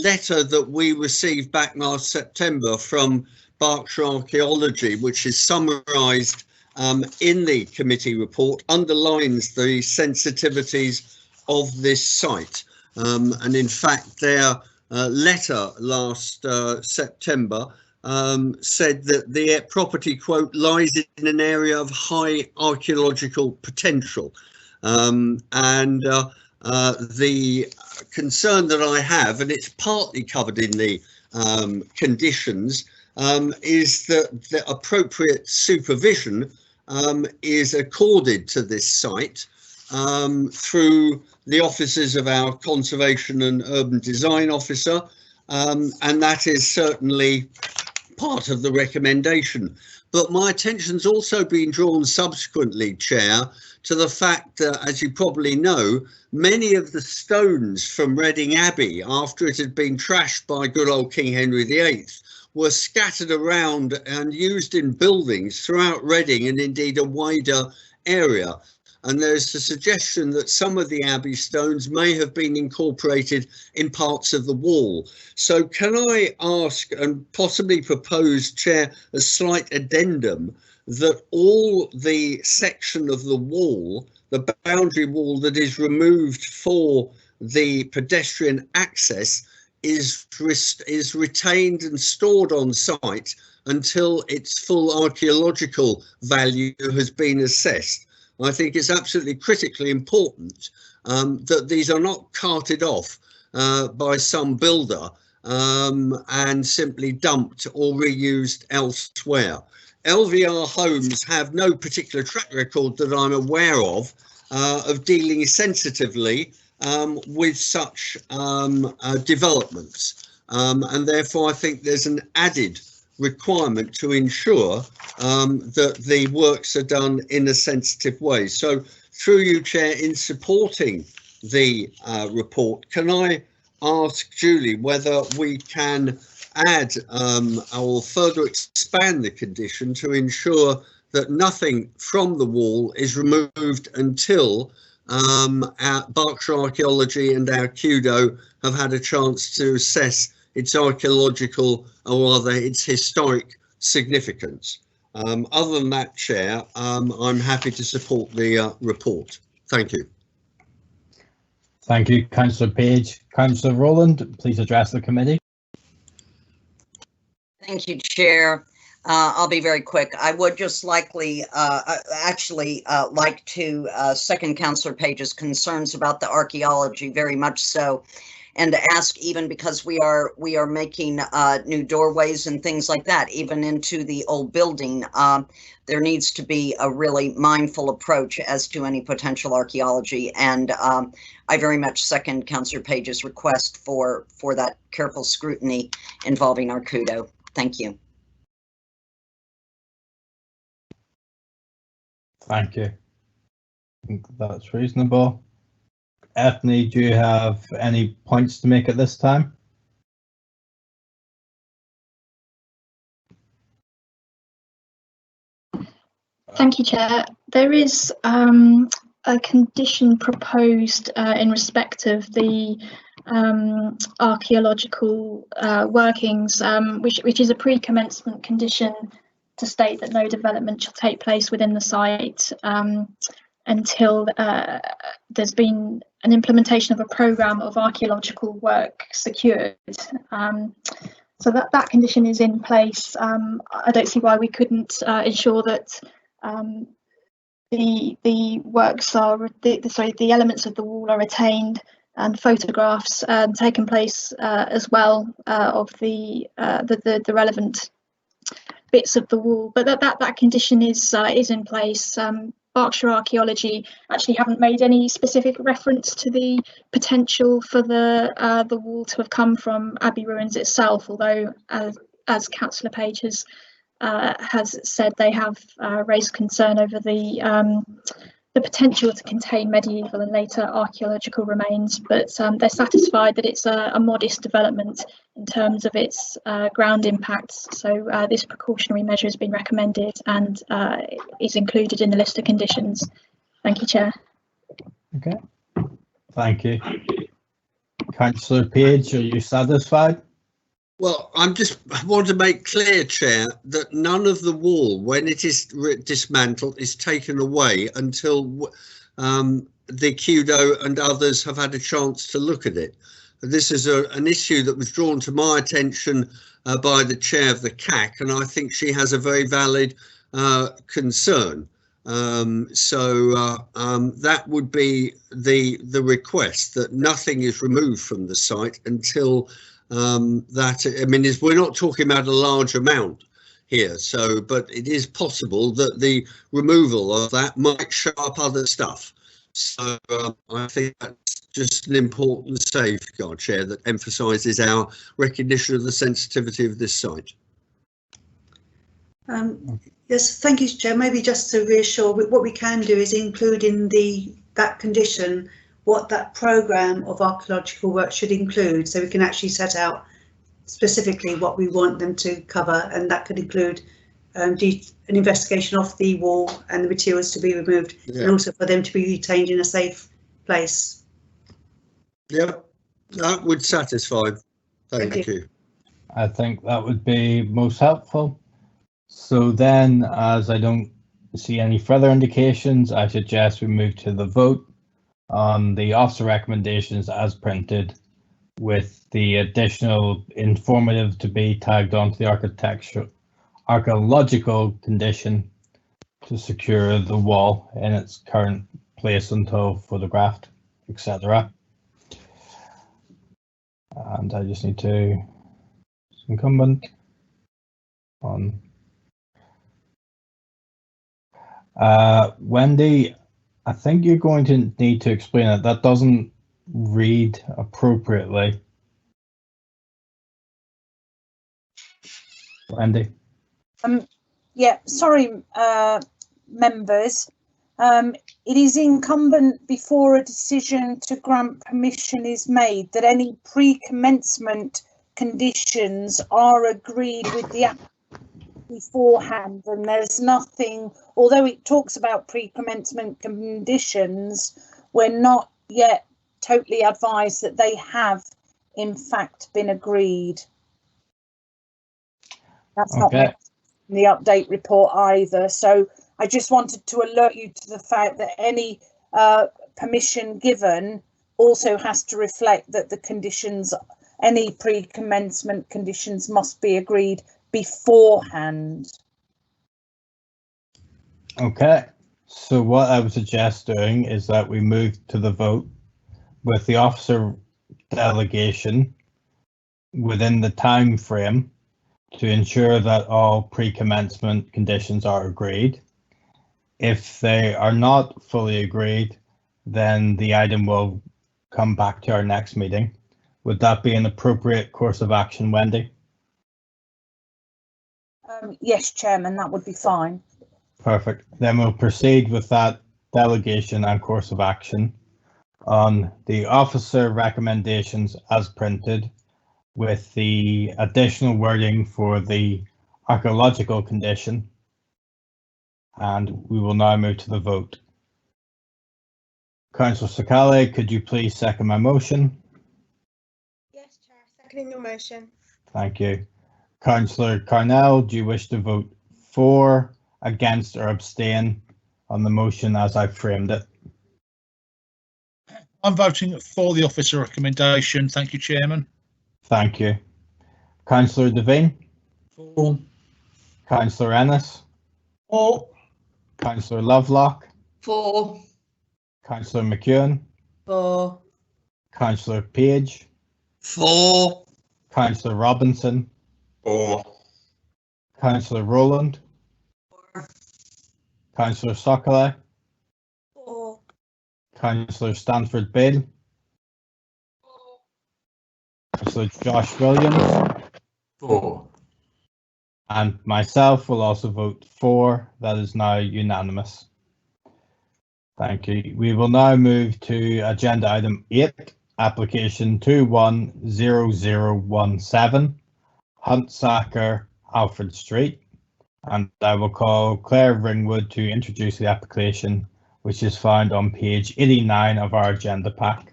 letter that we received back last September from Berkshire Archaeology, which is summarised in the committee report, underlines the sensitivities of this site. and in fact their letter last September said that the property, quote, lies in an area of high archaeological potential, and the concern that I have, and it's partly covered in the conditions, is that the appropriate supervision is accorded to this site through the offices of our Conservation and Urban Design Officer, and that is certainly part of the recommendation. But my attention's also been drawn subsequently, Chair, to the fact that, as you probably know, many of the stones from Reading Abbey, after it had been trashed by good old King Henry VIII, were scattered around and used in buildings throughout Reading and indeed a wider area. And there's a suggestion that some of the Abbey stones may have been incorporated in parts of the wall. So can I ask and possibly propose, Chair, a slight addendum that all the section of the wall, the boundary wall that is removed for the pedestrian access, is retained and stored on site until its full archaeological value has been assessed? I think it's absolutely critically important that these are not carted off by some builder and simply dumped or reused elsewhere. LVR homes have no particular track record that I'm aware of dealing sensitively with such developments, and therefore I think there's an added requirement to ensure that the works are done in a sensitive way. So through you, Chair, in supporting the report, can I ask Julie whether we can add or further expand the condition to ensure that nothing from the wall is removed until our Berkshire Archaeology and our CUDO have had a chance to assess its archaeological, or rather its historic significance. Other than that, Chair, I'm happy to support the report. Thank you. Thank you, Councillor Page. Councillor Rowland, please address the committee. Thank you, Chair. I'll be very quick. I would just like to second Councillor Page's concerns about the archaeology, very much so, and to ask, even because we are making new doorways and things like that, even into the old building, there needs to be a really mindful approach as to any potential archaeology, and I very much second Councillor Page's request for that careful scrutiny involving our CUDO. Thank you. Thank you. I think that's reasonable. Ethne, do you have any points to make at this time? Thank you, Chair. There is a condition proposed in respect of the archaeological workings, which is a pre-commencement condition to state that no development shall take place within the site until there's been an implementation of a programme of archaeological work secured. So that condition is in place. I don't see why we couldn't ensure that the works are, the elements of the wall are retained, and photographs taken place as well of the relevant bits of the wall. But that condition is in place. Berkshire Archaeology actually haven't made any specific reference to the potential for the wall to have come from Abbey ruins itself, although as Councillor Page has said, they have raised concern over the potential to contain medieval and later archaeological remains, but they're satisfied that it's a modest development in terms of its ground impacts. So this precautionary measure has been recommended and is included in the list of conditions. Thank you, Chair. Okay, thank you. Councillor Page, are you satisfied? Well, I want to make clear, Chair, that none of the wall, when it is dismantled, is taken away until the QDO and others have had a chance to look at it. This is an issue that was drawn to my attention by the chair of the CAC, and I think she has a very valid concern. That would be the request, that nothing is removed from the site until that, I mean, we're not talking about a large amount here, but it is possible that the removal of that might show up other stuff. So I think that's just an important safeguard, Chair, that emphasises our recognition of the sensitivity of this site. Yes, thank you, Chair. Maybe just to reassure, what we can do is include in that condition what that programme of archaeological work should include, so we can actually set out specifically what we want them to cover, and that could include an investigation of the wall and the materials to be removed, and also for them to be retained in a safe place. Yeah, that would satisfy. Thank you. I think that would be most helpful. So then, as I don't see any further indications, I suggest we move to the vote on the officer recommendations as printed, with the additional informative to be tagged onto the archaeological condition to secure the wall in its current place until photographed, etc. And I just need to incumbent on Wendy. I think you're going to need to explain it. That doesn't read appropriately. Wendy. Yeah, sorry, members. It is incumbent before a decision to grant permission is made that any pre-commencement conditions are agreed with the applicant beforehand, and there's nothing, although it talks about pre-commencement conditions, we're not yet totally advised that they have in fact been agreed. That's not in the update report either, so I just wanted to alert you to the fact that any permission given also has to reflect that the conditions, any pre-commencement conditions, must be agreed beforehand. Okay, so what I would suggest doing is that we move to the vote with the officer delegation within the time frame to ensure that all pre-commencement conditions are agreed. If they are not fully agreed, then the item will come back to our next meeting. Would that be an appropriate course of action, Wendy? Yes, Chairman, that would be fine. Perfect. Then we'll proceed with that delegation and course of action on the officer recommendations as printed, with the additional wording for the archaeological condition. And we will now move to the vote. Councillor Sakale, could you please second my motion? Yes, Chair, seconding your motion. Thank you. Councillor Carnell, do you wish to vote for, against, or abstain on the motion as I framed it? I'm voting for the officer recommendation. Thank you, Chairman. Thank you. Councillor Devine? For. Councillor Ennis? For. Councillor Lovelock? For. Councillor McEwen? For. Councillor Page? For. Councillor Robinson? For. Councillor Rowland? For. Councillor Sakale? For. Councillor Stanford Bale? Councillor Josh Williams? For. And myself will also vote for. That is now unanimous. Thank you. We will now move to agenda item 8, application 210017, Huntsacker, Alfred Street. And I will call Claire Ringwood to introduce the application, which is found on page 89 of our agenda pack.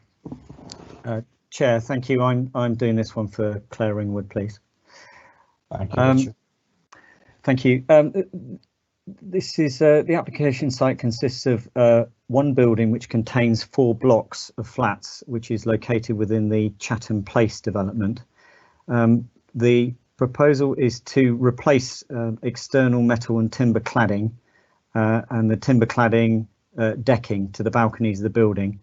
Chair, thank you. I'm doing this one for Claire Ringwood, please. Thank you. Thank you. This is the application site consists of one building which contains 4 blocks of flats, which is located within the Chatham Place development. The proposal is to replace external metal and timber cladding and the timber cladding decking to the balconies of the building,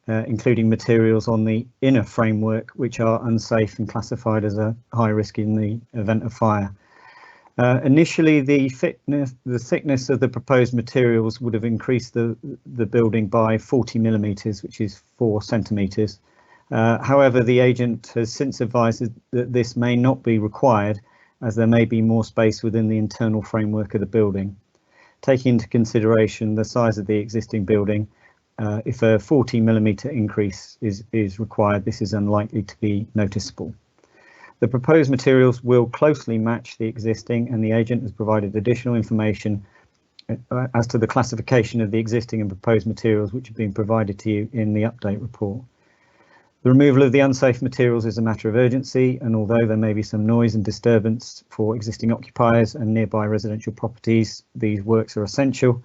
including materials on the inner framework which are unsafe and classified as a high risk in the event of fire. Initially, the thickness of the proposed materials would have increased the building by 40 millimetres, which is 4 centimetres. However, the agent has since advised that this may not be required, as there may be more space within the internal framework of the building. Taking into consideration the size of the existing building, if a 40 millimetre increase is required, this is unlikely to be noticeable. The proposed materials will closely match the existing, and the agent has provided additional information as to the classification of the existing and proposed materials which have been provided to you in the update report. The removal of the unsafe materials is a matter of urgency, and although there may be some noise and disturbance for existing occupiers and nearby residential properties, these works are essential,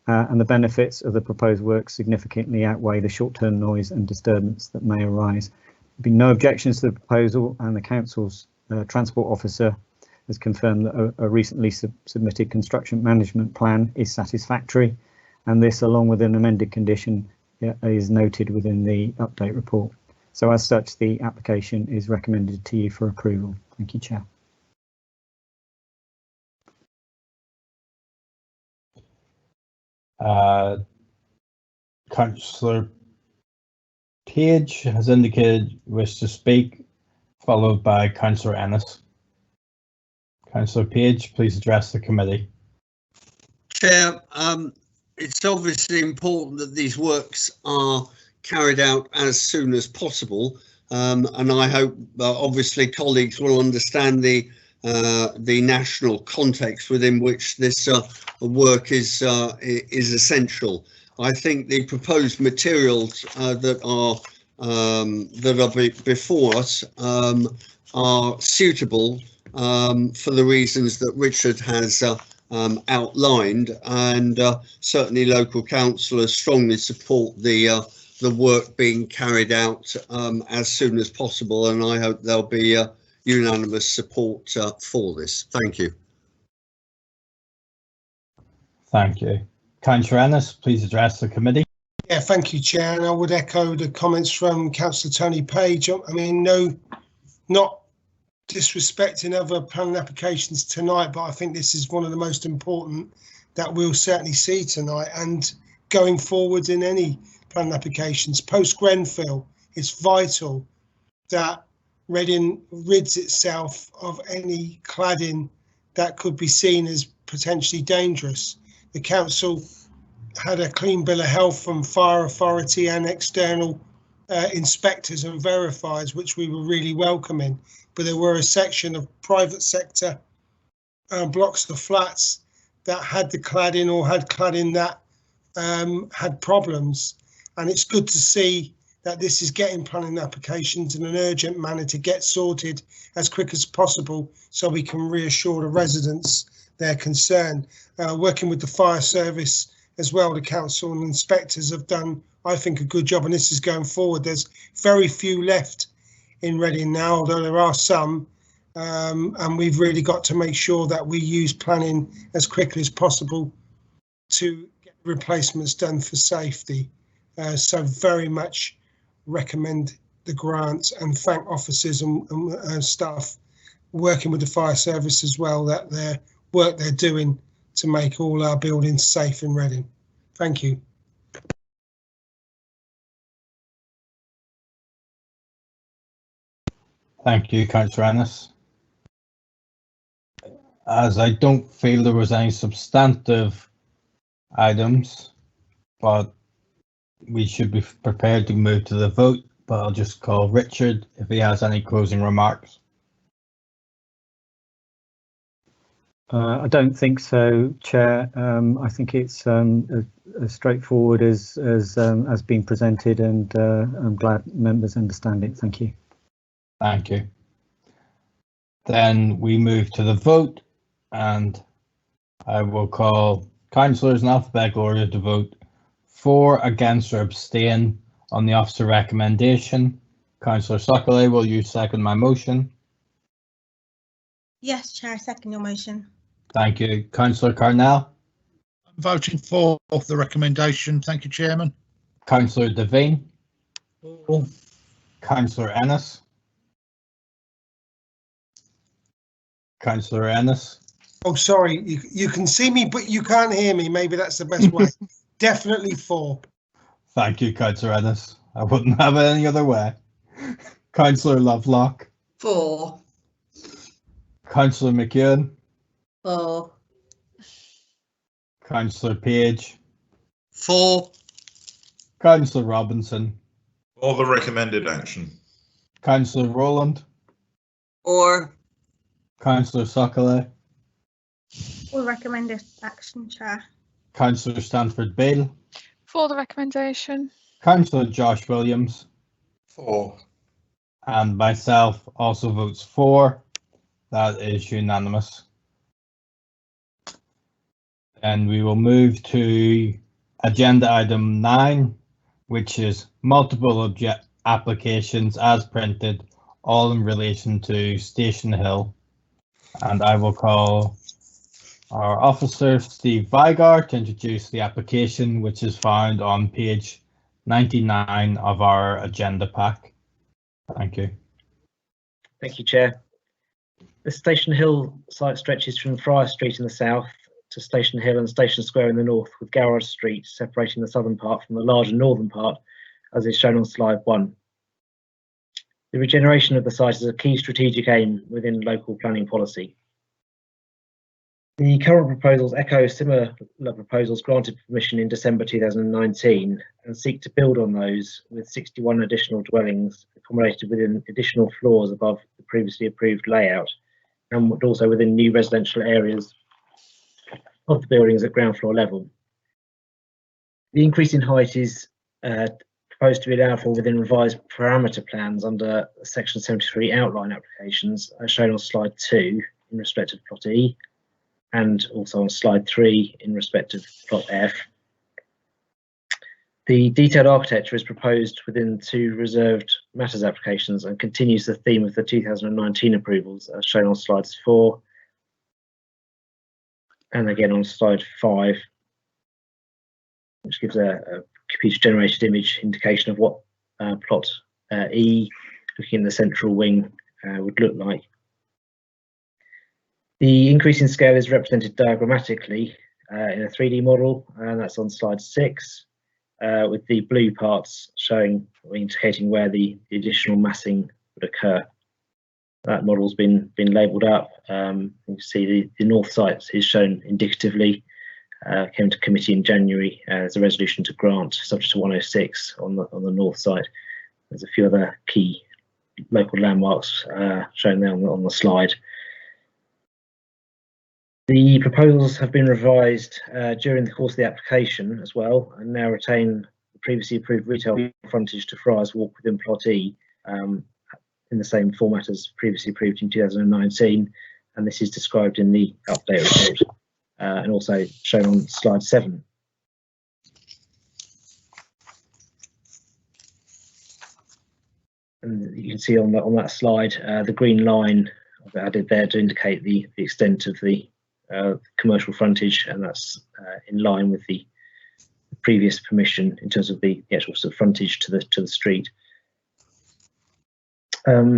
and the benefits of the proposed works significantly outweigh the short-term noise and disturbance that may arise. There have been no objections to the proposal, and the council's transport officer has confirmed that a recently submitted construction management plan is satisfactory, and this, along with an amended condition, is noted within the update report. So as such, the application is recommended to you for approval. Thank you, Chair. Councillor Page has indicated wish to speak, followed by Councillor Ennis. Councillor Page, please address the committee. Chair, it's obviously important that these works are carried out as soon as possible, and I hope obviously colleagues will understand the national context within which this work is essential. I think the proposed materials that are before us are suitable for the reasons that Richard has outlined, and certainly local councillors strongly support the work being carried out as soon as possible, and I hope there'll be unanimous support for this. Thank you. Thank you. Councillor Ennis, please address the committee. Yeah, thank you, Chair. And I would echo the comments from Councillor Tony Page. I mean, not disrespecting other planning applications tonight, but I think this is one of the most important that we'll certainly see tonight and going forward in any planning applications. Post Grenfell, it's vital that Reading rids itself of any cladding that could be seen as potentially dangerous. The council had a clean bill of health from fire authority and external inspectors and verifiers, which we were really welcoming. But there were a section of private sector blocks of flats that had the cladding or had cladding that had problems. And it's good to see that this is getting planning applications in an urgent manner to get sorted as quick as possible, so we can reassure the residents their concern. Working with the fire service as well, the council and inspectors have done, I think, a good job, and this is going forward. There's very few left in Reading now, although there are some, and we've really got to make sure that we use planning as quickly as possible to get replacements done for safety. So very much recommend the grant and thank officers and staff working with the fire service as well, that their work they're doing to make all our buildings safe in Reading. Thank you. Thank you, Councillor Ennis. As I don't feel there was any substantive items, but we should be prepared to move to the vote, but I'll just call Richard if he has any closing remarks. I don't think so, Chair. I think it's as straightforward as been presented, and I'm glad members understand it. Thank you. Thank you. Then we move to the vote, and I will call councillors in alphabetical order to vote for, against or abstain on the officer recommendation. Councillor Sokolay, will you second my motion? Yes, Chair, I second your motion. Thank you. Councillor Carnell? I'm voting for the recommendation. Thank you, Chairman. Councillor Devine? For. Councillor Ennis? Councillor Ennis? Oh, sorry, you can see me, but you can't hear me. Maybe that's the best way. Definitely for. Thank you, Councillor Ennis. I wouldn't have it any other way. Councillor Lovelock? For. Councillor McEwen? For. Councillor Page? For. Councillor Robinson? For the recommended action. Councillor Rowland? Or. Councillor Sokolay? For recommended action, Chair. Councillor Stanford Beale? For the recommendation. Councillor Josh Williams? For. And myself also votes for. That is unanimous. And we will move to agenda item 9, which is multiple applications as printed, all in relation to Station Hill. And I will call our officer, Steve Vigar, to introduce the application, which is found on page 99 of our agenda pack. Thank you. Thank you, Chair. The Station Hill site stretches from Friar Street in the south to Station Hill and Station Square in the north, with Garage Street separating the southern part from the larger northern part, as is shown on slide 1. The regeneration of the site is a key strategic aim within local planning policy. The current proposals echo similar proposals granted permission in December 2019 and seek to build on those with 61 additional dwellings accommodated within additional floors above the previously approved layout, and also within new residential areas of the buildings at ground floor level. The increase in height is proposed to be allowed for within revised parameter plans under Section 73 outline applications, as shown on slide 2 in respect of plot E, and also on slide 3 in respect of plot F. The detailed architecture is proposed within 2 reserved matters applications and continues the theme of the 2019 approvals, as shown on slides 4 and again on slide 5, which gives a computer generated image indication of what plot E, looking in the central wing, would look like. The increase in scale is represented diagrammatically in a 3D model, and that's on slide 6, with the blue parts showing or indicating where the additional massing would occur. That model's been labelled up. You can see the north site is shown indicatively. Came to committee in January as a resolution to grant, subject to 106 on the north side. There's a few other key local landmarks shown there on the slide. The proposals have been revised during the course of the application as well, and now retain the previously approved retail frontage to Friars Walk within plot E in the same format as previously approved in 2019, and this is described in the update report and also shown on slide 7. And you can see on that slide the green line I've added there to indicate the extent of the commercial frontage, and that's in line with the previous permission in terms of the actual sort of frontage to the street.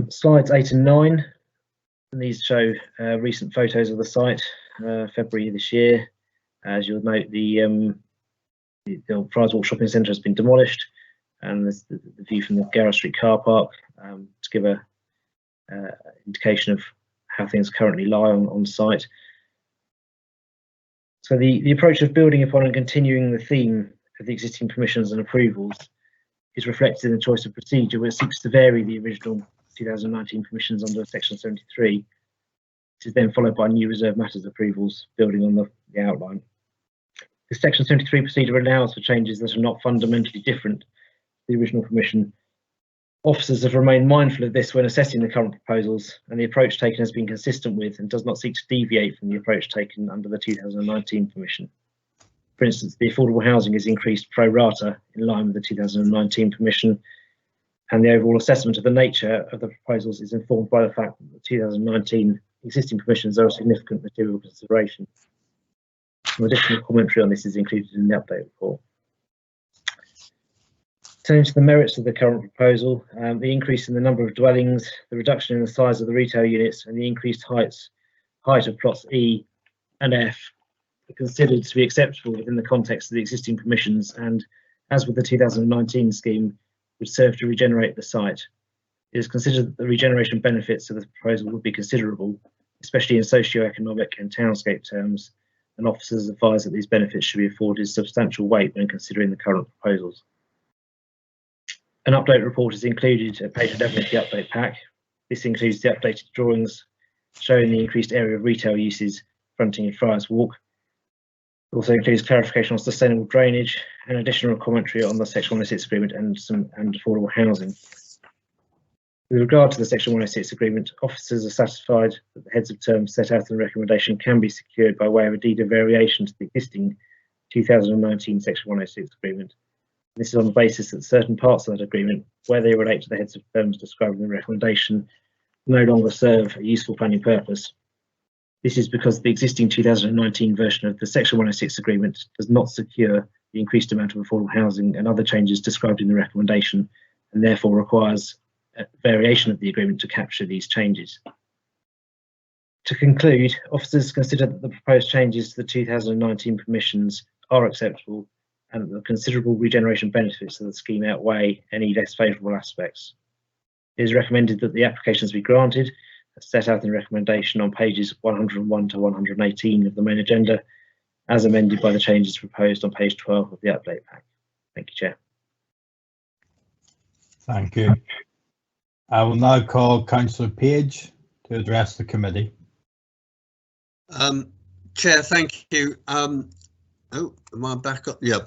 Slides 8 and 9, and these show recent photos of the site, February this year. As you'll note, the Friars Walk Shopping Centre has been demolished, and there's the view from the Garage Street car park to give a indication of how things currently lie on site. So the approach of building upon and continuing the theme of the existing permissions and approvals is reflected in the choice of procedure, which seeks to vary the original 2019 permissions under Section 73, which is then followed by new reserved matters approvals building on the outline. The Section 73 procedure allows for changes that are not fundamentally different to the original permission, Officers have remained mindful of this when assessing the current proposals, and the approach taken has been consistent with and does not seek to deviate from the approach taken under the 2019 permission. For instance, the affordable housing is increased pro rata in line with the 2019 permission, and the overall assessment of the nature of the proposals is informed by the fact that the 2019 existing permissions are a significant material consideration. Some additional commentary on this is included in the update report. Turning to the merits of the current proposal, the increase in the number of dwellings, the reduction in the size of the retail units, and the increased height of plots E and F are considered to be acceptable within the context of the existing permissions, and as with the 2019 scheme, would serve to regenerate the site. It is considered that the regeneration benefits of the proposal would be considerable, especially in socio-economic and townscape terms, and officers advise that these benefits should be afforded substantial weight when considering the current proposals. An update report is included at page 11 of the update pack. This includes the updated drawings showing the increased area of retail uses fronting in Friars Walk. It also includes clarification on sustainable drainage and additional commentary on the Section 106 agreement and affordable housing. With regard to the Section 106 agreement, officers are satisfied that the heads of terms set out in the recommendation can be secured by way of a deed of variation to the existing 2019 Section 106 agreement. This is on the basis that certain parts of that agreement, where they relate to the heads of terms described in the recommendation, no longer serve a useful planning purpose. This is because the existing 2019 version of the Section 106 agreement does not secure the increased amount of affordable housing and other changes described in the recommendation, and therefore requires a variation of the agreement to capture these changes. To conclude, officers consider that the proposed changes to the 2019 permissions are acceptable and that the considerable regeneration benefits of the scheme outweigh any less favourable aspects. It is recommended that the applications be granted, as set out in the recommendation on pages 101 to 118 of the main agenda, as amended by the changes proposed on page 12 of the update pack. Thank you, Chair. Thank you. I will now call Councillor Page to address the committee. Chair, thank you. Oh, am I back up? Yeah.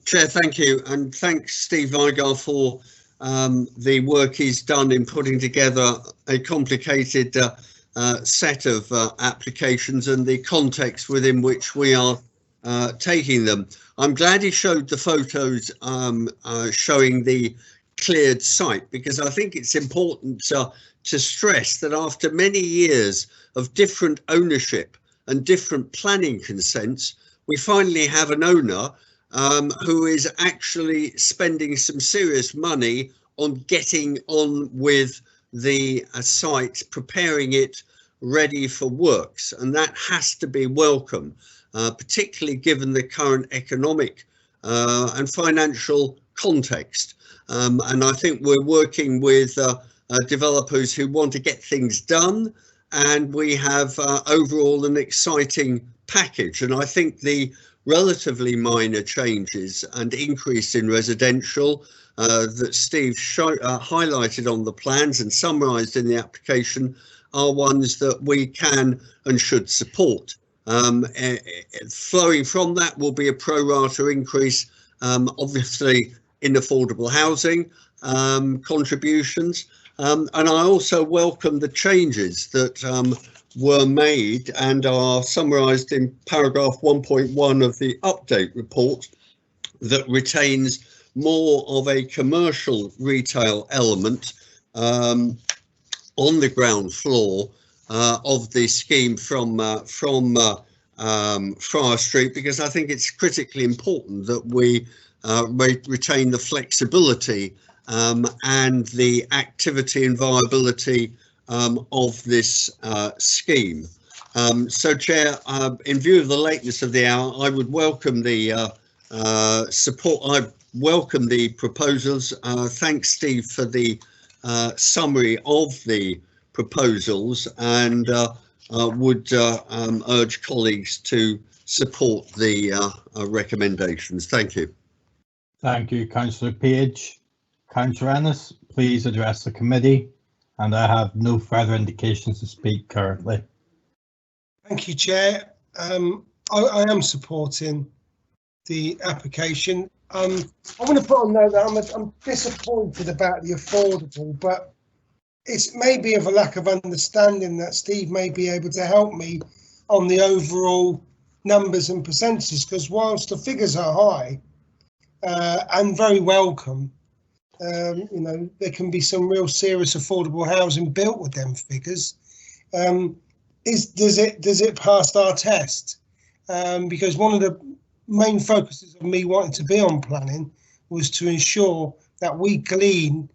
Chair, thank you. And thanks, Steve Vigar, for the work he's done in putting together a complicated set of applications and the context within which we are taking them. I'm glad he showed the photos showing the cleared site, because I think it's important to stress that after many years of different ownership and different planning consents, we finally have an owner who is actually spending some serious money on getting on with the site, preparing it ready for works, and that has to be welcome, particularly given the current economic and financial context. And I think we're working with developers who want to get things done, and we have overall an exciting package. And I think the relatively minor changes and increase in residential that Steve highlighted on the plans and summarised in the application are ones that we can and should support. Flowing from that will be a pro rata increase, obviously in affordable housing contributions. And I also welcome the changes that were made and are summarised in paragraph 1.1 of the update report, that retains more of a commercial retail element on the ground floor of the scheme from Friar Street, because I think it's critically important that we retain the flexibility and the activity and viability of this scheme. So, Chair, in view of the lateness of the hour, I would welcome the support. I welcome the proposals. Thanks, Steve, for the summary of the proposals, and would urge colleagues to support the recommendations. Thank you. Thank you, Councillor Page. Councillor Ennis, please address the committee, and I have no further indications to speak currently. Thank you, Chair. I am supporting the application. I want to put on note that I'm disappointed about the affordable, but it's maybe of a lack of understanding that Steve may be able to help me on the overall numbers and percentages, because whilst the figures are high and very welcome, you know, there can be some real serious affordable housing built with them figures. Does it pass our test? Because one of the main focuses of me wanting to be on planning was to ensure that we glean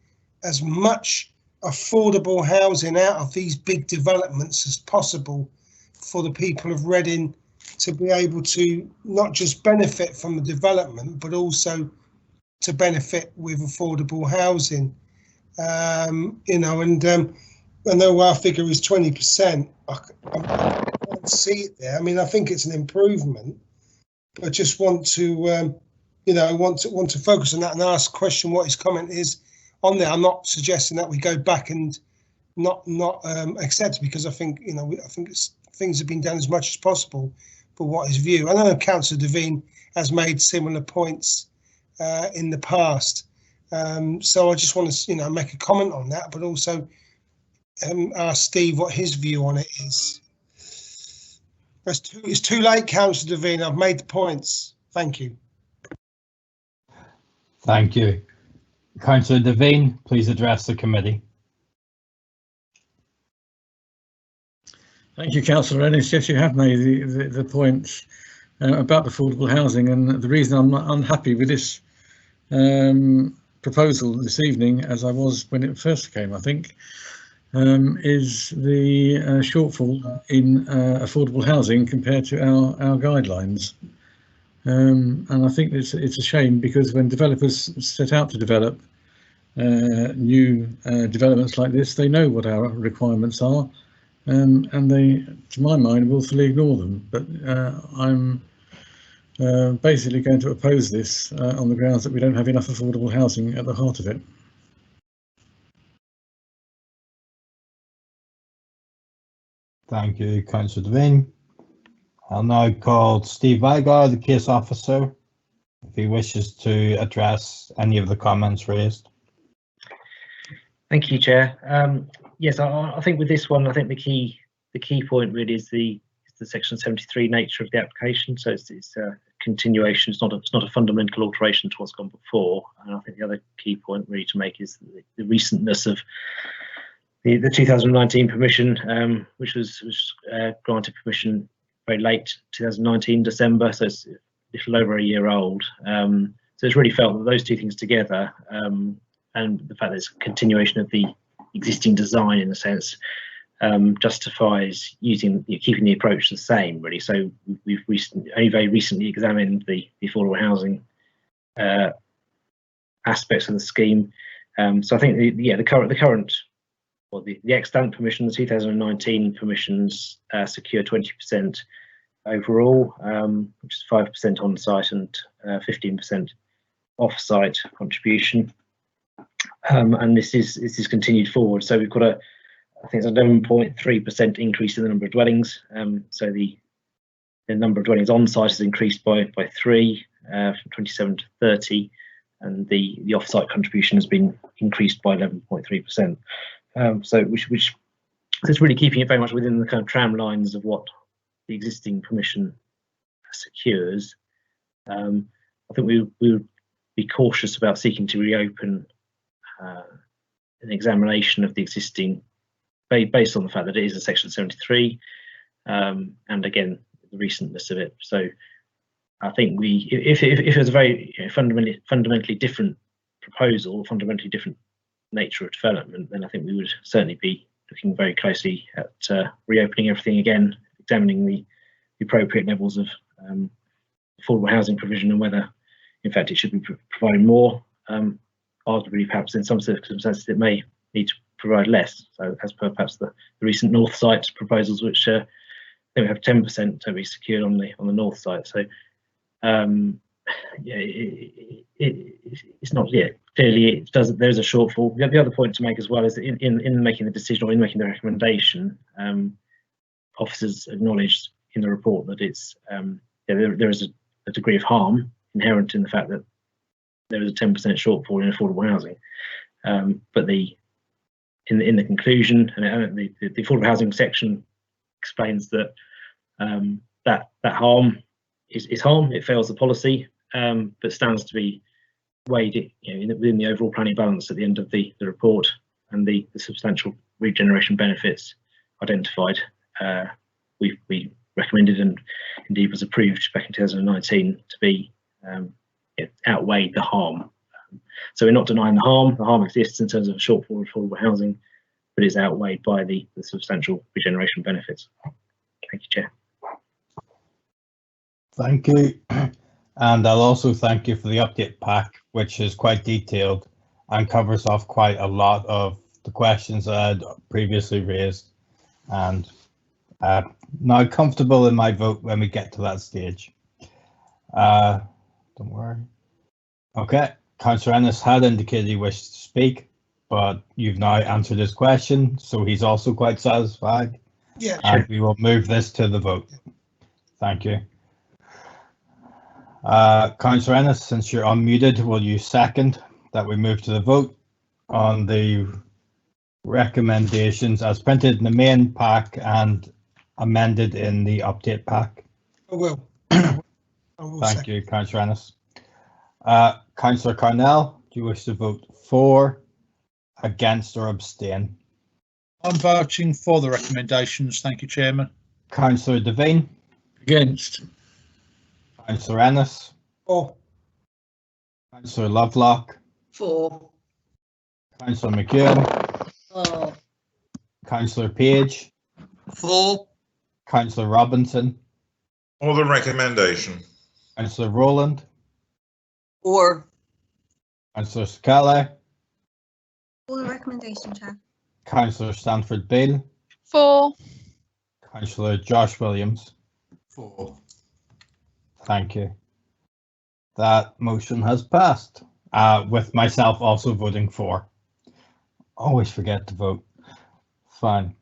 as much affordable housing out of these big developments as possible for the people of Reading to be able to not just benefit from the development, but also to benefit with affordable housing. You know, and I know our figure is 20%. I can't see it there. I mean, I think it's an improvement, but I just want to, you know, want to focus on that and ask a question what his comment is on there. I'm not suggesting that we go back and not accept, because I think, you know, I think things have been done as much as possible. But what his view? I know Councillor Devine has made similar points in the past, so I just want to, you know, make a comment on that, but also ask Steve what his view on it is. It's too late, Councillor Devine. I've made the points. Thank you. Thank you. Councillor Devine, please address the committee. Thank you, Councillor Ennis. Yes, you have made the points about affordable housing, and the reason I'm not unhappy with this proposal this evening, as I was when it first came, I think, is the shortfall in affordable housing compared to our guidelines. And I think it's a shame, because when developers set out to develop new developments like this, they know what our requirements are, and they, to my mind, willfully ignore them. But I'm basically going to oppose this on the grounds that we don't have enough affordable housing at the heart of it. Thank you, Councillor Devine. I'll now call Steve Vigar, the case officer, if he wishes to address any of the comments raised. Thank you, Chair. Yes, I think with this one, I think the key point really is the Section 73 nature of the application. So it's a continuation. It's not a fundamental alteration to what's gone before. And I think the other key point really to make is the recentness of the 2019 permission, which was granted permission very late 2019 December, so it's a little over a year old. So it's really felt that those two things together, and the fact that it's a continuation of the existing design in a sense, justifies keeping the approach the same, really. So we've only very recently examined the affordable housing aspects of the scheme. So I think the current or the extant permission, the 2019 permissions secure 20% overall, which is 5% on site and 15% off-site contribution. And this is continued forward. So we've got I think it's a 11.3% increase in the number of dwellings. So the number of dwellings on site has increased by 3 from 27 to 30, and the off-site contribution has been increased by 11.3%. So which is really keeping it very much within the kind of tram lines of what the existing permission secures. I think we would be cautious about seeking to reopen an examination of the existing, based on the fact that it is a Section 73, and again the recentness of it. So I think if it was a very fundamentally different proposal, fundamentally different nature of development, then I think we would certainly be looking very closely at reopening everything again, examining the appropriate levels of affordable housing provision and whether, in fact, it should be providing more. Arguably, perhaps in some circumstances, it may need to provide less. So, as per perhaps the recent north site proposals, which I think we have 10% to be secured on the north site. So, yeah, it's not yet. Clearly, it does. There's a shortfall. The other point to make as well is that in making the decision or in making the recommendation, officers acknowledged in the report that it's there is a degree of harm inherent in the fact that there was a 10% shortfall in affordable housing. But in the conclusion, and the affordable housing section explains that that harm is harm. It fails the policy, but stands to be weighed, within the overall planning balance at the end of the report, and the substantial regeneration benefits identified. We recommended, and indeed was approved back in 2019, to be outweighed the harm. So we're not denying the harm. The harm exists in terms of a shortfall of affordable housing, but is outweighed by the substantial regeneration benefits. Thank you, Chair. Thank you. And I'll also thank you for the update pack, which is quite detailed and covers off quite a lot of the questions that I'd previously raised. And now comfortable in my vote when we get to that stage. Don't worry. Okay, Councillor Ennis had indicated he wished to speak, but you've now answered his question, so he's also quite satisfied. Yeah. And we will move this to the vote. Thank you. Councillor Ennis, since you're unmuted, will you second that we move to the vote on the recommendations as printed in the main pack and amended in the update pack? I will. Thank you, Councillor Ennis. Councillor Carnell, do you wish to vote for, against or abstain? I'm voting for the recommendations. Thank you, Chairman. Councillor Devine? Against. Councillor Ennis? For. Councillor Lovelock? For. Councillor McEwen? For. Councillor Page? For. Councillor Robinson? For the recommendation. Councillor Rowland? For. Councillor Scala? For the recommendation, Chair. Councillor Stanford Beale? For. Councillor Josh Williams? For. Thank you. That motion has passed, with myself also voting for. Always forget to vote. Fine.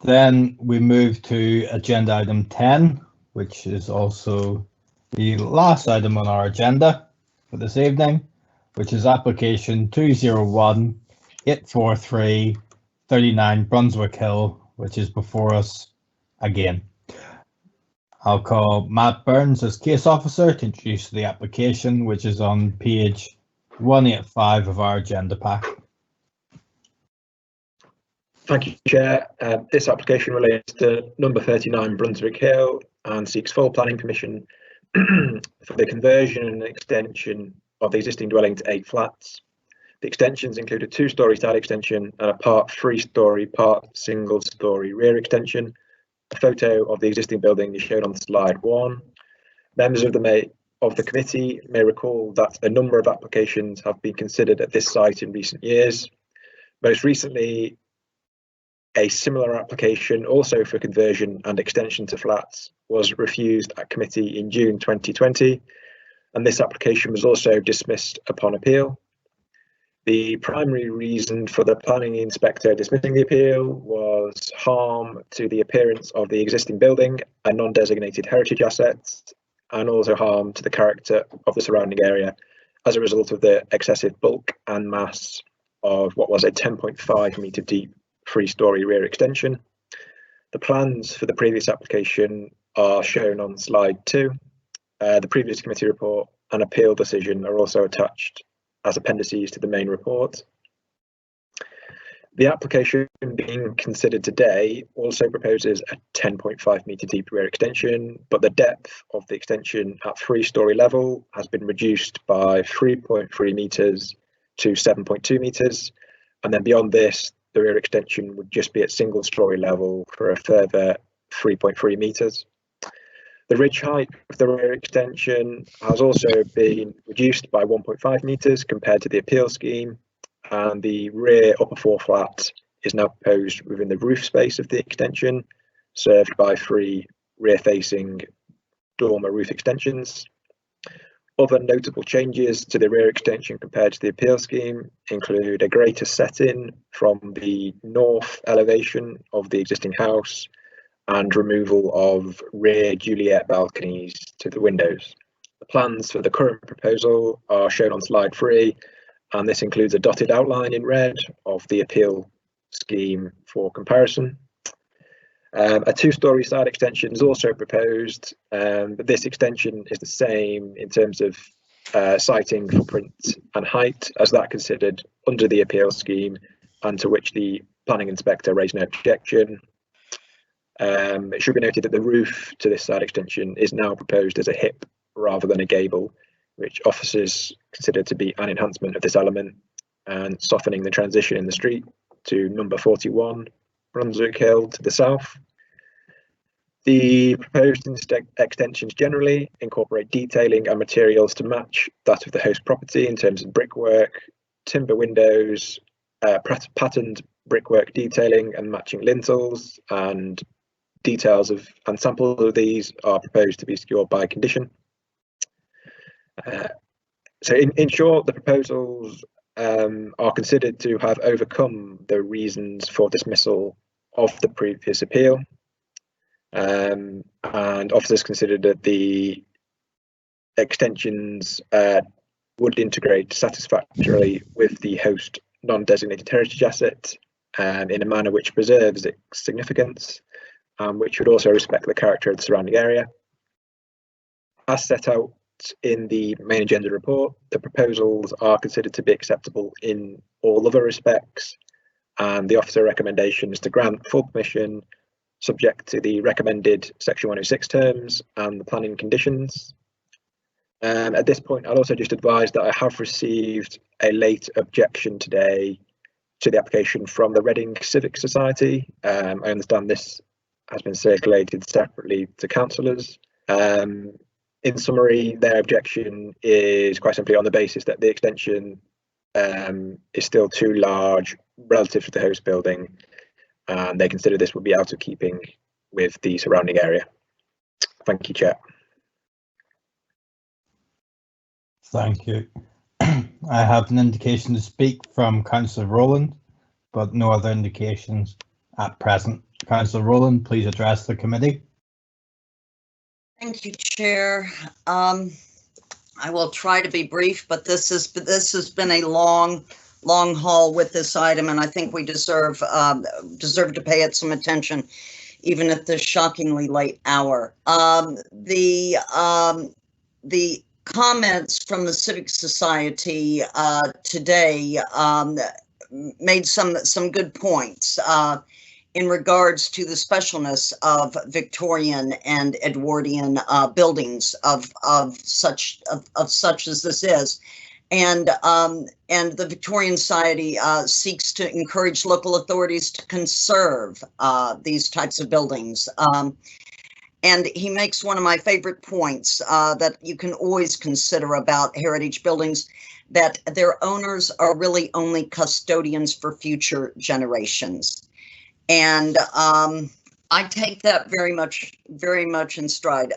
Then we move to agenda item 10, which is also the last item on our agenda for this evening, which is application 201-843-39 Brunswick Hill, which is before us again. I'll call Matt Burns as case officer to introduce the application, which is on page 185 of our agenda pack. Thank you, Chair. This application relates to number 39 Brunswick Hill and seeks full planning permission for the conversion and extension of the existing dwelling to 8 flats. The extensions include a 2-storey side extension and a part 3-storey, part single-storey rear extension. A photo of the existing building is shown on slide 1. Members of the committee may recall that a number of applications have been considered at this site in recent years. Most recently, a similar application, also for conversion and extension to flats, was refused at committee in June 2020, and this application was also dismissed upon appeal. The primary reason for the planning inspector dismissing the appeal was harm to the appearance of the existing building and non-designated heritage assets, and also harm to the character of the surrounding area as a result of the excessive bulk and mass of what was a 10.5 metre deep 3-storey rear extension. The plans for the previous application are shown on slide 2. The previous committee report and appeal decision are also attached as appendices to the main report. The application being considered today also proposes a 10.5 metre deep rear extension, but the depth of the extension at 3-storey level has been reduced by 3.3 metres to 7.2 metres, and then beyond this, the rear extension would just be at single-storey level for a further 3.3 metres. The ridge height of the rear extension has also been reduced by 1.5 metres compared to the appeal scheme, and the rear upper 4 flat is now proposed within the roof space of the extension, served by 3 rear-facing dormer roof extensions. Other notable changes to the rear extension compared to the appeal scheme include a greater set-in from the north elevation of the existing house and removal of rear Juliet balconies to the windows. The Plans for the current proposal are shown on slide 3, and this includes a dotted outline in red of the appeal scheme for comparison. A 2-storey side extension is also proposed, but this extension is the same in terms of siting, footprint and height as that considered under the appeal scheme, and to which the planning inspector raised no objection. It should be noted that the roof to this side extension is now proposed as a hip rather than a gable, which officers consider to be an enhancement of this element and softening the transition in the street to number 41 Brunswick Hill to the south. The proposed extensions generally incorporate detailing and materials to match that of the host property in terms of brickwork, timber windows, patterned brickwork detailing and matching lintels, and details of and samples of these are proposed to be secured by condition. So in short, the proposals are considered to have overcome the reasons for dismissal of the previous appeal, and officers considered that the extensions would integrate satisfactorily with the host non-designated heritage asset in a manner which preserves its significance and which would also respect the character of the surrounding area. As set out in the main agenda report, the proposals are considered to be acceptable in all other respects, and the officer recommendation is to grant full permission subject to the recommended section 106 terms and the planning conditions. At this point, I'll also just advise that I have received a late objection today to the application from the Reading Civic Society. I understand this has been circulated separately to councillors. In summary, their objection is quite simply on the basis that the extension is still too large relative to the host building, and they consider this would be out of keeping with the surrounding area. Thank you, Chair. Thank you. I have an indication to speak from Councillor Rowland, but no other indications at present. Councillor Rowland, please address the committee. Thank you, Chair. I will try to be brief, but this has been a long haul with this item, and I think we deserve to pay it some attention, even at this shockingly late hour. The comments from the Civic Society today made some good points in regards to the specialness of Victorian and Edwardian buildings of such as this is, and the Victorian Society seeks to encourage local authorities to conserve these types of buildings. And he makes one of my favorite points that you can always consider about heritage buildings, that their owners are really only custodians for future generations. And I take that very much in stride.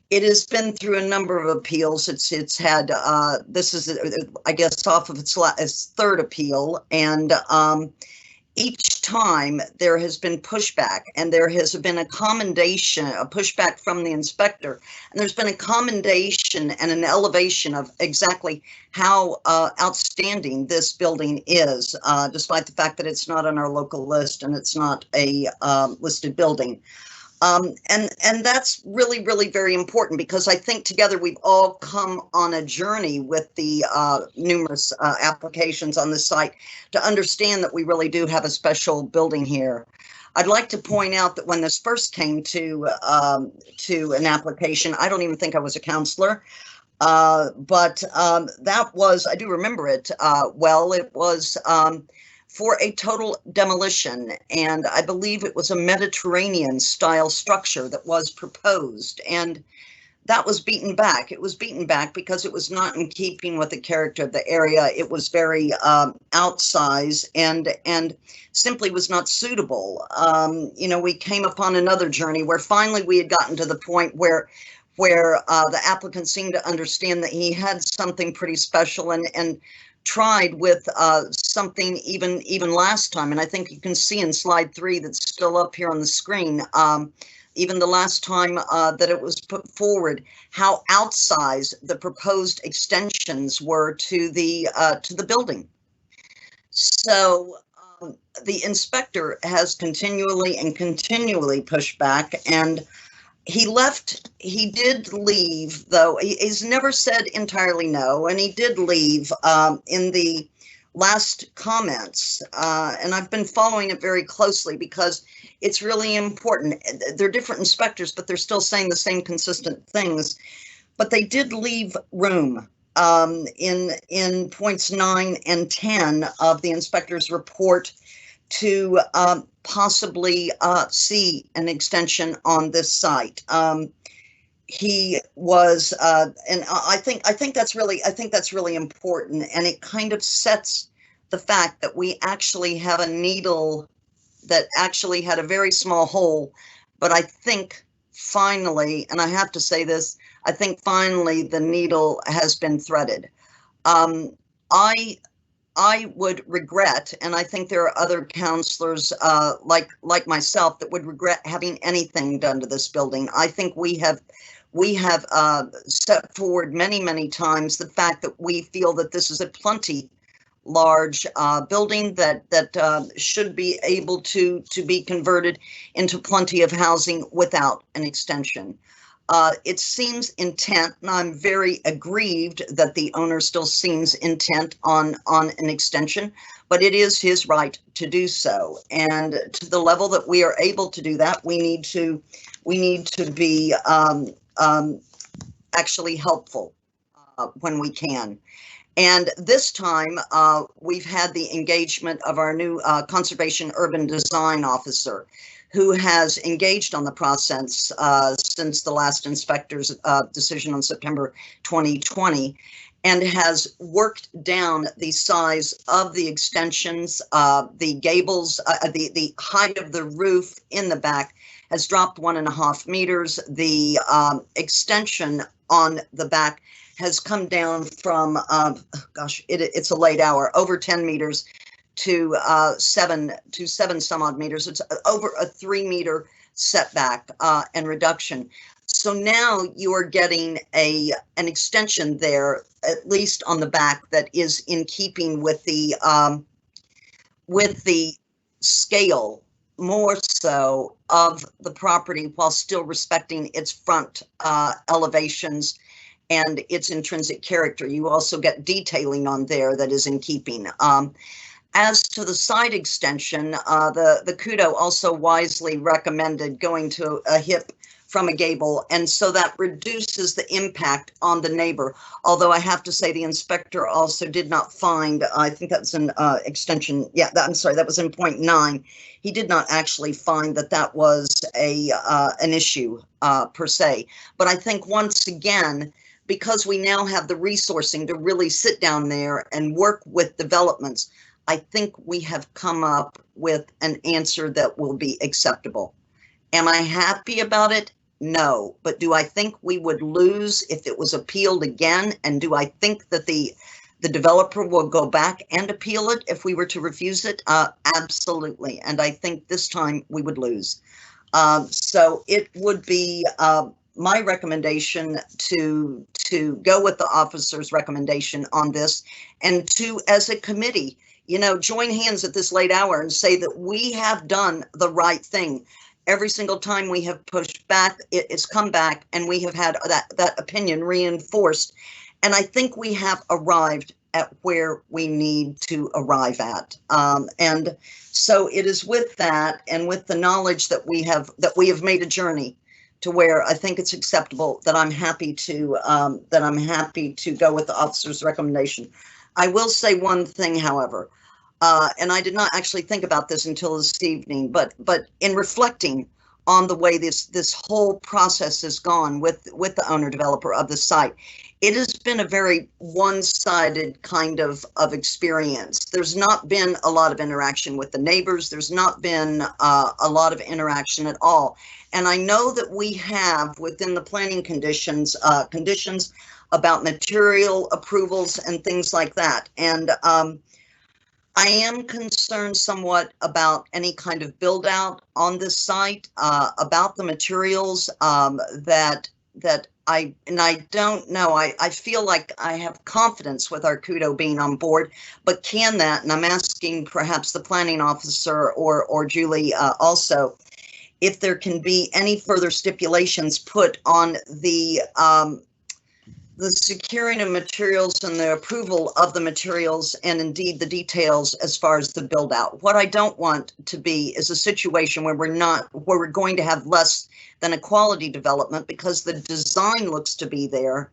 It has been through a number of appeals. It's had this is, I guess, off of its third appeal, and each time there has been pushback, and there has been a pushback from the inspector, and there's been a commendation and an elevation of exactly how outstanding this building is, despite the fact that it's not on our local list and it's not a listed building. And that's really, really very important, because I think together we've all come on a journey with the numerous applications on this site to understand that we really do have a special building here. I'd like to point out that when this first came to an application, I don't even think I was a councillor, but that was, I do remember it well, it was for a total demolition, and I believe it was a Mediterranean style structure that was proposed, and that was beaten back. It was beaten back because it was not in keeping with the character of the area. It was very outsized and simply was not suitable. You know, we came upon another journey where finally we had gotten to the point where the applicant seemed to understand that he had something pretty special, and tried with something even last time, and I think you can see in slide 3 that's still up here on the screen, even the last time that it was put forward, how outsized the proposed extensions were to the building. So the inspector has continually pushed back, and he did leave, though he's never said entirely no, and he did leave in the last comments, and I've been following it very closely because it's really important. They're different inspectors, but they're still saying the same consistent things. But they did leave room in points 9 and 10 of the inspector's report to possibly see an extension on this site. He was, and I think that's really important, and it kind of sets the fact that we actually have a needle that actually had a very small hole. But I think finally, and I have to say this, I think finally the needle has been threaded. I would regret, and I think there are other councillors like myself that would regret having anything done to this building. I think we have set forward many times the fact that we feel that this is a plenty large building that should be able to be converted into plenty of housing without an extension. It seems intent, and I'm very aggrieved that the owner still seems intent on an extension, but it is his right to do so. And to the level that we are able to do that, we need to be actually helpful when we can. And this time, we've had the engagement of our new Conservation Urban Design Officer, who has engaged on the process since the last inspector's decision on September 2020, and has worked down the size of the extensions, the gables, the height of the roof in the back has dropped 1.5 meters. The extension on the back has come down from, it's a late hour, over 10 meters to 7 some odd meters. It's over a 3 meter setback and reduction. So now you are getting an extension there, at least on the back, that is in keeping with the scale, more so, of the property, while still respecting its front elevations and its intrinsic character. You also get detailing on there that is in keeping. As to the side extension, the CUDO also wisely recommended going to a hip from a gable, and so that reduces the impact on the neighbor. Although I have to say the inspector also did not find, I think that's an extension, yeah, that was in point 9. He did not actually find that was an issue per se. But I think once again, because we now have the resourcing to really sit down there and work with developments, I think we have come up with an answer that will be acceptable. Am I happy about it? No. But do I think we would lose if it was appealed again? And do I think that the developer will go back and appeal it if we were to refuse it? Absolutely. And I think this time we would lose. So it would be my recommendation to go with the officer's recommendation on this, and to, as a committee, join hands at this late hour and say that we have done the right thing. Every single time we have pushed back, it's come back, and we have had that opinion reinforced. And I think we have arrived at where we need to arrive at. And so it is with that, and with the knowledge that we have made a journey to where I think it's acceptable, that I'm happy to go with the officer's recommendation. I will say one thing, however, and I did not actually think about this until this evening, but in reflecting on the way this whole process has gone with the owner developer of the site, it has been a very one-sided kind of experience. There's not been a lot of interaction with the neighbors. There's not been a lot of interaction at all. And I know that we have within the planning conditions about material approvals and things like that. And I am concerned somewhat about any kind of build out on this site, about the materials that I don't know. I feel like I have confidence with our Kudo being on board, but can that, and I'm asking perhaps the planning officer or Julie also, if there can be any further stipulations put on the securing of materials and the approval of the materials and indeed the details as far as the build out. What I don't want to be is a situation where we're going to have less than a quality development because the design looks to be there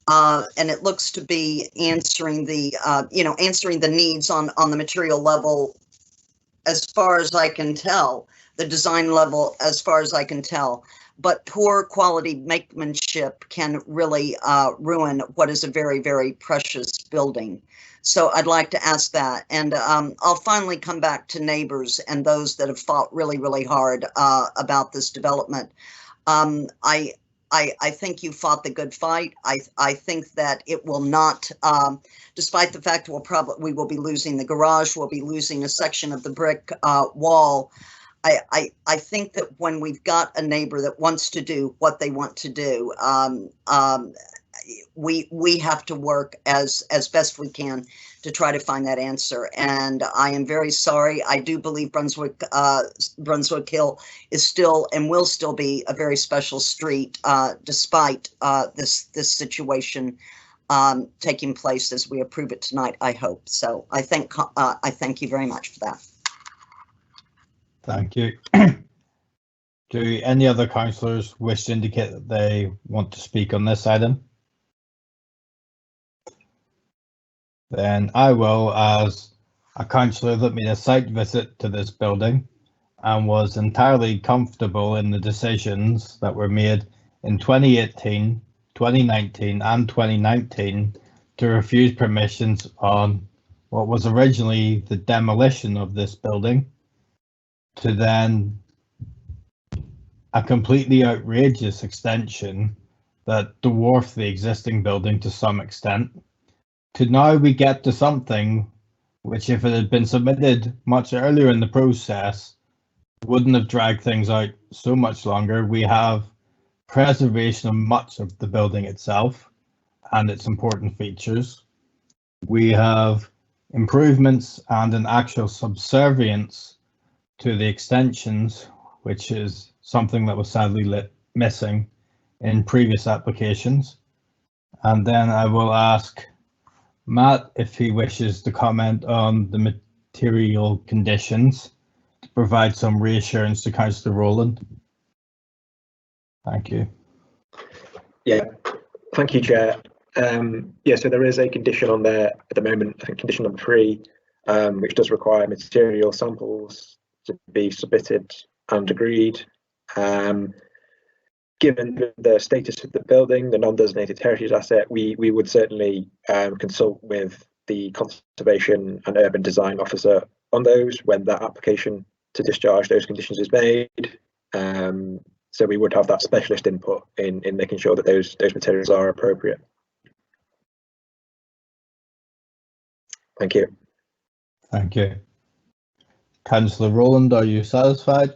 and it looks to be answering the answering the needs on the material level as far as I can tell, the design level as far as I can tell. But poor quality makemanship can really ruin what is a very, very precious building. So I'd like to ask that. And I'll finally come back to neighbors and those that have fought really, really hard about this development. I think you fought the good fight. I think that it will not, despite the fact we will be losing the garage, we'll be losing a section of the brick wall. I think that when we've got a neighbor that wants to do what they want to do, we have to work as best we can to try to find that answer. And I am very sorry. I do believe Brunswick Hill is still and will still be a very special street, despite this situation taking place as we approve it tonight. I hope so. I thank you very much for that. Thank you. Do any other councillors wish to indicate that they want to speak on this item? Then I will, as a councillor that made a site visit to this building and was entirely comfortable in the decisions that were made in 2018, 2019 and 2019 to refuse permissions on what was originally the demolition of this building, to then a completely outrageous extension that dwarfed the existing building to some extent, to now we get to something which, if it had been submitted much earlier in the process, wouldn't have dragged things out so much longer. We have preservation of much of the building itself and its important features. We have improvements and an actual subservience to the extensions, which is something that was sadly missing in previous applications. And then I will ask Matt if he wishes to comment on the material conditions to provide some reassurance to Councillor Rowland. Thank you. Yeah, thank you, Chair. Yeah, so there is a condition on there at the moment, I think condition number 3, which does require material samples to be submitted and agreed. Given the status of the building, the non-designated heritage asset, we would certainly consult with the Conservation and Urban Design Officer on those when that application to discharge those conditions is made. So we would have that specialist input in making sure that those materials are appropriate. Thank you. Thank you. Councillor Rowland, are you satisfied?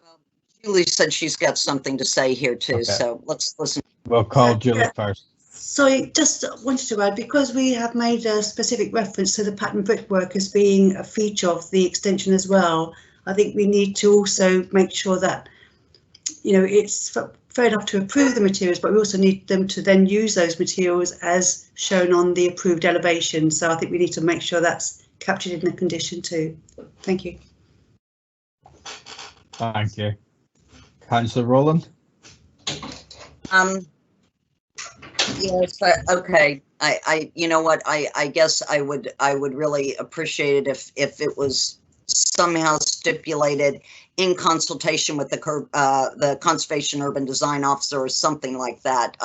Well, Julie said she's got something to say here too, Okay. So let's listen. We'll call Julie first. Sorry, just wanted to add, because we have made a specific reference to the pattern brickwork as being a feature of the extension as well, I think we need to also make sure that, it's fair enough to approve the materials, but we also need them to then use those materials as shown on the approved elevation. So I think we need to make sure that's captured in the condition too. Thank you. Thank you. Councillor Rowland? Yes, okay. You know what? I guess I would really appreciate it if it was somehow stipulated in consultation with the Conservation Urban Design Officer or something like that.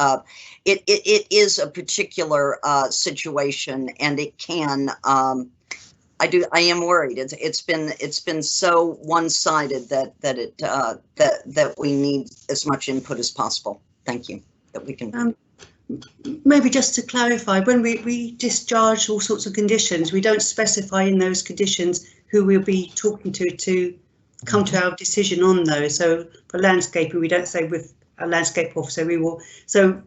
It is a particular situation, and it can. I am worried. It's been so one-sided that we need as much input as possible. Thank you. That we can. maybe just to clarify, when we discharge all sorts of conditions, we don't specify in those conditions who we'll be talking to come to our decision on those. So for landscaping, we don't say with a landscape officer, we will. So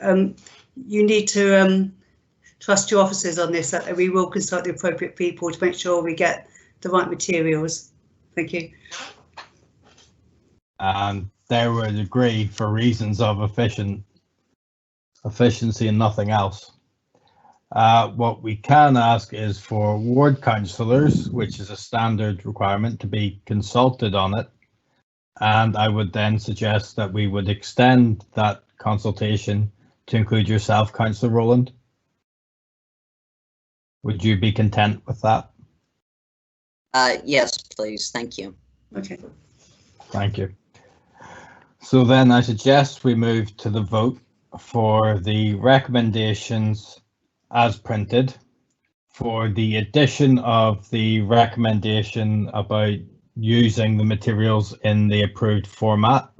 you need to trust your officers on this, that we will consult the appropriate people to make sure we get the right materials. Thank you. And they would agree for reasons of efficiency and nothing else. What we can ask is for ward councillors, which is a standard requirement, to be consulted on it. And I would then suggest that we would extend that consultation to include yourself, Councillor Rowland. Would you be content with that? Yes, please. Thank you. Okay. Thank you. So then I suggest we move to the vote for the recommendations as printed. For the addition of the recommendation about using the materials in the approved format,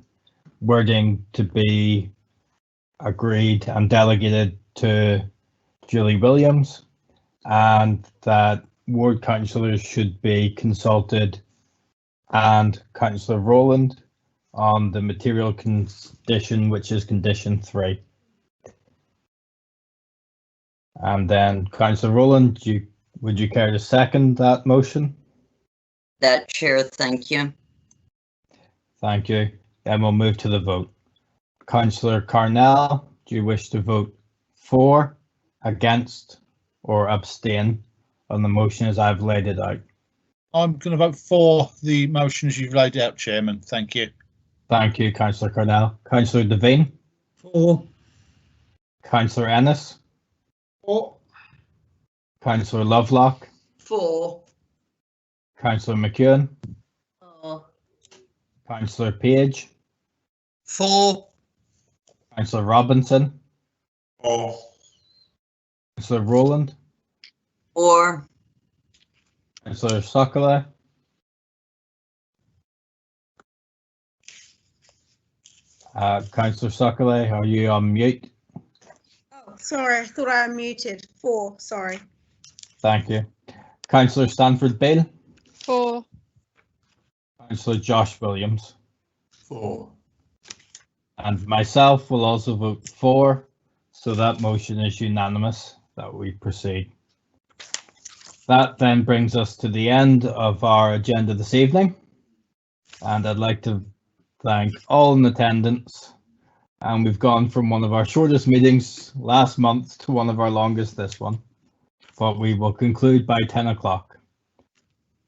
wording to be agreed and delegated to Julie Williams, and that ward councillors should be consulted, and Councillor Rowland on the material condition, which is condition 3. And then Councillor Rowland, would you care to second that motion? That, Chair, thank you. Thank you. Then we'll move to the vote. Councillor Carnell, do you wish to vote for, against, or abstain on the motion as I've laid it out? I'm going to vote for the motion as you've laid out, Chairman. Thank you. Thank you, Councillor Carnell. Councillor Devine? For. Councillor Ennis? For. Councillor Lovelock? For. Councillor McEwen? For. Councillor Page? For. Councillor Robinson? For. Councillor Rowland? For. Councillor Sokole? Councillor Sokole, are you on mute? Oh, sorry, I thought I unmuted. 4, sorry. Thank you. Councillor Stanford Bale? For. Councillor Josh Williams? For. And myself will also vote for, so that motion is unanimous that we proceed. That then brings us to the end of our agenda this evening, and I'd like to thank all in attendance. And we've gone from one of our shortest meetings last month to one of our longest this one, but we will conclude by 10 o'clock.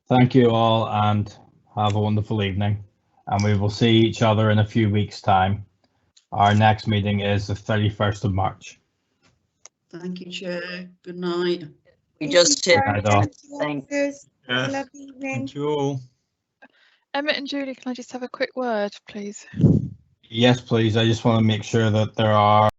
Thank you all and have a wonderful evening, and we will see each other in a few weeks' time. Our next meeting is the 31st of March. Thank you, Chair. Good night. We just did. Thank you. Lovely evening. Thank you all. Emmett and Julie, can I just have a quick word, please? Yes, please. I just want to make sure that there are